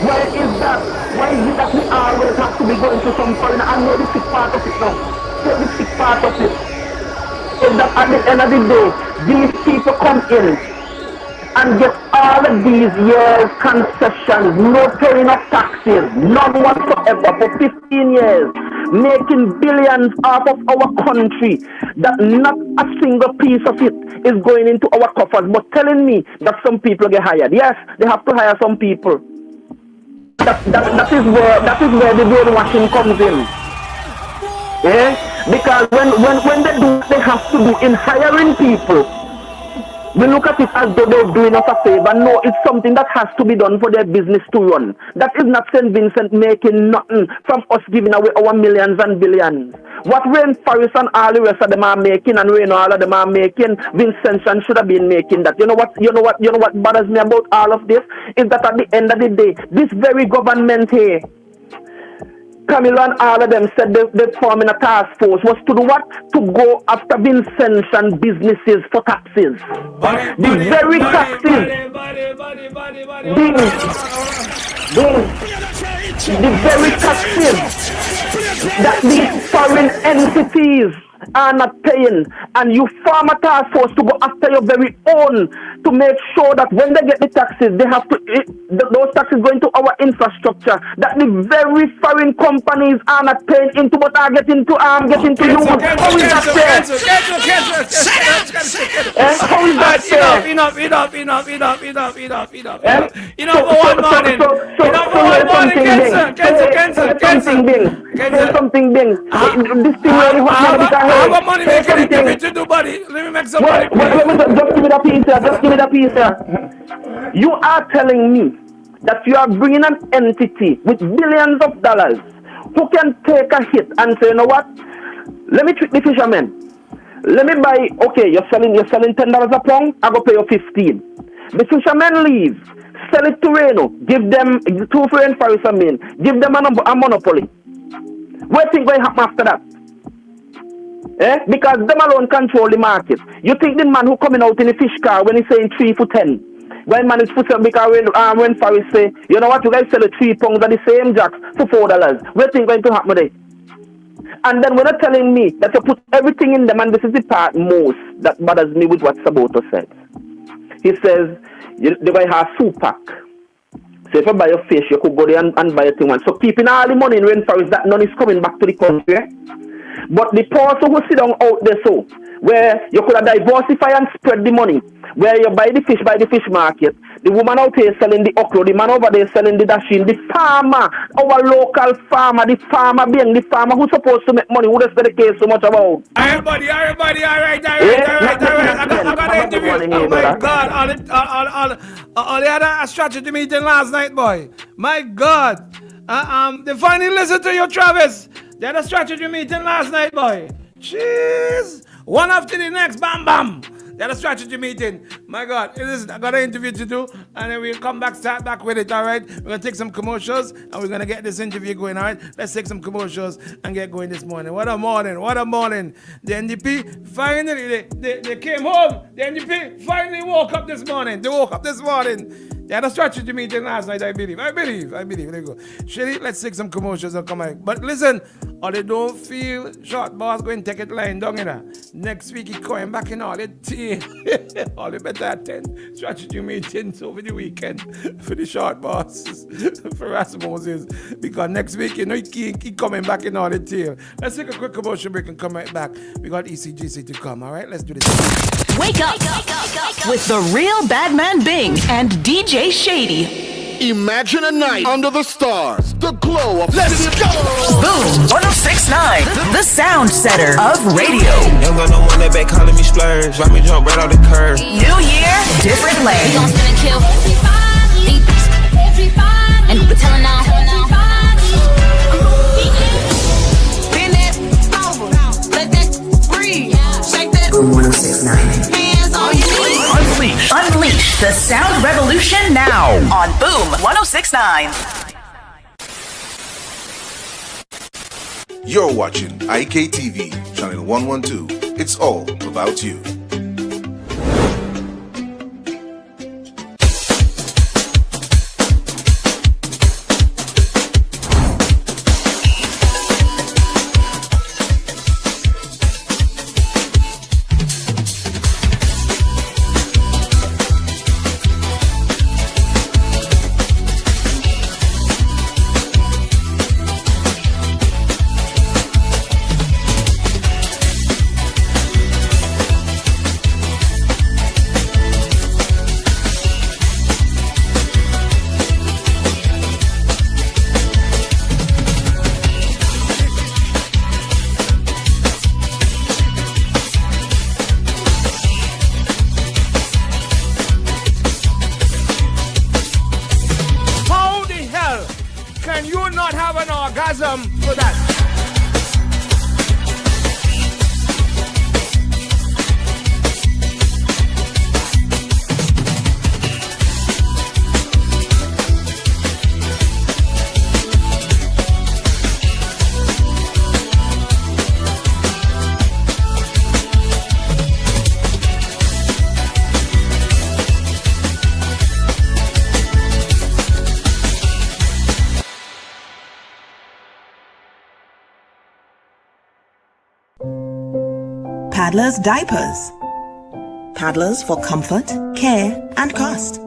Where is that? Why is it that we always have to be going to some foreigner? I know the sick part of it now. So the sick part of it is that at the end of the day, these people come in and get all of these years concessions, no paying of taxes, none whatsoever for 15 years, making billions out of our country, that not a single piece of it is going into our coffers, but telling me that some people get hired. Yes, they have to hire some people. That is where the brainwashing comes in. Yeah? Because when they do what they have to do in hiring people, we look at it as though they're doing us a favor. No, it's something that has to be done for their business to run. That is not St. Vincent making nothing from us giving away our millions and billions. What Rainforest and all the rest of them are making, and Rain all of them are making, Vincentian should have been making that. You know what bothers me about all of this is that at the end of the day, this very government here, Camilo and all of them said they're forming a task force was to do what? To go after Vincentian businesses for taxes. The very taxes. The very taxes that these foreign entities are not paying, and you form a task force to go after your very own, to make sure that when they get the taxes, they have to those taxes go into our infrastructure that the very foreign companies are not paying into, but are getting to use. How is that fair? How is that fair? Enough for one morning. Enough for one morning, Kenson. Something big. This thing really hot. I have a money making interview to do, buddy. Let me make some money. Just give me the piece, sir. You are telling me that you are bringing an entity with billions of dollars who can take a hit and say, you know what? Let me trick the fishermen. Let me buy, okay, you're selling $10 a pound, I go pay you 15. The fishermen leave, Sell it to Reno. Give them two friends for us, give them a monopoly. What think going to happen after that? Because them alone control the market. You think the man who coming out in the fish car when he's saying 3 for 10? When man is put up because when Faris say, you know what, you guys sell the 3 pounds of the same jacks for $4. What think going to happen there? And then when you're telling me that you put everything in them, and this is the part most that bothers me with what Saboto said. He says, the guy has food pack. So if you buy your fish, you could go there and buy a thing one. So keeping all the money in rainforest, that none is coming back to the country. But the person who sit down out there so, where you could have diversify and spread the money, where you buy the fish market, the woman out here selling the okra, the man over there selling the dashin, the farmer, our local farmer, the farmer being the farmer who's supposed to make money, who does the case so much about? Everybody, all right. I got an interview. Oh my God, all they had a strategy meeting last night, boy. My God. They finally listened to you, Travis. They had a strategy meeting last night, boy. Jeez. One after the next, bam, bam. They had a strategy meeting. My God, listen, I got an interview to do, and then we'll start back with it, all right? We're going to take some commercials, and we're going to get this interview going, all right? Let's take some commercials and get going this morning. What a morning. The NDP, finally, they came home. The NDP finally woke up this morning. They had a strategy meeting last night, I believe. There you go. Shady, let's take some commercials and come back. But listen, or they don't feel short boss going to take it lying down in there. Next week, he coming back in all the tea. All the better attend strategy meetings over the weekend for the short boss, for Rasmus. Because next week, you know, he coming back in all the tea. Let's take a quick commercial break and come right back. We got ECGC to come, all right? Let's do this. Wake up with the real Badman Bing and DJ Shady. Imagine a night under the stars, the glow of Let's go! Boom 1069, the sound setter of radio. Young got no one that back calling me splurge. Watch me jump right off the curb. New year, different lane. We gon' spin and kill everybody. And we telling now. Bend that over, let that breathe. Shake that. Boom 1069. Hands on your knees. Unleash the sound revolution now on Boom 1069. You're watching IKTV, channel 112. It's all about you. For that. Paddler's diapers. Paddlers for comfort, care, and cost.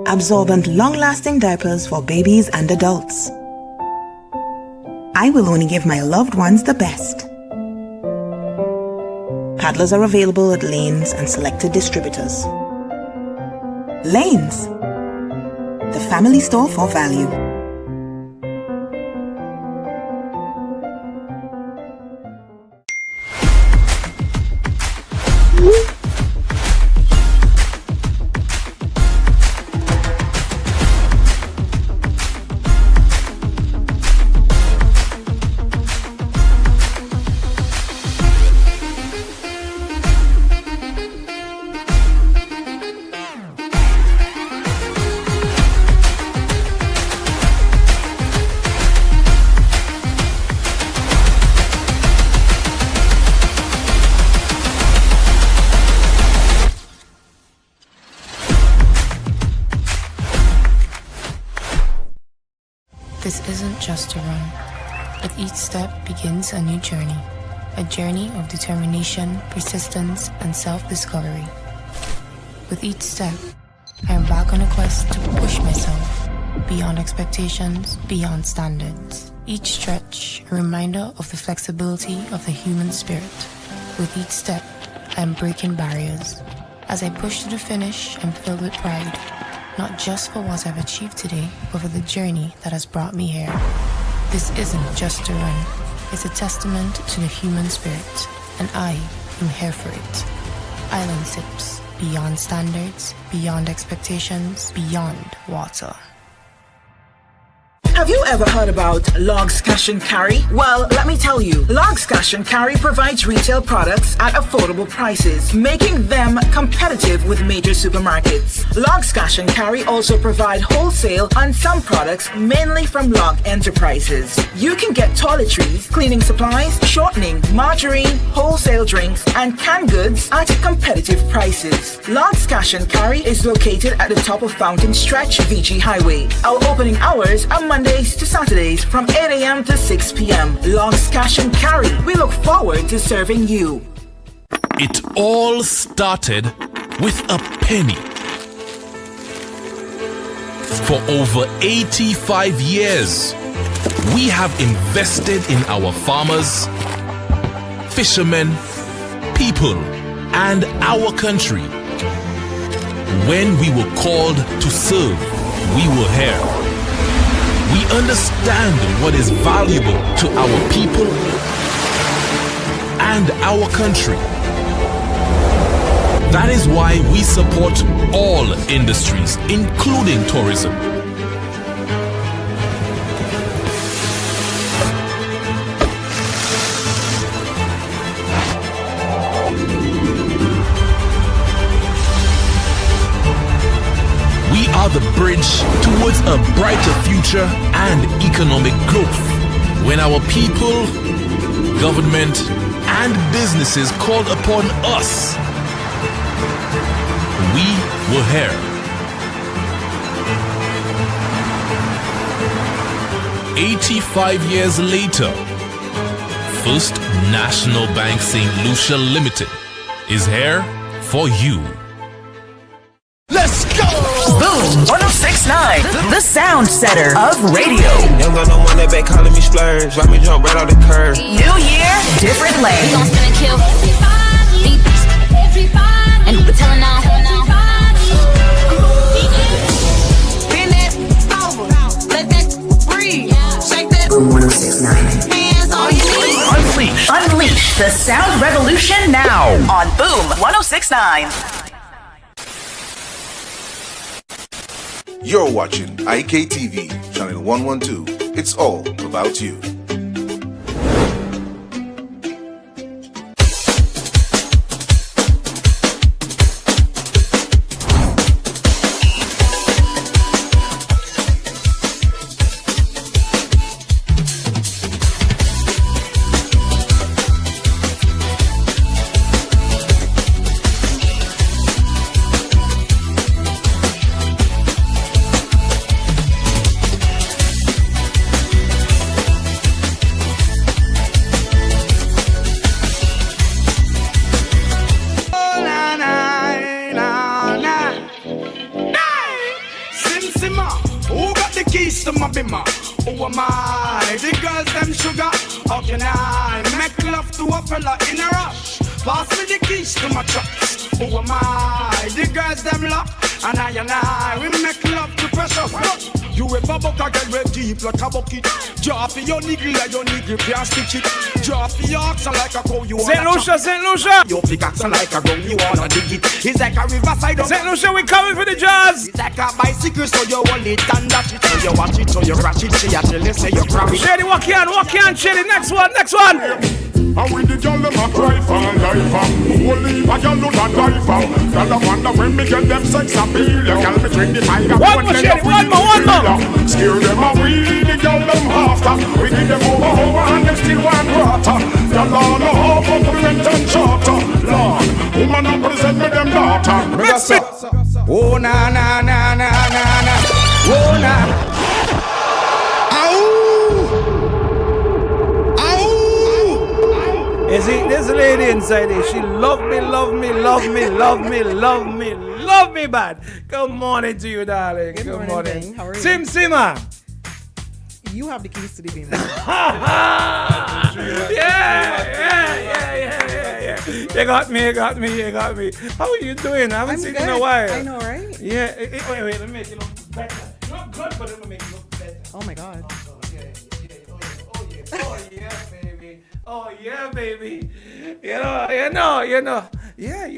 Absorbent, long-lasting diapers for babies and adults. I will only give my loved ones the best. Paddlers are available at Lanes and selected distributors. Lanes, the family store for value. This isn't just a run. With each step begins a new journey. A journey of determination, persistence, and self-discovery. With each step, I am back on a quest to push myself beyond expectations, beyond standards. Each stretch, a reminder of the flexibility of the human spirit. With each step, I am breaking barriers. As I push to the finish, I'm filled with pride, not just for what I've achieved today, but for the journey that has brought me here. This isn't just a run. It's a testament to the human spirit, and I am here for it. Island Sips, beyond standards, beyond expectations, beyond water. Have you ever heard about Logs Cash and Carry? Well, let me tell you, Logs Cash and Carry provides retail products at affordable prices, making them competitive with major supermarkets. Logs Cash and Carry also provide wholesale on some products, mainly from Log Enterprises. You can get toiletries, cleaning supplies, shortening, margarine, wholesale drinks, and canned goods at competitive prices. Logs Cash and Carry is located at the top of Fountain Stretch, VG Highway. Our opening hours are Mondays to Saturdays from 8 a.m. to 6 p.m. Logs Cash and Carry. We look forward to serving you. It all started with a penny. For over 85 years, we have invested in our farmers, fishermen, people, and our country. When we were called to serve, we were here. We understand what is valuable to our people and our country. That is why we support all industries, including tourism. We are the bridge towards a brighter future and economic growth. When our people, government, and businesses called upon us, we were here. "85 years later, First National Bank St. Lucia Limited is here for you. Let's go! Boom 1069, the sound setter of radio. Young got no money back calling me splurge. Watch me jump right off the curb. New year, different lane. We gon' spin and kill everybody. And we're telling now. Bend that over, let that breathe. Shake that. Boom 1069. Hands on your knees. Unleash the sound revolution now on Boom 1069. You're watching IKTV, channel 112. It's all about you. Like a bucket, draw for your niggle and your niggle can't stitch it. Draw for your oxen like a cow you wanna St. Lucia, St. Lucia. Your pickaxe like a ground you wanna dig it. It's like a riverside. St. Lucia, we coming for the jazz. It's like a bicycle, so you hold it and dash it. So you watch it, so you crash it. See, I tell you, say you grab it. Shady, walk on, Shady. Next one. And with the girl, them a cry for life. Only if a girl do not drive. Girl, I wonder when me get them sex appeal. You girl me drink the fire. One more. Scare them away, the girl them after. We give them over and they still want water. Girl, all the hope of prevent and charter. Lord, woman up present me them daughter. Mix it. Oh na na na na na na. Oh na. There's a lady inside here. She love me bad. Good morning to you, darling. Good morning. Bing. How are you? Sim Sima. You have the keys to the beam. Yeah. You got me. How are you doing? I haven't seen you in a while. I know, right? Yeah. Wait, let me make you look better. You look good, but let me make you look better. Oh my God. Oh yeah, baby. You know. Yeah,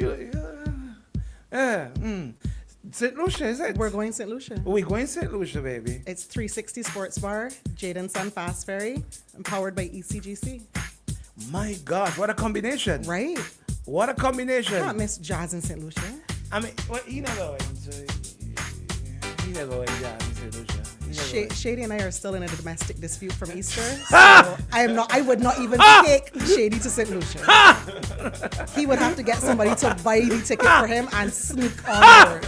St. Lucia, is it? We're going St. Lucia. We're going St. Lucia, baby. It's 360 Sports Bar, Jade & Son Fast Ferry, empowered by ECGC. My God, what a combination. Right? What a combination. I can't miss jazz in St. Lucia. I mean, well, you never went jazz in St. Lucia. Shady and I are still in a domestic dispute from Easter, so I would not even take Shady to St. Lucia. He would have to get somebody to buy the ticket for him and sneak on board.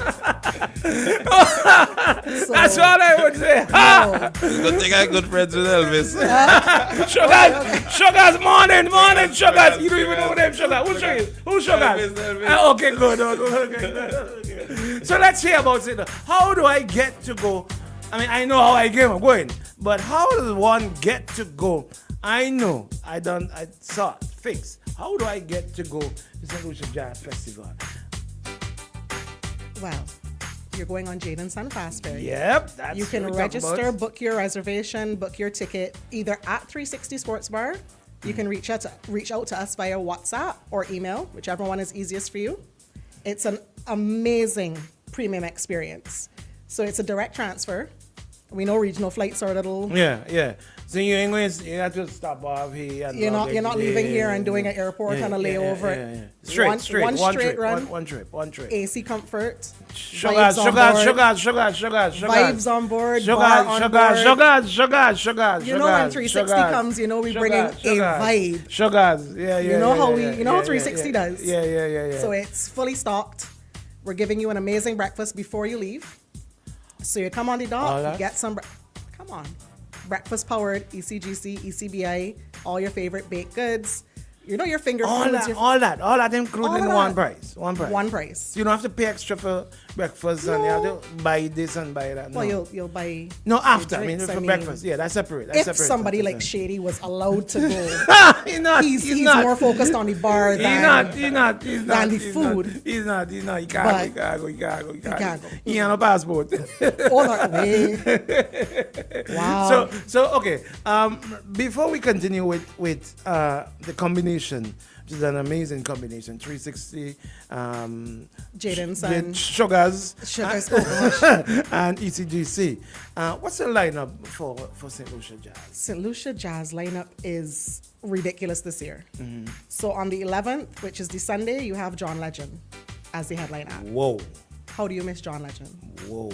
That's what I would say. Good thing I good friends with Elvis. Sugars, morning, Sugars. You don't even know them, Sugars. Who's Sugars? Okay, good. Okay. So let's hear about it. How do I get to go? I mean, I know how I'm going, but how does one get to go? I know, I saw it, fixed. How do I get to go to St. Lucia Jazz Festival? Well, you're going on Jade & Son Fast Ferry. Yep, that's you can what register, book your reservation, book your ticket, either at 360 Sports Bar. You can reach out to us via WhatsApp or email, whichever one is easiest for you. It's an amazing premium experience. So it's a direct transfer. We know regional flights are a little. Yeah. So you have to stop off here. You're not leaving here and doing an airport and a layover. Yeah. Straight, one straight run. One trip. AC comfort. Sugars. Vibes on board. Sugars. You know when 360 comes, we bring in a vibe. Sugars. Yeah. You know how 360 does. Yeah. So it's fully stocked. We're giving you an amazing breakfast before you leave. So you come on the dot, you get some. Come on. Breakfast powered, ECGC, ECBI, all your favorite baked goods. Your finger foods. All that included in one price. One price. You don't have to pay extra for breakfast and you have to buy this and buy that. Well, you'll buy. No, after. Drinks, for breakfast. Yeah, that's separate. If somebody like Shady was allowed to go, he's not. more focused on the bar than the food. He's not. He can't go. He can't go. He has no passport. Wow. So okay. Before we continue with the combination, which is an amazing combination, 360, Jade & Son, Sugars, and ECGC. What's the lineup for St. Lucia Jazz? St. Lucia Jazz lineup is ridiculous this year. Mm-hmm. So on the 11th, which is the Sunday, you have John Legend as the headline act. Whoa. How do you miss John Legend? Whoa.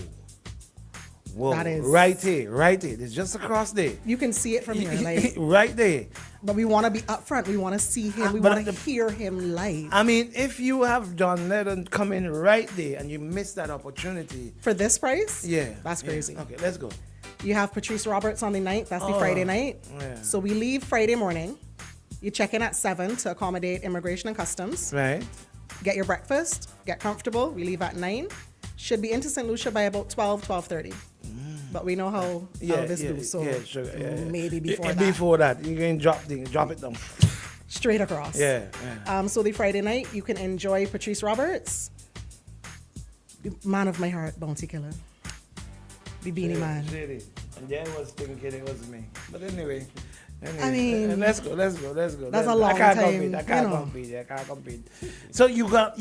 That is right here. It's just across there. You can see it from here, right there. But we want to be upfront. We want to see him. We want to hear him live. I mean, if you have John Legend come in right there and you miss that opportunity for this price, that's crazy. Okay, let's go. You have Patrice Roberts on the 9th. That's the Friday night. Yeah. So we leave Friday morning. You check in at 7 to accommodate immigration and customs. Right. Get your breakfast. Get comfortable. We leave at 9. Should be into St. Lucia by about 12:30. But we know how this goes, so maybe before that. Before that, you can drop it down. Straight across. Yeah. So the Friday night, you can enjoy Patrice Roberts, the man of my heart, Bounty Killer, the Beanie Man. Shady. And Jen was thinking it was me. But anyway. I mean, let's go. That's a long time. I can't compete. So you have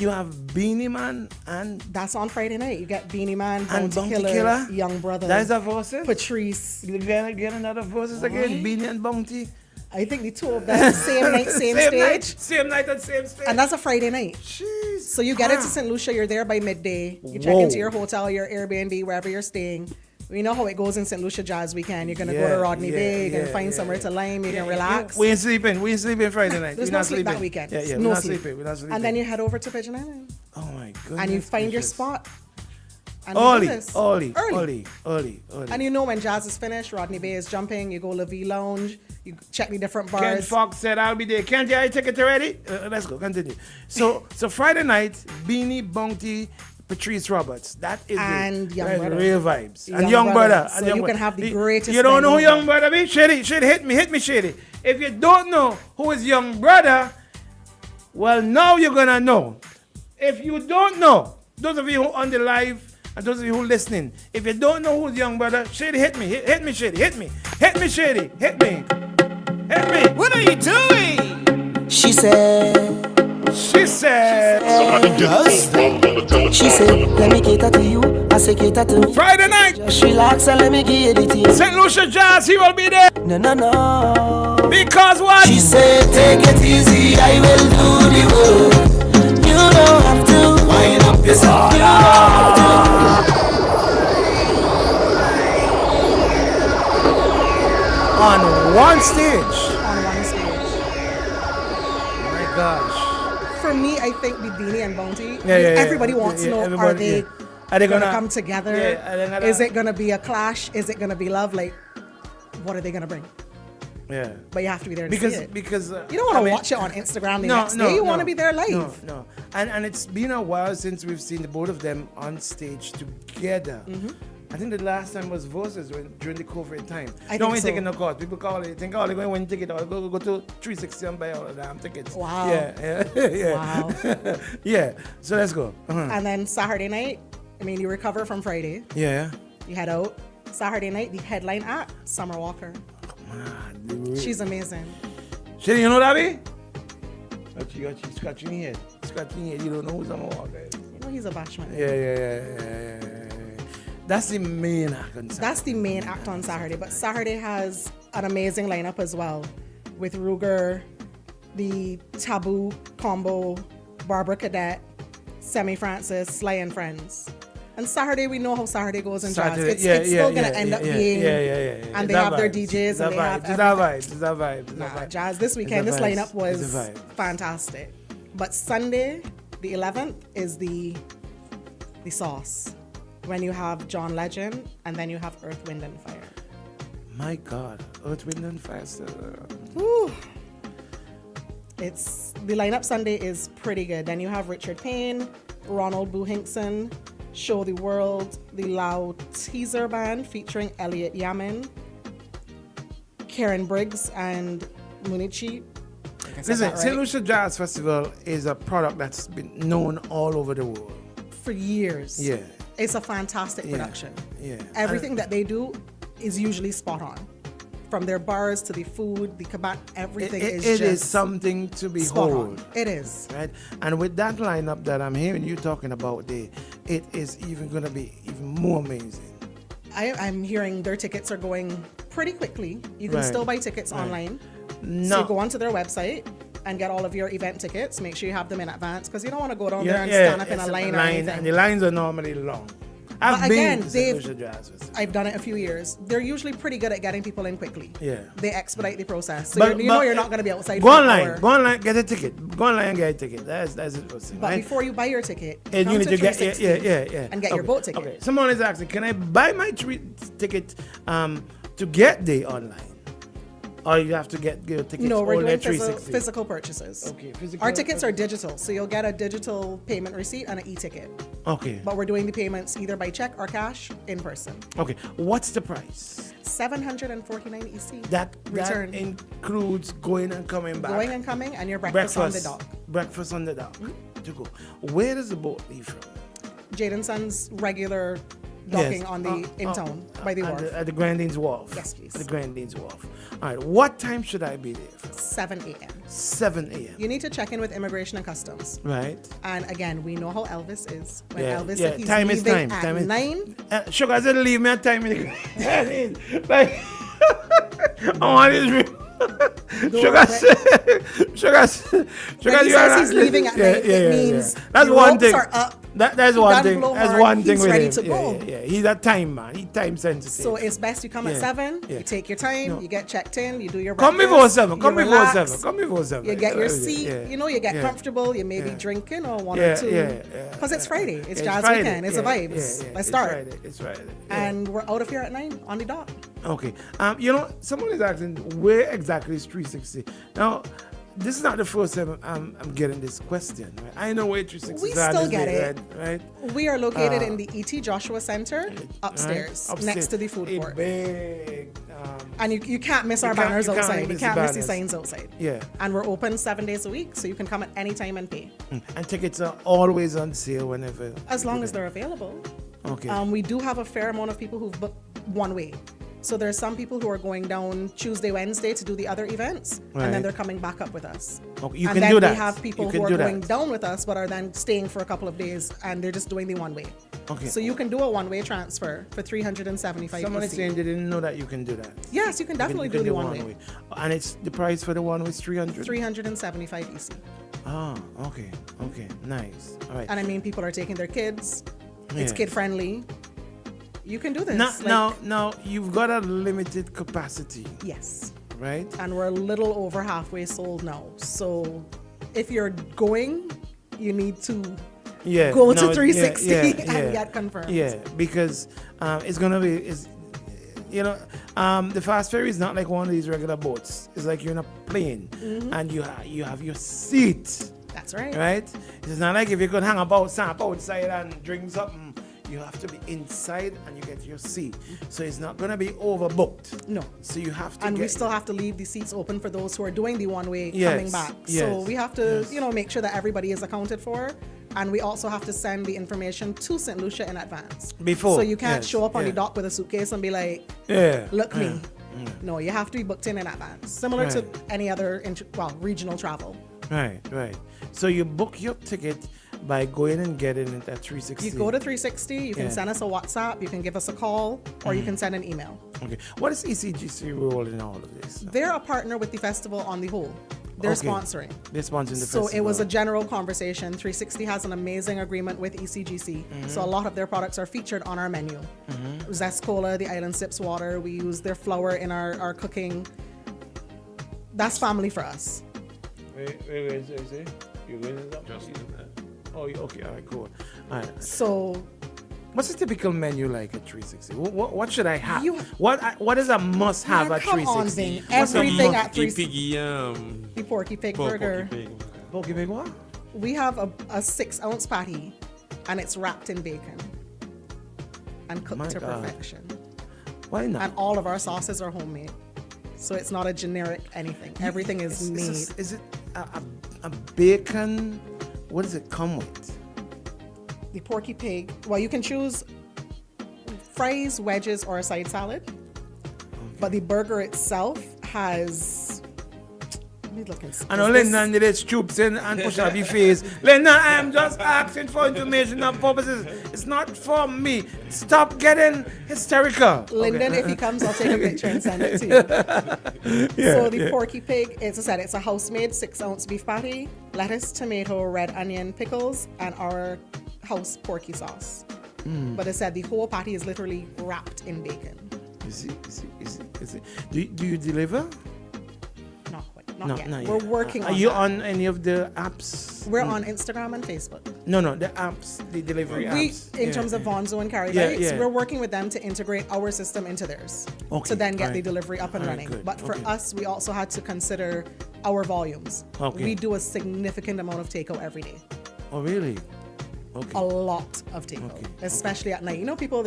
Beanie Man and that's on Friday night. You got Beanie Man, Bounty Killer, Young Brother. That's a versus. Patrice. You get another versus again. Beanie and Bounty. I think the two of them same night, same stage. Same night and same stage. And that's a Friday night. Jeez. So you get into St. Lucia. You're there by midday. You check into your hotel, your Airbnb, wherever you're staying. We know how it goes in St. Lucia Jazz Weekend. You're going to go to Rodney Bay. You're going to find somewhere to lime. You can relax. We ain't sleeping Friday night. There's no sleep that weekend. We're not sleeping. And then you head over to Pigeon Island. Oh, my goodness. And you find your spot. And we do Early. this Early. And you know when jazz is finished, Rodney Bay is jumping, you go Levy Lounge, you check the different Ken bars. Fox said I'll be there. Can't you take it already? Let's go, continue. So Friday night, Beanie, Bounty, Patrice Roberts. That is and the Young Brother. real vibes. And Young Brother. So you can have the greatest. You don't know who venue. Young Brother be? Shady, hit me, Shady. If you don't know who is Young Brother, well, now you're gonna know. If you don't know, those of you who on the live and those of you who listening, if you don't know who's Young Brother, Shady, hit me, Shady, hit me, Shady, hit me. What are you doing? She said, She said, let me cater to you. I say cater to Friday night. Just relax and let me give you the tea. St. Lucia Jazz, he will be there. No. Because what? She said, take it easy, I will do the work. You don't have to wind up yourself. You don't have to. On one stage. My gosh. For me, I think the Beanie and Bounty, Yeah. everybody wants to know, are they gonna come together? Yeah, Is it gonna be a clash? Is it gonna be love? Like, what are they gonna bring? Yeah. But you have to be there to see it. Because you don't want to watch it on Instagram the next day. You want to be there live. No. And it's been a while since we've seen the both of them on stage together. Mm-hmm. I think the last time was Versus during the COVID time. I don't think so. taking no cost. People call it, think, they're going to win ticket or go to 360 and buy all the damn tickets. Wow. Yeah. Wow. Yeah. So let's go. Uh-huh. And then Saturday night, you recover from Friday. Yeah. You head out. Saturday night, the headline act, Summer Walker. She's amazing. Shady, you know that be? You got you scratching your head. You don't know who's Summer Walker is. You know he's a bashman. Yeah. That's the main act on Saturday. That's the main act on Saturday. But Saturday has an amazing lineup as well, with Ruger, the Taboo combo, Barbara Cadet, Semi Francis, Sly and Friends. And Saturday, we know how Saturday goes in jazz. It's still going to end up being. Yeah. And they have their DJs and they have everything. It's that vibe. Jazz this weekend, this lineup was fantastic. But Sunday, the 11th, is the sauce. When you have John Legend and then you have Earth, Wind and Fire. My God, Earth, Wind and Fire. Woo. The lineup Sunday is pretty good. Then you have Richard Payne, Ronald Boo Hinkson, Show the World, the Loud Teaser Band featuring Elliot Yamin, Karen Briggs, and Munichi. Listen, St. Lucia Jazz Festival is a product that's been known all over the world. For years. Yeah. It's a fantastic production. Yeah. Everything that they do is usually spot on. From their bars to the food, the kebab, everything It is something to behold. It is. Right? And with that lineup that I'm hearing you talking about there, it is even going to be even more amazing. I'm hearing their tickets are going pretty quickly. You can still buy tickets online. No. So you go onto their website and get all of your event tickets. Make sure you have them in advance because you don't want to go down there and stand up in a line or anything. And the lines are normally long. I've done it a few years. They're usually pretty good at getting people in quickly. Yeah. They expedite the process. So you're not going to be outside Go for online, get a ticket. Go online and get a ticket. That's it. But right? before you buy your ticket, and you need to get and get your boat ticket. Okay. Someone is asking, can I buy my ticket to get there online? Or you have to get your tickets? No, we're doing 360? physical purchases. Okay, physical. Our tickets are digital, so you'll get a digital payment receipt and an e-ticket. Okay. But we're doing the payments either by check or cash in person. Okay. What's the price? $749 EC. That return includes going and coming back. Going and coming, and your breakfast on the dock. Breakfast on the dock. To go. Where does the boat leave from? Jaden Son's regular docking on the in town by the wharf. At the Grandine's Wharf. Yes, please. At the Grandine's Wharf. All right. What time should I be there? 7 a.m. 7 a.m. You need to check in with Immigration and Customs. Right. And again, we know how Elvis is. When Elvis said he's time leaving is at 9. Sugar said leave me at time. Like, I want this. Sugar When he says he's leaving at night, it means that's the one ropes thing. are up. That's one thing. That's one thing he's with ready him. to go. Yeah. He's a time man. He's time sensitive. So it's best you come at 7, you take your time, you get checked in, you do your Come breakfast, before 7. you Come before relax, 7. Come before 7. You get your seat, you get comfortable, you may be drinking or one or two. Because it's Friday. It's Jazz Weekend. It's a vibes. Let's start. It's Friday. And we're out of here at 9 on the dot. Okay. Someone is asking where exactly is 360. Now, this is not the first time I'm getting this question. Right? I know where 360 we is. still get it. Right? We are located in the E.T. Joshua Center upstairs, next to the food court. Big, and you can't miss our banners outside. You can't miss the signs outside. Yeah. And we're open 7 days a week, so you can come at any time and pay. And tickets are always on sale whenever. As long as they're available. Okay. We do have a fair amount of people who've booked one way. So there's some people who are going down Tuesday, Wednesday to do the other events, and then they're coming back up with us. Okay, you and can then do that. we have people who are going down with us, but are then staying for a couple of days, and they're just doing the one way. Okay. So you can do a one-way transfer for 375. Someone is saying they didn't know that you can do that. Yes, you can definitely do the one way. And it's the price for the one way is 300. 375 EC. Ah, okay, nice. All right. And I mean, people are taking their kids. It's kid friendly. You can do this. Now, you've got a limited capacity. Yes. Right? And we're a little over halfway sold now. So if you're going, you need to go to 360 and get confirmed. Yeah, because it's going to be, the fast ferry is not like one of these regular boats. It's like you're in a plane and you have your seat. That's right. Right? It's not like if you could hang about outside and drink something. You have to be inside and you get your seat. So it's not going to be overbooked. No. So you have to we still have to leave the seats open for those who are doing the one-way coming back. So we have to, make sure that everybody is accounted for. And we also have to send the information to St. Lucia in advance. Before. So you can't show up on the dock with a suitcase and be like, look me. No, you have to be booked in advance. Similar to any other regional travel. Right. So you book your ticket by going and getting it at 360. You go to 360, you can send us a WhatsApp, you can give us a call, or you can send an email. Okay. What is ECGC role in all of this? They're a partner with the festival on the whole. They're sponsoring. They're sponsoring the festival. So it was a general conversation. 360 has an amazing agreement with ECGC. So a lot of their products are featured on our menu. Zest Cola, the Island Sips water. We use their flour in our cooking. That's family for us. Wait, you're going to just Oh, okay, all right, cool. All right. So, what's the typical menu like at 360? What should I have? What is a must-have at 360? Everything at 360. The Porky Pig burger. Porky Pig what? We have a 6-ounce patty, and it's wrapped in bacon and cooked to perfection. Why not? And all of our sauces are homemade. So it's not a generic anything. Everything is made. Is it a bacon? What does it come with? The Porky Pig. Well, you can choose fries, wedges, or a side salad. Okay. But the burger itself has... Let me look and see. I know Linda did it stoops in and push up your face. Linda, I am just asking for informational purposes. It's not for me. Stop getting hysterical. Lyndon, if he comes, I'll take a picture and send it to you. So the Porky Pig, as I said, it's a house-made 6-ounce beef patty, lettuce, tomato, red onion, pickles, and our house porky sauce. But as I said, the whole patty is literally wrapped in bacon. Is it? Do you deliver? Not yet. We're working on Are you that. on any of the apps? We're on Instagram and Facebook. No, the apps, the delivery apps. In terms of Vonzo and Carry Bites, we're working with them to integrate our system into theirs to then get the delivery up and running. But for us, we also had to consider our volumes. We do a significant amount of takeout every day. Oh, really? Okay. A lot of takeout, especially at night. You know, people,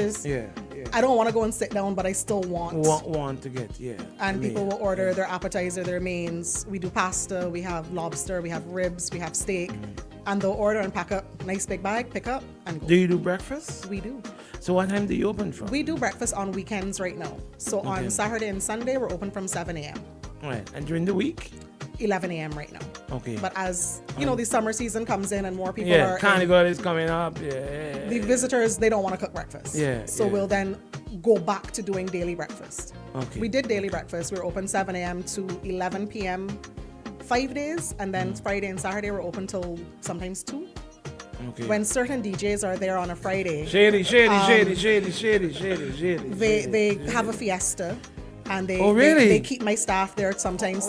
I don't want to go and sit down, but I still want to get, And people will order their appetizer, their mains. We do pasta, we have lobster, we have ribs, we have steak. And they'll order and pack up nice big bag, pick up, and go. Do you do breakfast? We do. So what time do you open from? We do breakfast on weekends right now. So on Saturday and Sunday, we're open from 7 a.m. Right. And during the week? 11 a.m. right now. Okay. But as you know, the summer season comes in and more people are Carnival is coming up. Yeah. The visitors, they don't want to cook breakfast. Yeah. So we'll then go back to doing daily breakfast. Okay. We did daily breakfast. We were open 7 a.m. to 11 p.m. 5 days, and then Friday and Saturday we're open till sometimes 2. Okay. When certain DJs are there on a Friday, Shady. They have a fiesta, and they keep my staff there sometimes.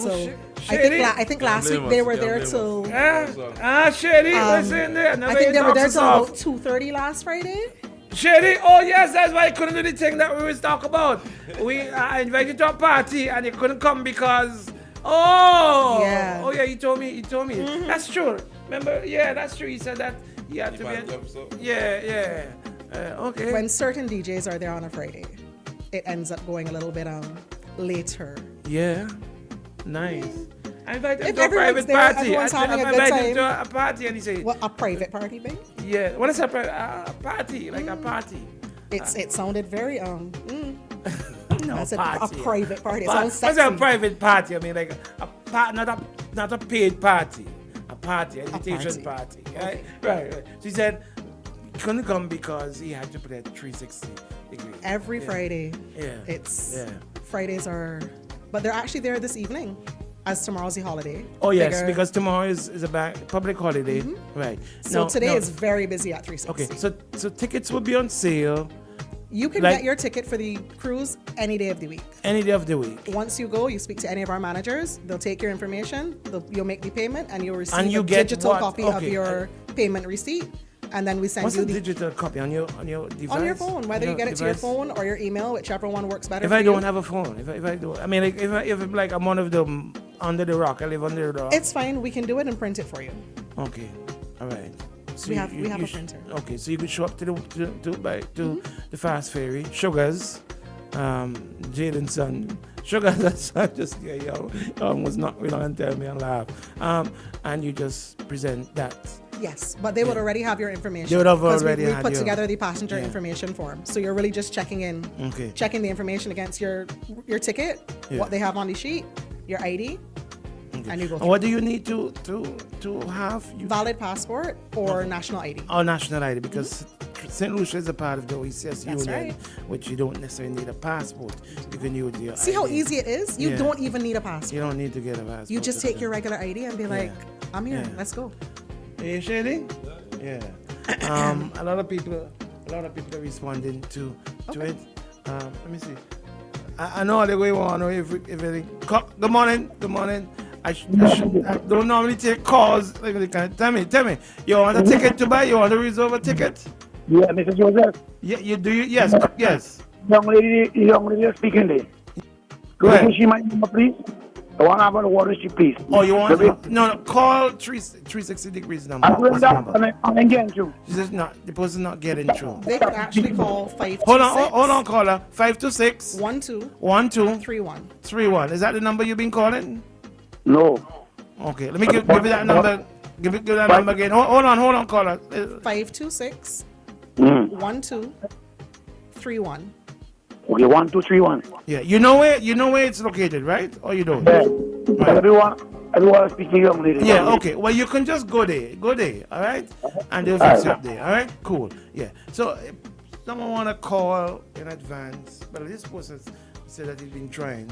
I think last week they were there till. Shady, what's in there? I think they were there till about 2:30 last Friday. Shady, oh yes, that's why I couldn't do the thing that we was talking about. I invited you to a party and you couldn't come because. Oh yeah, you told me. Mm-hmm. That's true. Remember? Yeah, that's true. You said that you had to be. Okay. When certain DJs are there on a Friday, it ends up going a little bit later. Yeah, nice. I invited him If to a private there, party. everyone's having a good invited time. him to a party and he said, "What, a private party, babe?" Yeah. What is a party? Like a party. It sounded very No, I said party. a private party. It What's sounds sexy. a private party? I mean, like not a paid party. A party, invitation party. Okay. Right. So he said he couldn't come because he had to play at 360 degrees. Every Friday. Yeah. Fridays are, but they're actually there this evening, as tomorrow's the holiday. Oh yes, because tomorrow is a public holiday. Mm-hmm. Right. So today is very busy at 360. Okay. So tickets will be on sale. You can get your ticket for the cruise any day of the week. Any day of the week. Once you go, you speak to any of our managers. They'll take your information. You'll make the payment, and you'll receive a digital copy of your payment receipt. And then we send What's you the digital copy on your device? On your phone, whether you get it to your phone or your email, whichever one works better. If I don't have a phone, if I don't, I mean, like, if like I'm one of them under the rock, I live under the rock. It's fine. We can do it and print it for you. Okay, all right. So we have a printer. Okay, so you could show up to the fast ferry, Sugars, Jaden's son. Sugars, just was not really gonna tell me and laugh. And you just present that. Yes, but they would already have your information. They would have already we had put together the passenger information form. So you're really just checking the information against your ticket, what they have on the sheet, your ID, and you go. And what do you need to have? Valid passport or national ID. Oh, national ID, because St. Lucia is a part of the OECS Union, right. which you don't necessarily need a passport. You can use your See ID. how easy it is? You don't even need a passport. You don't need to get a passport. You just take your regular ID and be like, I'm here, let's go. Hey, Shady? Yeah. A lot of people are responding to it. Let me see. I know they want to know if it. Good morning. I don't normally take calls. Tell me. You want a ticket to buy? You want to reserve a ticket? Yeah, Mr. Joseph. Yeah, you do. Yes. Young lady is speaking there. Go ahead. She might number, please. I want to have a water sheet, please. Oh, you want? No. Call 360 degrees number. I'm going down. I'm getting through. She's just not. The person not getting through. They could actually call 526. Hold on, caller. 526 12 31. Is that the number you've been calling? No. Okay, let me give you that number. Give that number again. Hold on, caller. 526 12 31. Okay, 1231. Yeah, you know where it's located, right? Or you don't? Yeah. Right. Everyone speaking young lady. Yeah, okay. Well, you can just go there, all right? And they'll fix you up there, all right? Cool. Yeah. So, if someone want to call in advance, but this person said that he's been trying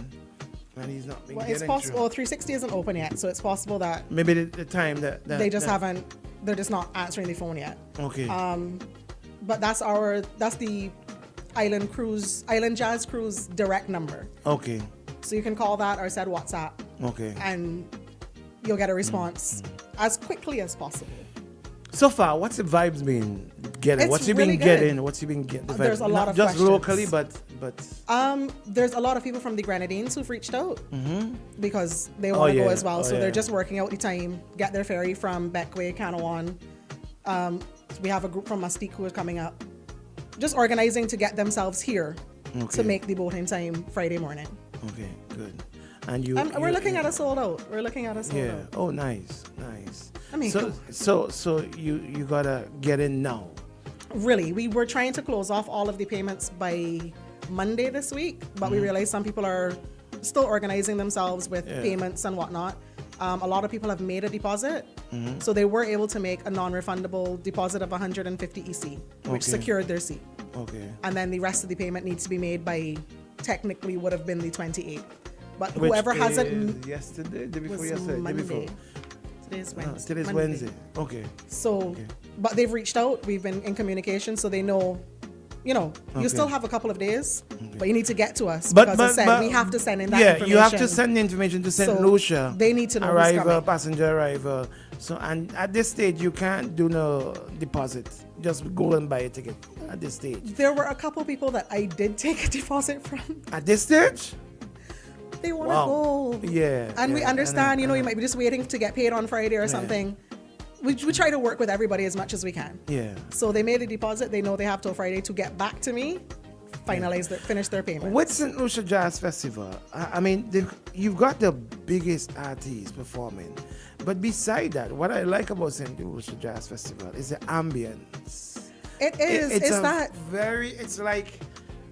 and he's not been getting it's possible. Well, 360 isn't open yet, so it's possible that maybe the time that they just haven't. They're just not answering the phone yet. Okay. But that's the Island Jazz Cruise direct number. Okay. So you can call that or send WhatsApp. Okay. And you'll get a response as quickly as possible. So far, what's the vibes been getting? What's he been getting? There's a lot of just questions. locally, but there's a lot of people from the Grenadines who've reached out because they want to go as well. So they're just working out the time, get their ferry from Beckway, Canawan. We have a group from Mustique who is coming up, just organizing to get themselves here to make the boating time Friday morning. Okay, good. And we're looking at a sold out. Yeah. Oh, nice. I mean, so you gotta get in now. Really, we were trying to close off all of the payments by Monday this week, but we realized some people are still organizing themselves with payments and whatnot. A lot of people have made a deposit. Mhm. So they were able to make a non-refundable deposit of 150 EC, which Okay. secured their seat. Okay. And then the rest of the payment needs to be made by, technically would have been the 28th. But Which whoever is hasn't... yesterday, day before was yesterday, day Monday. before. Today's Wednesday. Today's Monday. Wednesday. Okay. So, but they've reached out. We've been in communication, so they know, you know, Okay. you still have a couple of days, but you need to get to us But, because but, I said but we have to send in that yeah, information. you have to send the information to St. So Lucia. they need to know who's arrival, coming. passenger arrival. So, and at this stage, you can't do no deposit. Just go and buy a ticket at this stage. There were a couple people that I did take a deposit from. At this stage? They want Wow. to go. Yeah. And we yeah, understand, I you know, know. you might be just waiting to get paid on Friday or something. We try to work with everybody as much as we can. Yeah. So they made a deposit. They know they have till Friday to get back to me, finish their payment. With St. Lucia Jazz Festival, I mean, you've got the biggest artists performing. But beside that, what I like about St. Lucia Jazz Festival is the ambience. It is. It's like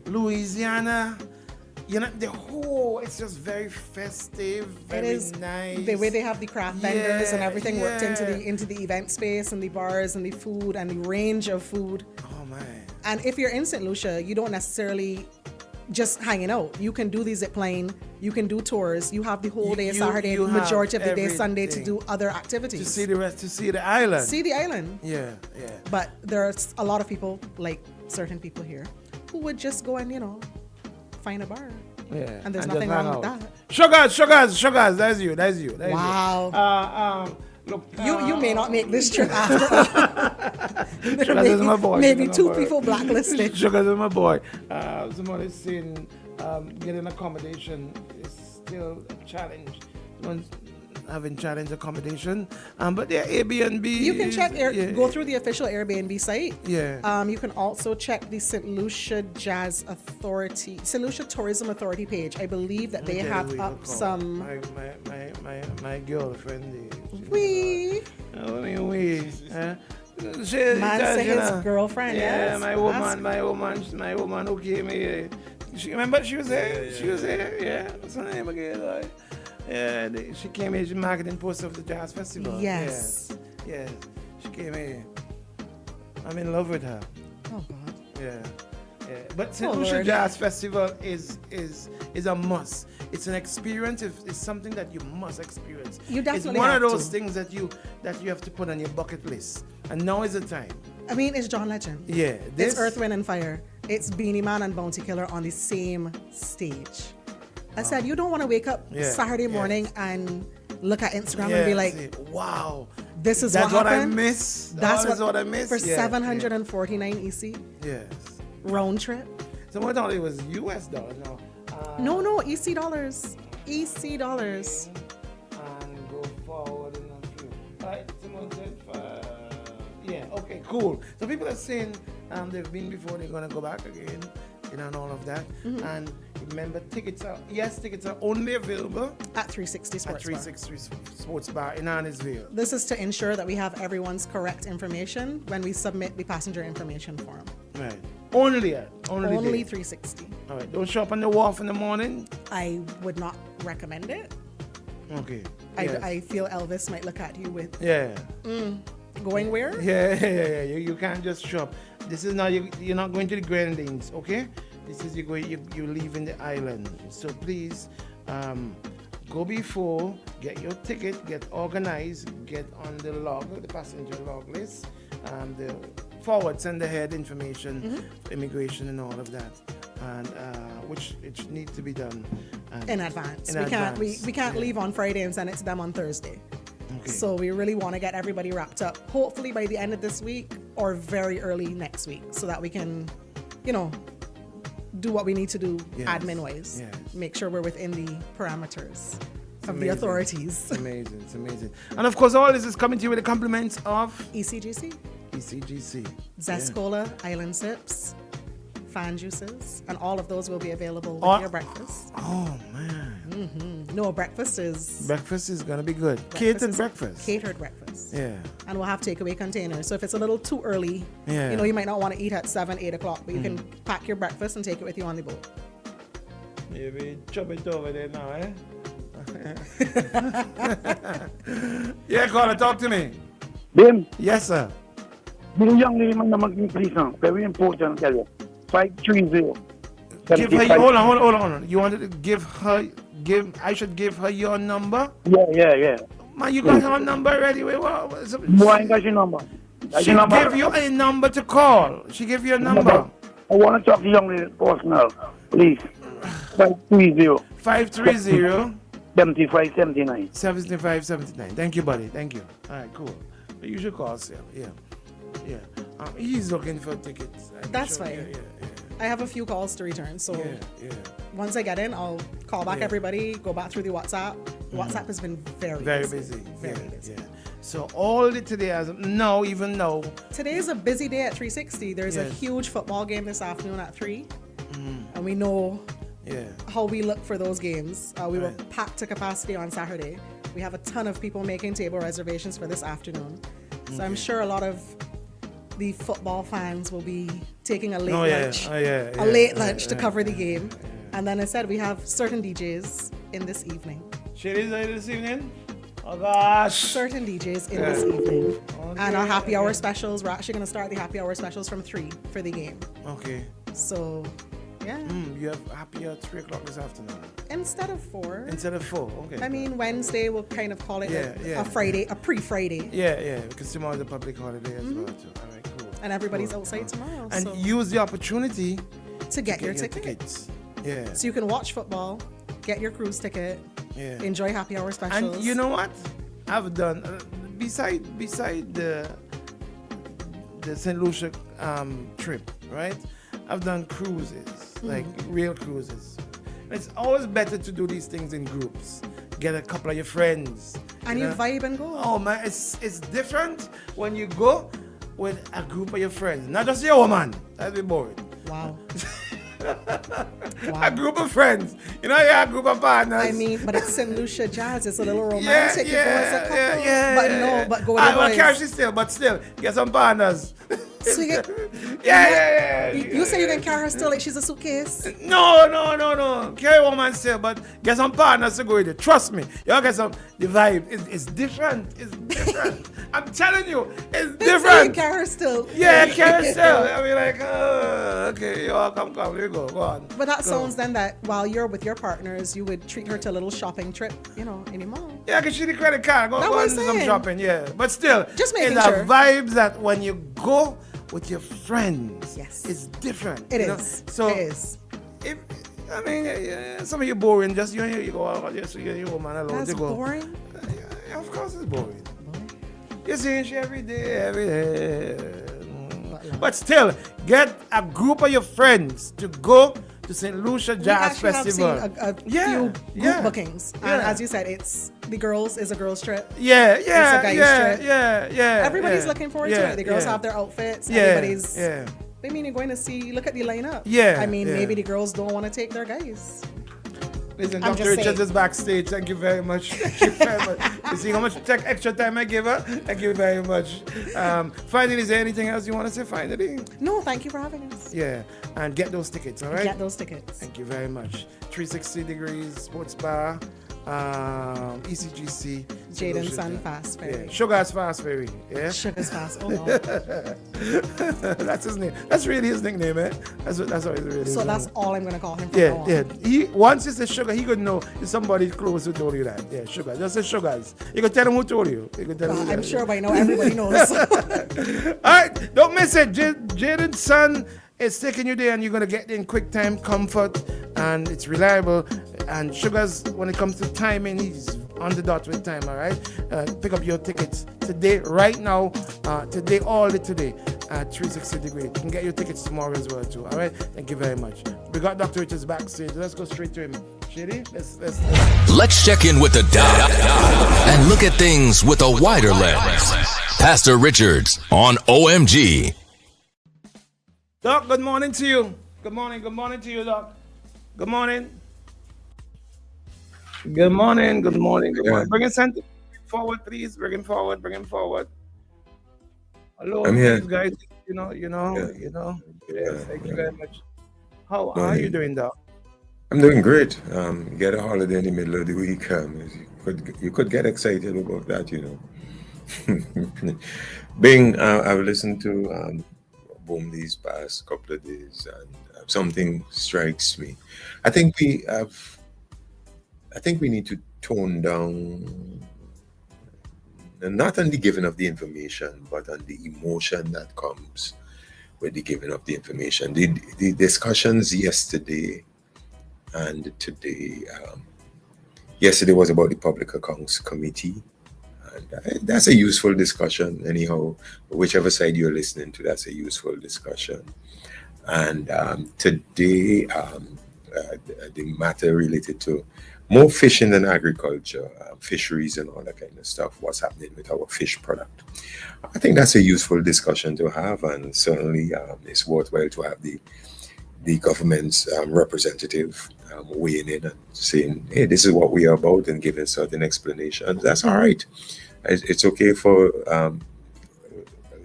Louisiana. You know, it's just very festive, very It is nice. the way they have the craft vendors and Yeah, everything worked into yeah. the event space and the bars and the food and the range of food. Oh man. And if you're in St. Lucia, you don't necessarily just hanging out. You can do the zip line, you can do tours, you have the whole day Saturday, you have majority of the day Sunday to everything. do other activities. To see the rest, to see the island. See the island. Yeah, yeah. But there's a lot of people, like certain people here, who would just go and, you know, find a bar. Yeah. And there's just nothing hang wrong with out. that. Sugars, that's you. Wow. Look, You may not make this trip after all. Sugars is my boy. Maybe Sugars is two my boy. people blacklisted. Sugars is my boy. Somebody's saying getting accommodation is still a challenge. Someone's having challenge accommodation. But yeah, Airbnb. You can check, yeah. go through the official Airbnb site. Yeah. You can also check the St. Lucia St. Lucia Tourism Authority page. I believe that they have up some. My girlfriend. We. Man say his girlfriend. Yeah, yes. my woman who came here. Remember she was there. She was there. Yeah, what's her name again? Yeah, she came here. She's marketing poster of the Jazz Festival. Yes. Yeah, she came here. I'm in love with her. Oh God. Yeah. Yeah. But St. Oh, Lucia Lord. Jazz Festival is a must. It's an experience. It's something that you must experience. You definitely It's one have of those to. things that you have to put on your bucket list. And now is the time. I mean, it's John Legend. Yeah. It's Earth, Wind, and Fire. It's Beanie Man and Bounty Killer on the same stage. I said, you don't want to wake up Yeah, Saturday morning and look at Instagram and be like, say, wow, this is that's what what I happened. miss. That's what I miss. For Yeah, 749 EC. Yes. Round trip. So I thought it was US dollars. No. No, EC dollars. EC dollars. And go forward in a few. Right, someone said, yeah, okay, cool. So people are saying they've been before, they're gonna go back again, you know, and all of that. Mhm. And remember, tickets are only available at 360 Sports Bar. At 360 Sports Bar in Annisville. This is to ensure that we have everyone's correct information when we submit the passenger information form. Right. Only day. 360. All right. Don't show up on the wharf in the morning. I would not recommend it. Okay. I, I feel Elvis might look at you with. Yeah. Going where? Yeah. You can't just show up. This is not you're not going to the Grenadines, okay? This is you're leaving the island. So please, go before, get your ticket, get organized, get on the passenger log list, the forward send ahead information, immigration and all of that, and which it needs to be done in advance. We can't Yeah. leave on Friday and send it to them on Thursday. Okay. So we really want to get everybody wrapped up, hopefully by the end of this week or very early next week, so that we can, do what we need to do admin wise. Yes. Make sure we're within the parameters of amazing. the authorities. It's amazing. And of course, all this is coming to you with the compliments of ECGC, Zest Yeah. Cola, Island Sips, Fan Juices, and all of those will be available with your breakfast. Oh man. No, breakfast is gonna be good. Catered breakfast. Catered breakfast. Yeah. And we'll have takeaway containers. So if it's a little too early, Yeah. you might not want to eat at 7, 8 o'clock, but you can pack your breakfast and take it with you on the boat. Maybe chop it over there now, eh? Yeah, caller, talk to me. Bim. Yes, sir. The young lady, my number, please, very important, tell you. 530. Give her. Hold on. You wanted to give her. I should give her your number. Yeah. Man, you got her number already. Wait, what? No, I ain't got your number. She give you a number to call. She give you a number. I want to talk to the young lady personal, please. 530. 530. 7579. 7579. Thank you, buddy. Thank you. All right, cool. You should call Sal. Yeah. He's looking for tickets. That's fine. Yeah. I have a few calls to return, so Yeah. once I get in, I'll call back everybody, go back through the WhatsApp. WhatsApp has been very busy. Very busy. Yeah. So all the today, even now. Today is a busy day at 360. There's a huge football game this afternoon at 3. And we know how we look for those games. We were packed to capacity on Saturday. We have a ton of people making table reservations for this afternoon. So I'm sure a lot of the football fans will be taking a late lunch to cover the game. And then I said we have certain DJs in this evening. Shady's there this evening? Oh gosh. Certain DJs in this evening. Okay, and our happy hour specials, we're actually going to start the happy hour specials from 3 for the game. Okay. So, yeah. You have happy hour at 3 o'clock this afternoon. Instead of 4. Okay. I mean, Wednesday we'll kind of call it a Friday, a pre-Friday. Yeah, because tomorrow is a public holiday as well too. All right, cool. And everybody's outside tomorrow. And use the opportunity to get your tickets. Yeah. So you can watch football, get your cruise ticket, enjoy happy hour specials. And you know what? I've done beside the St. Lucia trip, right? I've done cruises, like real cruises. It's always better to do these things in groups. Get a couple of your friends. And you vibe and go. Oh man, it's different when you go with a group of your friends. Not just your woman. That'd be boring. Wow. A group of friends. You know, a group of partners. I mean, but it's St. Lucia Jazz. It's a little romantic. You go as a couple. But go with the boys. Carry still, get some partners. So you get, You say you can carry her still like she's a suitcase? No. Carry a woman still, but get some partners to go with it. Trust me. You get some. The vibe is different. It's different. I'm telling you, it's different. So you carry her still. Yeah, carry her still. I mean, like, okay, you all come. Here you go. Go on. But that sounds then that while you're with your partners, you would treat her to a little shopping trip, in the mall. Yeah, because she the credit card. Go and do some shopping. Yeah, but still, just making it's sure. a vibes that when you go with your friends, it's different. It is. So it is. Some of you boring. Just you go out. Just you woman alone. That's you go. boring. Of course, it's boring. You're seeing she every day. But still, get a group of your friends to go to St. Lucia Jazz Festival. Have seen a few group bookings. And as you said, the girls is a girls trip. Yeah. It's a guys trip. Yeah. Everybody's looking forward to it. The girls have their outfits. Everybody's. I mean, you're going to see. Look at the lineup. Yeah. I mean, maybe the girls don't want to take their guys. Listen, Dr. Richards is backstage. Thank you very much. You see how much extra time I give her? Thank you very much. Finally, is there anything else you want to say finally? No, thank you for having us. Yeah, and get those tickets, all right? Get those tickets. Thank you very much. 360 Degrees Sports Bar, ECGC. Jaden Sun Fast Ferry. Yeah. Sugar's Fast Ferry. Yeah. Sugar's Fast. Oh no. That's his name. That's really his nickname, eh? That's what he's really. So that's all I'm gonna call him from now on. Yeah. He once he says Sugar, he could know if somebody close who told you that. Yeah, Sugar. Just say Sugars. You can tell him who told you. I'm sure by now everybody knows. All right, don't miss it. Jaden's Son is taking you there, and you're gonna get in quick time, comfort, and it's reliable. And Sugars, when it comes to timing, he's on the dot with time. All right, pick up your tickets today, right now, today, all day today at 360 Degrees. You can get your tickets tomorrow as well too. All right, thank you very much. We got Dr. Richards backstage. Let's go straight to him. Shady, Let's check in with the doc and look at things with a wider lens. Pastor Richards on OMG. Doc, good morning to you. Good morning to you, Doc. Good morning. Good morning. Bring him forward, please. Bring him forward. Hello, I'm here. guys. You know. Yeah. Yes, thank you very much. How are you doing, Doc? I'm doing great. Get a holiday in the middle of the week. You could get excited about that, Bing, I've listened to Boom these past couple of days, and something strikes me. I think we have. I think we need to tone down, not on the giving of the information, but on the emotion that comes with the giving of the information. The discussions yesterday and today. Yesterday was about the Public Accounts Committee, and that's a useful discussion. Anyhow, whichever side you're listening to, that's a useful discussion. And today, the matter related to more fishing than agriculture, fisheries and all that kind of stuff, what's happening with our fish product. I think that's a useful discussion to have, and certainly it's worthwhile to have the government's representative weighing in and saying, hey, this is what we are about, and giving certain explanations. That's all right. It's okay for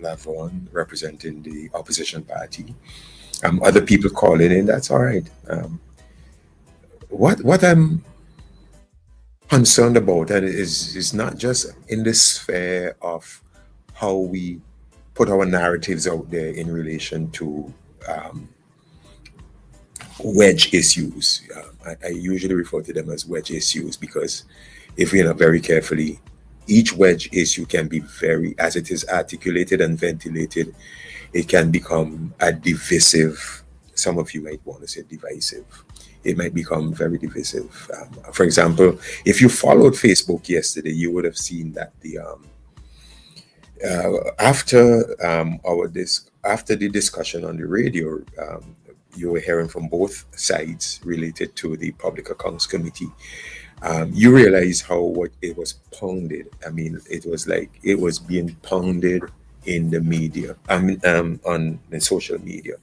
Lavon representing the opposition party. Other people calling in, that's all right. What I'm concerned about, and is not just in the sphere of how we put our narratives out there in relation to wedge issues. I usually refer to them as wedge issues because if we're not very carefully, each wedge issue can be very, as it is articulated and ventilated, it can become a divisive. Some of you might want to say divisive. It might become very divisive. For example, if you followed Facebook yesterday, you would have seen that after the discussion on the radio, you were hearing from both sides related to the Public Accounts Committee. You realize how what it was pounded. I mean, it was like it was being pounded in the media. I mean, on the social media,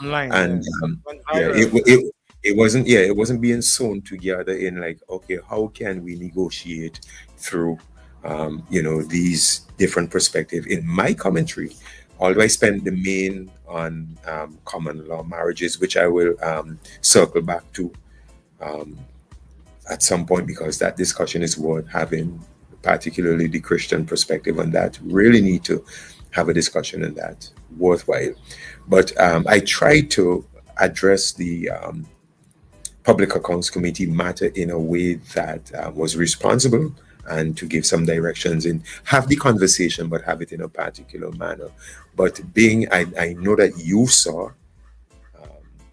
Online, and went yeah, viral. it wasn't being sewn together in like, okay, how can we negotiate through these different perspectives. In my commentary, although I spent the main on common law marriages, which I will circle back to at some point because that discussion is worth having, particularly the Christian perspective on that. Really need to have a discussion on that, worthwhile. But I tried to address the Public Accounts Committee matter in a way that was responsible and to give some directions and have the conversation, but have it in a particular manner. But I know that you saw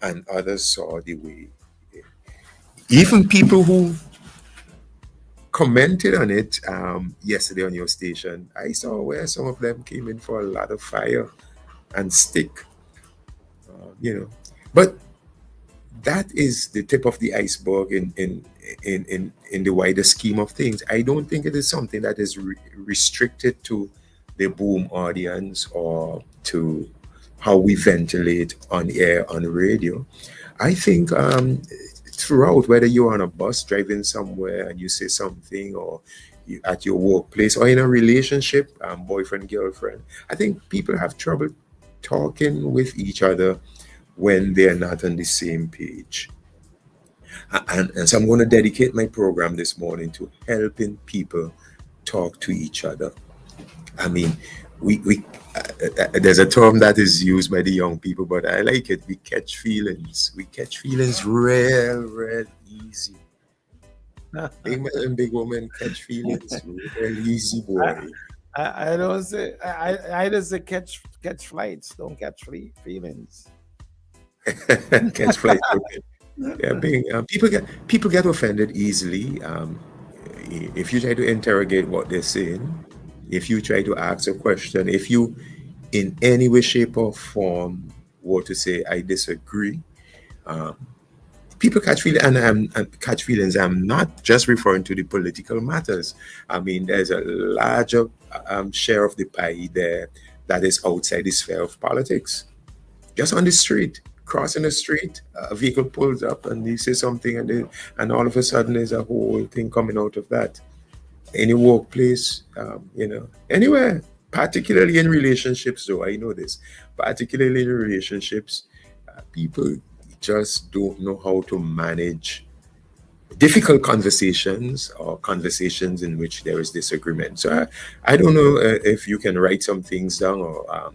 and others saw the way, even people who commented on it yesterday on your station, I saw where some of them came in for a lot of fire and stick, But that is the tip of the iceberg in the wider scheme of things. I don't think it is something that is restricted to the boom audience or to how we ventilate on air on radio. I think throughout, whether you're on a bus driving somewhere and you say something, or you, at your workplace, or in a relationship, boyfriend, girlfriend, I think people have trouble talking with each other when they're not on the same page. And so I'm going to dedicate my program this morning to helping people talk to each other. I mean, we there's a term that is used by the young people, but I like it. We catch feelings. We catch feelings real easy. Big man and big woman catch feelings real easy, boy. I don't say I just say catch flights, don't catch feelings. Catch flights. Okay. Yeah, people get offended easily. If you try to interrogate what they're saying, if you try to ask a question, if you in any way, shape, or form were to say I disagree, people catch feelings, and catch feelings. I'm not just referring to the political matters. I mean, there's a larger share of the pie there that is outside the sphere of politics. Just on the street, crossing the street, a vehicle pulls up and they say something, and all of a sudden there's a whole thing coming out of that. Any workplace, anywhere, particularly in relationships, though I know this, particularly in relationships, people just don't know how to manage difficult conversations or conversations in which there is disagreement. So I don't know if you can write some things down, or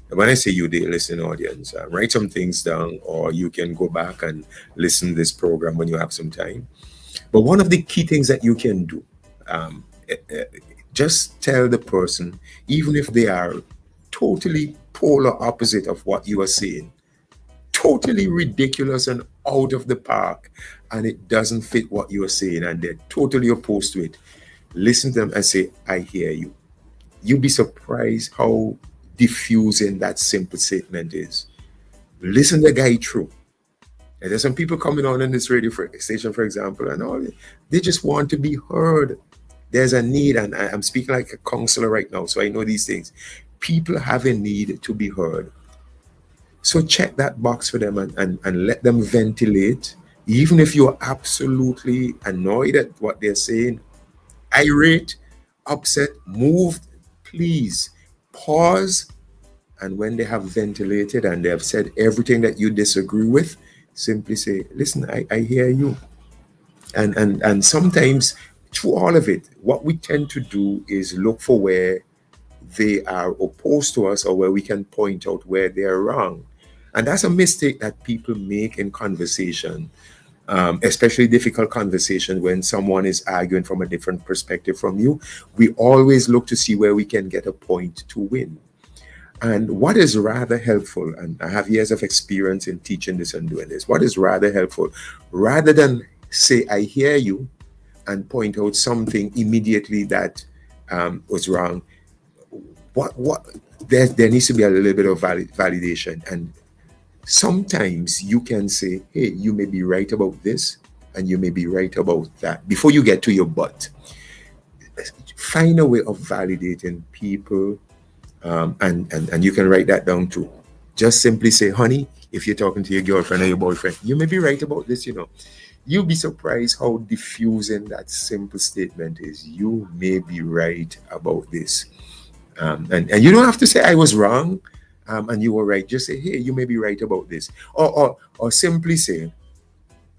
when I say you, the listening audience, write some things down, or you can go back and listen to this program when you have some time. But one of the key things that you can do, just tell the person, even if they are totally polar opposite of what you are saying, totally ridiculous and out of the park, and it doesn't fit what you are saying, and they're totally opposed to it, listen to them and say, I hear you. You'll be surprised how diffusing that simple statement is. Listen the guy through. And there's some people coming on in this radio station, for example, and all they just want to be heard. There's a need, and I'm speaking like a counselor right now, so I know these things. People have a need to be heard. So check that box for them and let them ventilate. Even if you're absolutely annoyed at what they're saying, irate, upset, moved, please pause. And when they have ventilated and they have said everything that you disagree with, simply say, listen, I hear you. And sometimes through all of it, what we tend to do is look for where they are opposed to us or where we can point out where they're wrong. And that's a mistake that people make in conversation, especially difficult conversation when someone is arguing from a different perspective from you. We always look to see where we can get a point to win. And what is rather helpful, and I have years of experience in teaching this and doing this, what is rather helpful, rather than say, I hear you, and point out something immediately that was wrong, there needs to be a little bit of validation. And sometimes you can say, hey, you may be right about this, and you may be right about that, before you get to your but. Find a way of validating people. And you can write that down too. Just simply say, honey, if you're talking to your girlfriend or your boyfriend, you may be right about this, You'll be surprised how diffusing that simple statement is. You may be right about this. And you don't have to say I was wrong and you were right. Just say, hey, you may be right about this. Or simply say,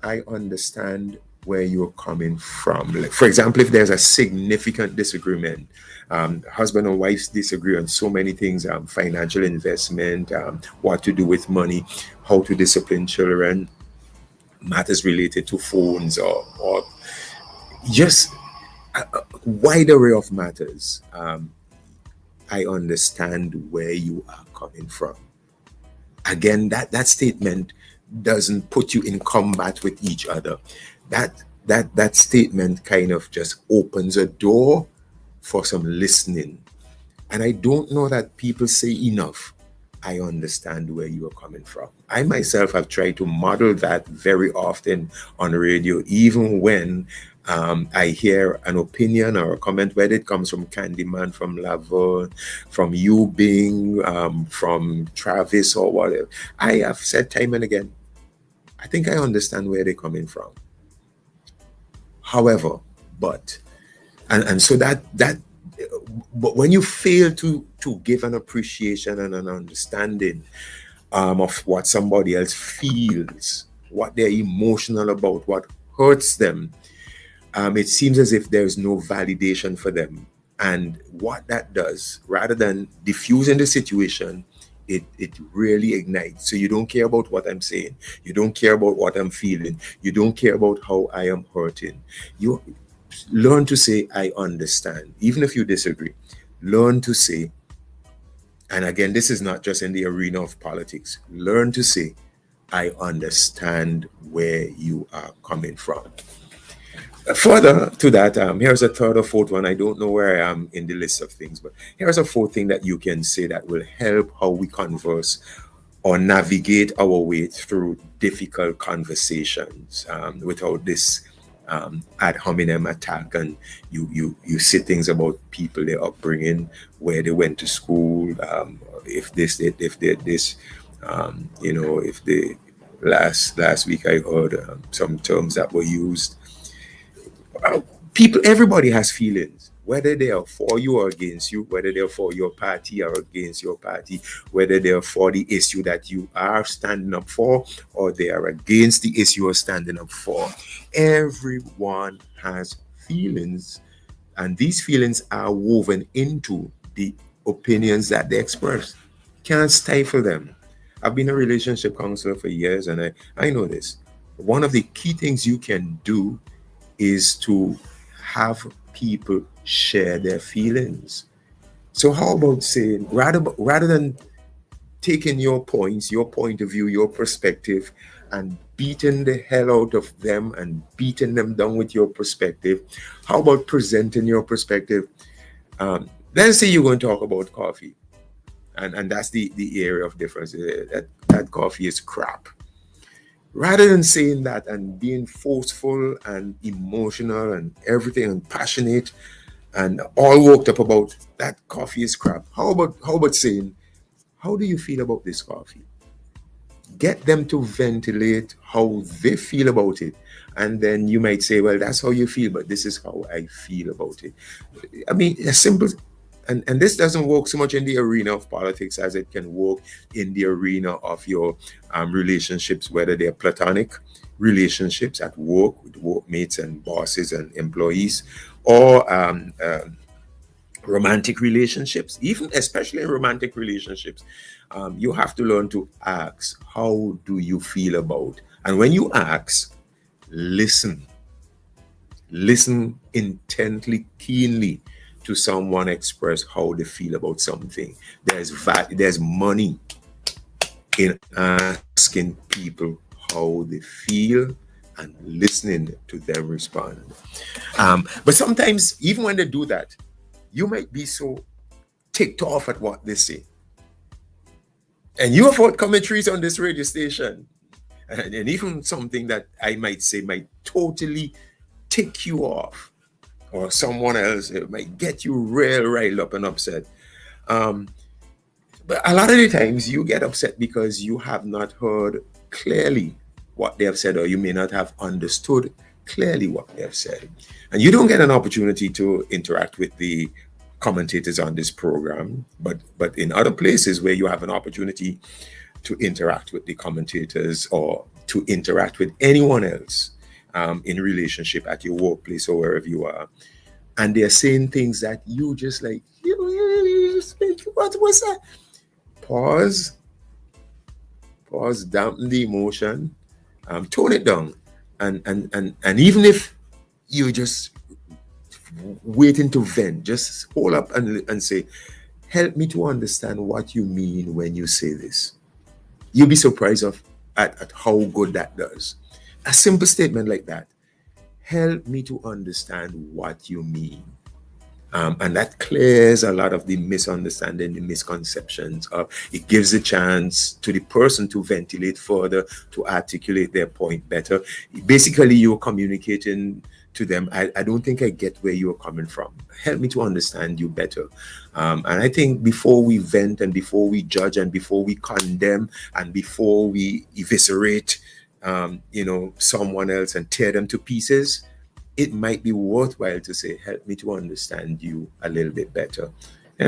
I understand where you're coming from. Like, for example, if there's a significant disagreement, husband and wives disagree on so many things, financial investment, what to do with money, how to discipline children, matters related to phones, or just a wide array of matters. I understand where you are coming from. Again, that statement doesn't put you in combat with each other. That statement kind of just opens a door for some listening. And I don't know that people say enough, I understand where you are coming from. I myself have tried to model that very often on radio, even when I hear an opinion or a comment, whether it comes from Candyman, from Laverne, from you Bing, from Travis or whatever. I have said time and again, I think I understand where they're coming from. However, but so that but when you fail to give an appreciation and an understanding of what somebody else feels, what they're emotional about, what hurts them, it seems as if there's no validation for them. And what that does, rather than diffusing the situation, it really ignites. So you don't care about what I'm saying. You don't care about what I'm feeling. You don't care about how I am hurting. You learn to say, I understand. Even if you disagree, learn to say, and again, this is not just in the arena of politics, learn to say, I understand where you are coming from. Further to that, here's a third or fourth one. I don't know where I am in the list of things, but here's a fourth thing that you can say that will help how we converse or navigate our way through difficult conversations without this ad hominem attack. And you say things about people, their upbringing, where they went to school, if they this, if they last week I heard some terms that were used. Everybody has feelings. whether they are for you or against you, whether they're for your party or against your party, whether they're for the issue that you are standing up for or they are against the issue you're standing up for. Everyone has feelings, and these feelings are woven into the opinions that they express. Can't stifle them. I've been a relationship counselor for years, and I know this. One of the key things you can do is to have people share their feelings. So how about saying, rather than taking your points, your point of view, your perspective, and beating the hell out of them and beating them down with your perspective, how about presenting your perspective? Let's say you're going to talk about coffee, and that's the area of difference. That coffee is crap. Rather than saying that and being forceful and emotional and everything and passionate and all worked up about that coffee is crap, how about saying, how do you feel about this coffee? Get them to ventilate how they feel about it. And then you might say, well, that's how you feel, but this is how I feel about it. I mean, a simple, and this doesn't work so much in the arena of politics as it can work in the arena of your relationships, whether they're platonic relationships at work with workmates and bosses and employees, or romantic relationships, even especially in romantic relationships. You have to learn to ask, how do you feel about? And when you ask, listen intently, keenly to someone express how they feel about something. There's money in asking people how they feel and listening to them respond. But sometimes, even when they do that, you might be so ticked off at what they say. And you have heard commentaries on this radio station, and even something that I might say might totally tick you off, or someone else, it might get you real riled up and upset. But a lot of the times you get upset because you have not heard clearly what they have said, or you may not have understood clearly what they have said. And you don't get an opportunity to interact with the commentators on this program, but in other places where you have an opportunity to interact with the commentators or to interact with anyone else in relationship at your workplace or wherever you are, and they're saying things that you just like, what was that? Pause, dampen the emotion, tone it down, and even if you just waiting to vent, just hold up and say, help me to understand what you mean when you say this. You'll be surprised at how good that does. A simple statement like that, help me to understand what you mean. And that clears a lot of the misunderstanding, the misconceptions. It gives a chance to the person to ventilate further, to articulate their point better. Basically, you're communicating to them, I don't think I get where you're coming from. Help me to understand you better. And I think before we vent and before we judge and before we condemn and before we eviscerate, someone else and tear them to pieces, it might be worthwhile to say, help me to understand you a little bit better.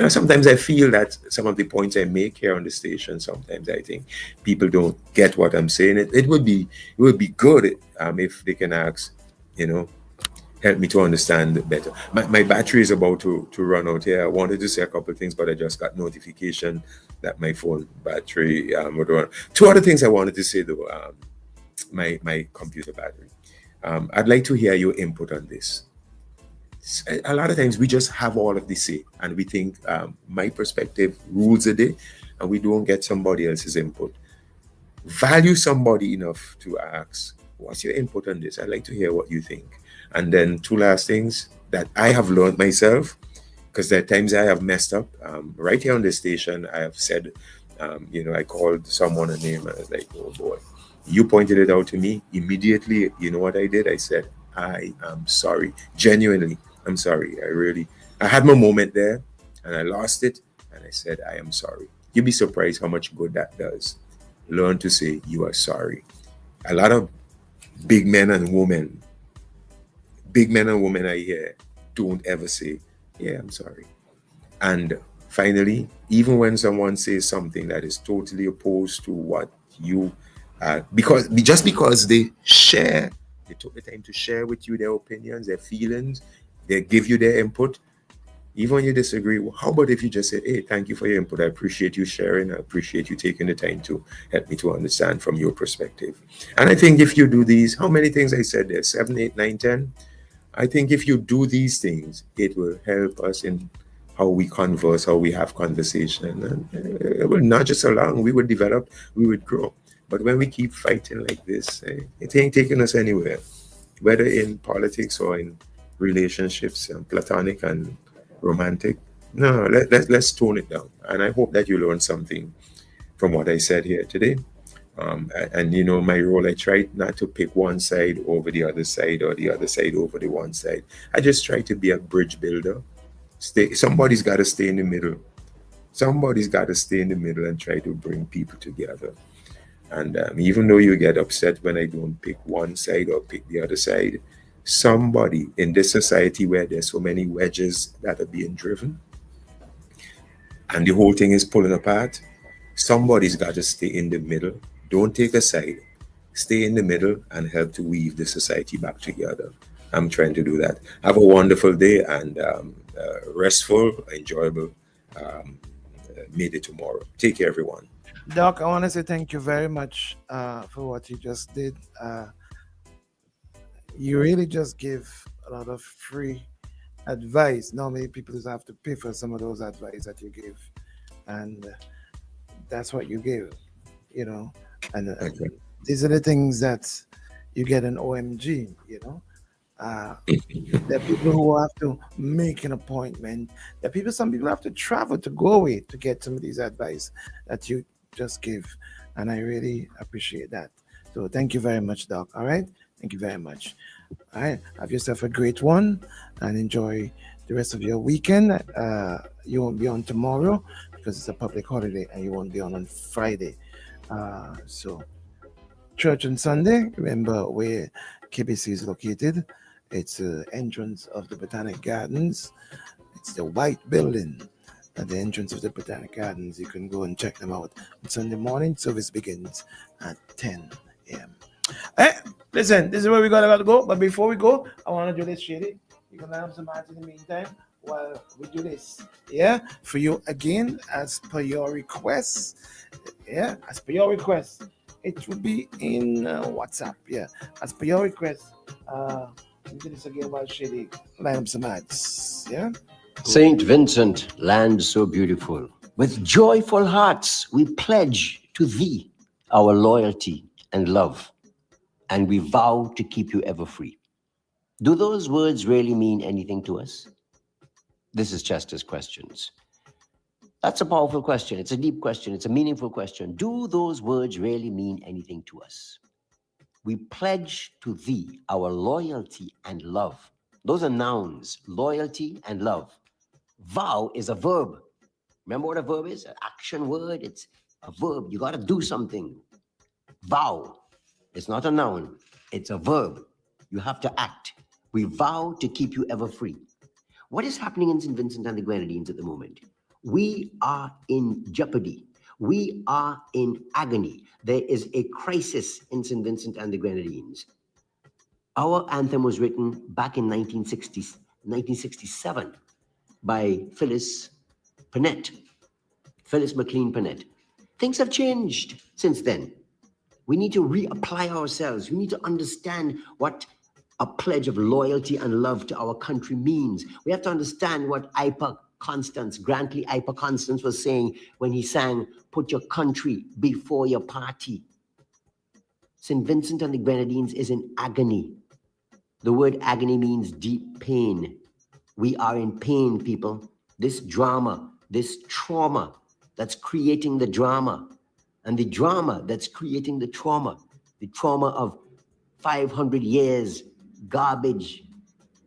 Sometimes I feel that some of the points I make here on the station, sometimes I think people don't get what I'm saying. It would be good if they can ask, help me to understand better. My battery is about to run out here. I wanted to say a couple of things, but I just got notification that my phone battery would run. Two other things I wanted to say though, my computer battery. I'd like to hear your input on this. A lot of times we just have all of this say, and we think my perspective rules the day, and we don't get somebody else's input. Value somebody enough to ask, what's your input on this? I'd like to hear what you think. And then two last things that I have learned myself, because there are times I have messed up. Right here on the station, I have said, I called someone a name, and I was like, oh boy. You pointed it out to me immediately. You know what I did? I said, I am sorry. Genuinely, I'm sorry. I had my moment there and I lost it. And I said, I am sorry. You'd be surprised how much good that does. Learn to say you are sorry. A lot of big men and women I hear don't ever say, Yeah, I'm sorry. And finally, even when someone says something that is totally opposed to what you, because they took the time to share with you their opinions, their feelings, they give you their input. Even when you disagree, well, how about if you just say, hey, thank you for your input. I appreciate you sharing. I appreciate you taking the time to help me to understand from your perspective. And I think if you do these, how many things I said there? 7, 8, 9, 10. I think if you do these things, it will help us in how we converse, how we have conversation. And it will nudge us along. We would develop, we would grow. But when we keep fighting like this, it ain't taking us anywhere, whether in politics or in relationships, platonic and romantic. No, let's tone it down. And I hope that you learned something from what I said here today. And you know, my role, I try not to pick one side over the other side or the other side over the one side. I just try to be a bridge builder. Somebody's got to stay in the middle. Somebody's got to stay in the middle and try to bring people together. And even though you get upset when I don't pick one side or pick the other side, somebody in this society where there's so many wedges that are being driven and the whole thing is pulling apart, somebody's got to stay in the middle. Don't take a side. Stay in the middle and help to weave the society back together. I'm trying to do that. Have a wonderful day and restful, enjoyable midday tomorrow. Take care, everyone. Doc, I want to say thank you very much for what you just did. You really just give a lot of free advice. Normally, people just have to pay for some of those advice that you give, and that's what you give, you know. And these are the things that you get an OMG, you know. There are people who have to make an appointment. Some people have to travel to go away to get some of these advice that you just give, and I really appreciate that. So thank you very much, Doc. All right, thank you very much. All right, have yourself a great one, and enjoy the rest of your weekend. You won't be on tomorrow because it's a public holiday, and you won't be on Friday. So church on Sunday. Remember where KBC is located. It's the entrance of the Botanic Gardens. It's the white building at the entrance of the Botanic Gardens. You can go and check them out. On Sunday morning, service begins at 10 a.m. Hey, listen, this is where we gotta go. But before we go, I want to do this, Shady. You can have some ads in the meantime while we do this. Yeah, for you again, as per your request. Yeah, as per your request. It will be in WhatsApp. Yeah, as per your request. We do this again while Shady line up some ads. Yeah. Saint Vincent, land so beautiful. With joyful hearts, we pledge to thee our loyalty and love, and we vow to keep you ever free. Do those words really mean anything to us? This is Chester's Questions. That's a powerful question. It's a deep question. It's a meaningful question. Do those words really mean anything to us? We pledge to thee our loyalty and love. Those are nouns, loyalty and love. Vow is a verb. Remember what a verb is? An action word. It's a verb. You got to do something. Vow. It's not a noun. It's a verb. You have to act. We vow to keep you ever free. What is happening in St. Vincent and the Grenadines at the moment? We are in jeopardy. We are in agony. There is a crisis in St. Vincent and the Grenadines. Our anthem was written back in 1967 by Phyllis McLean Panett. Things have changed since then. We need to reapply ourselves. We need to understand what a pledge of loyalty and love to our country means. We have to understand what Grantley Iper Constance was saying when he sang, "Put your country before your party." St. Vincent and the Grenadines is in agony. The word agony means deep pain. We are in pain, people. This drama, this trauma that's creating the drama, and the drama that's creating the trauma of 500 years, garbage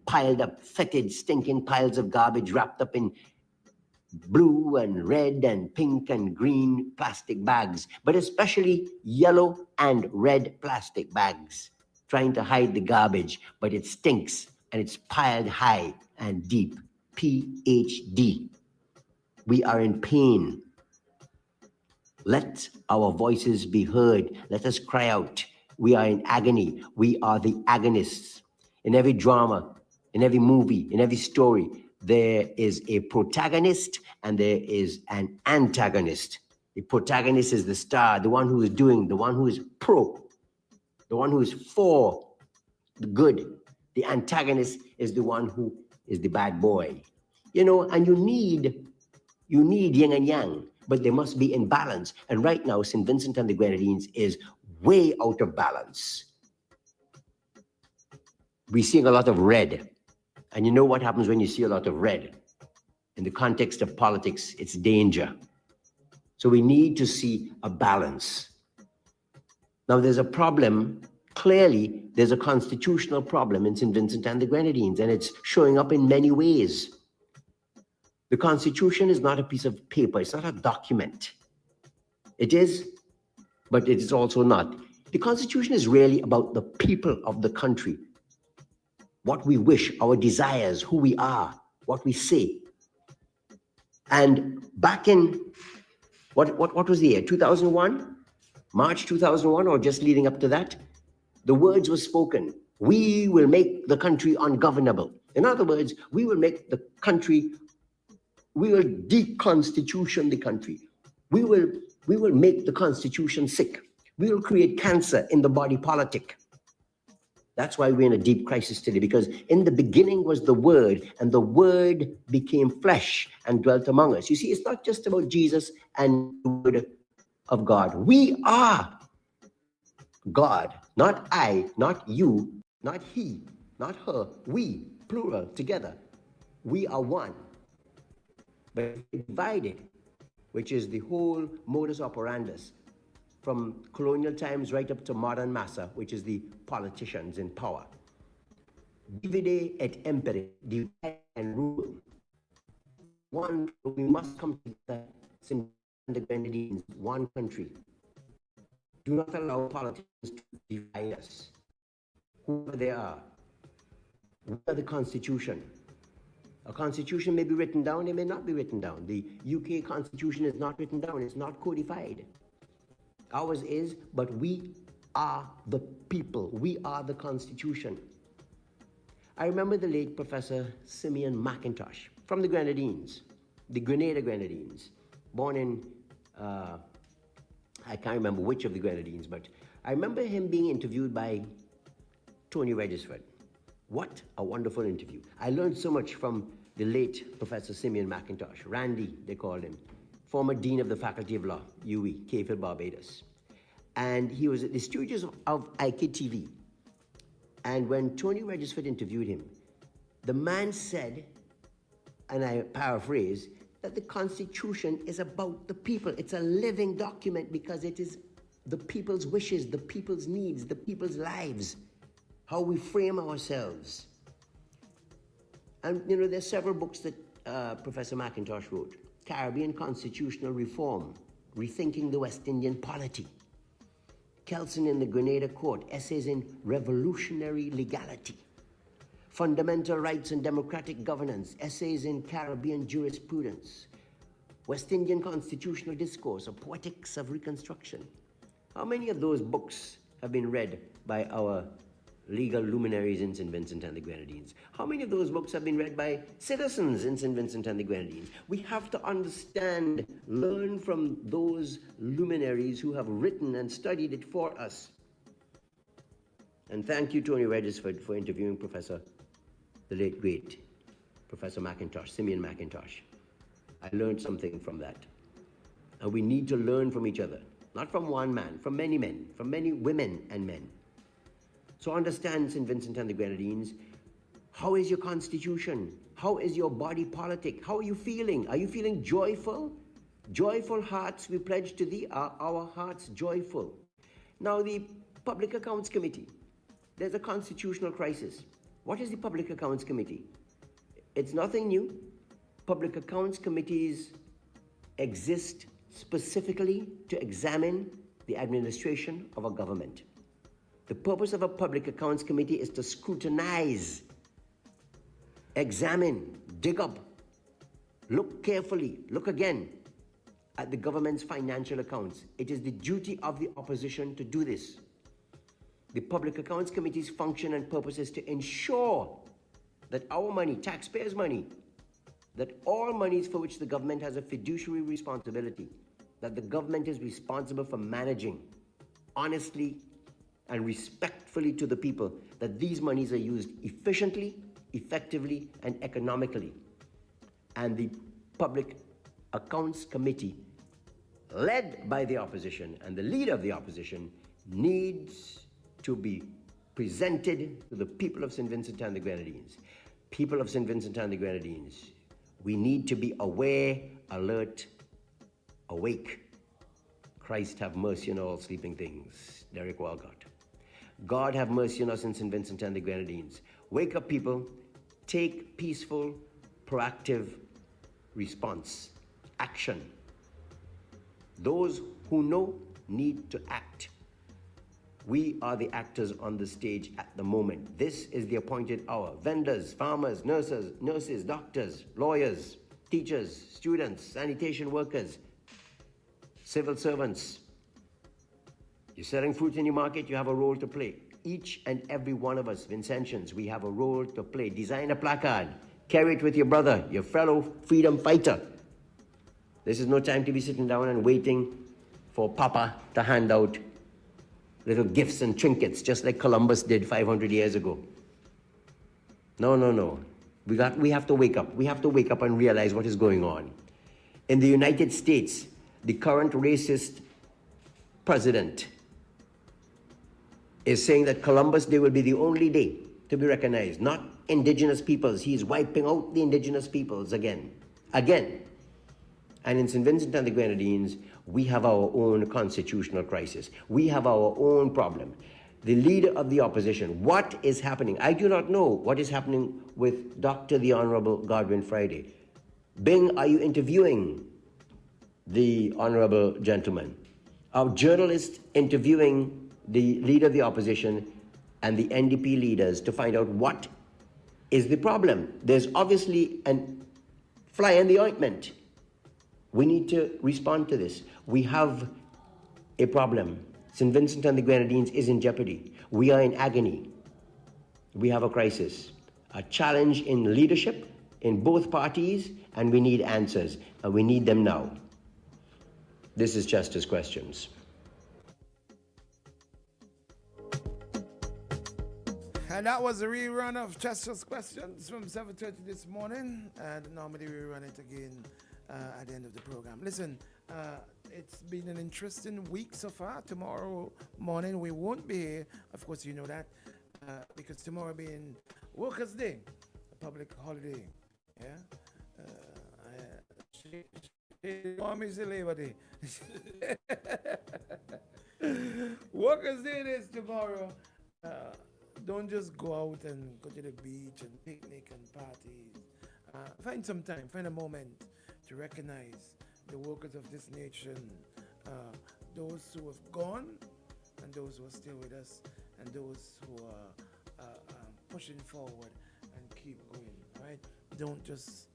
piled up, fetid, stinking piles of garbage wrapped up in blue and red and pink and green plastic bags, but especially yellow and red plastic bags, trying to hide the garbage, but it stinks and it's piled high and deep. PhD. We are in pain. Let our voices be heard. Let us cry out. We are in agony. We are the agonists. In every drama, in every movie, in every story, there is a protagonist and there is an antagonist. The protagonist is the star, the one who is doing, the one who is pro, the one who is for the good. The antagonist is the one who is the bad boy. You know, and you need yin and yang, but they must be in balance. And right now, St. Vincent and the Grenadines is way out of balance. We're seeing a lot of red. And you know what happens when you see a lot of red? In the context of politics, it's danger. So we need to see a balance. Now there's a problem. Clearly, there's a constitutional problem in St. Vincent and the Grenadines, and it's showing up in many ways. The Constitution is not a piece of paper. It's not a document. It is, but it is also not. The Constitution is really about the people of the country. What we wish, our desires, who we are, what we say. And back in, what was the year? 2001? March 2001, or just leading up to that? The words were spoken. We will make the country ungovernable. In other words, we will make the country, we will deconstitution the country. We will make the Constitution sick. We will create cancer in the body politic. That's why we're in a deep crisis today, because in the beginning was the Word, and the Word became flesh and dwelt among us. You see, it's not just about Jesus and the Word of God. We are God, not I, not you, not he, not her. We, plural, together. We are one. But divided, which is the whole modus operandus, from colonial times right up to modern massa, which is the politicians in power. Divide et impere, divide and rule. One, we must come together, St. the Grenadines, one country. Do not allow politicians to divide us. Whoever they are. We are the Constitution. A constitution may be written down, it may not be written down. The UK Constitution is not written down, it's not codified. Ours is, but we are the people. We are the Constitution. I remember the late Professor Simeon McIntosh from the Grenadines, the Grenada Grenadines, born in, I can't remember which of the Grenadines, but I remember him being interviewed by Tony Regisford. What a wonderful interview. I learned so much from the late Professor Simeon McIntosh, Randy, they called him, former Dean of the Faculty of Law, UE, Cayfield, Barbados. And he was at the studios of IKTV. And when Tony Regisford interviewed him, the man said, and I paraphrase, that the Constitution is about the people. It's a living document because it is the people's wishes, the people's needs, the people's lives, how we frame ourselves. And you know, there's several books that Professor McIntosh wrote. Caribbean Constitutional Reform, Rethinking the West Indian Polity. Kelson in the Grenada Court, Essays in Revolutionary Legality. Fundamental Rights and Democratic Governance, Essays in Caribbean Jurisprudence. West Indian Constitutional Discourse, A Poetics of Reconstruction. How many of those books have been read by our legal luminaries in St. Vincent and the Grenadines? How many of those books have been read by citizens in St. Vincent and the Grenadines? We have to understand, learn from those luminaries who have written and studied it for us. And thank you, Tony Regisford, for interviewing the late great Professor McIntosh, Simeon McIntosh. I learned something from that. And we need to learn from each other, not from one man, from many men, from many women and men. So understand, St. Vincent and the Grenadines, how is your constitution? How is your body politic? How are you feeling? Are you feeling joyful? Joyful hearts we pledge to thee. Are our hearts joyful? Now the Public Accounts Committee, there's a constitutional crisis. What is the Public Accounts Committee? It's nothing new. Public Accounts Committees exist specifically to examine the administration of a government. The purpose of a Public Accounts Committee is to scrutinize, examine, dig up Look carefully, look again at the government's financial accounts. It is the duty of the opposition to do this. The Public Accounts Committee's function and purpose is to ensure that our money, taxpayers' money, that all monies for which the government has a fiduciary responsibility, that the government is responsible for managing honestly and respectfully to the people, that these monies are used efficiently, effectively, and economically. And the Public Accounts Committee, led by the opposition and the leader of the opposition, needs to be presented to the people of St. Vincent and the Grenadines. People of St. Vincent and the Grenadines, we need to be aware, alert, awake. Christ have mercy on all sleeping things. Derek Walcott. God have mercy on us in St. Vincent and the Grenadines. Wake up, people. Take peaceful, proactive response, action. Those who know need to act. We are the actors on the stage at the moment. This is the appointed hour. Vendors, farmers, nurses, doctors, lawyers, teachers, students, sanitation workers, civil servants. You're selling fruit in your market, you have a role to play. Each and every one of us, Vincentians, we have a role to play. Design a placard. Carry it with your brother, your fellow freedom fighter. This is no time to be sitting down and waiting for Papa to hand out little gifts and trinkets, just like Columbus did 500 years ago. No. We have to wake up. We have to wake up and realize what is going on. In the United States, the current racist president is saying that Columbus Day will be the only day to be recognized, not indigenous peoples. He's wiping out the indigenous peoples again. And in St. Vincent and the Grenadines, we have our own constitutional crisis. We have our own problem. The leader of the opposition, what is happening? I do not know what is happening with Dr. the Honorable Godwin Friday. Bing, are you interviewing the honorable gentleman? Our journalists interviewing the leader of the opposition and the NDP leaders to find out what is the problem. There's obviously a fly in the ointment. We need to respond to this. We have a problem. St. Vincent and the Grenadines is in jeopardy. We are in agony. We have a crisis, a challenge in leadership in both parties, and we need answers, and we need them now. This is Chester's Questions. And that was a rerun of Chester's Questions from 7:30 this morning, and normally we run it again at the end of the program. Listen, it's been an interesting week so far. Tomorrow morning we won't be here, of course you know that, because tomorrow being Workers' Day, a public holiday. Yeah, Army Labor Day. Workers' Day is tomorrow. Don't just go out and go to the beach and picnic and parties. Find some time, find a moment to recognize the workers of this nation, those who have gone and those who are still with us, and those who are pushing forward and keep going, right? Don't just,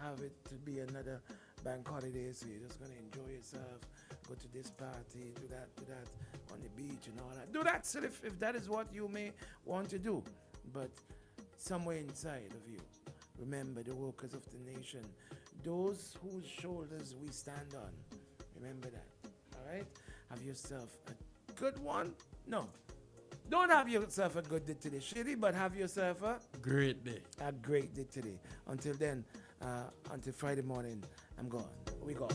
have it to be another bank holiday, so you're just going to enjoy yourself, go to this party, do that on the beach and all that. Do that still if that is what you may want to do. But somewhere inside of you, remember the workers of the nation, those whose shoulders we stand on. Remember that, all right? Have yourself a good one. No, don't have yourself a good day today, Shady, but have yourself a great day. A great day today. Until then, until Friday morning, I'm gone. We gone.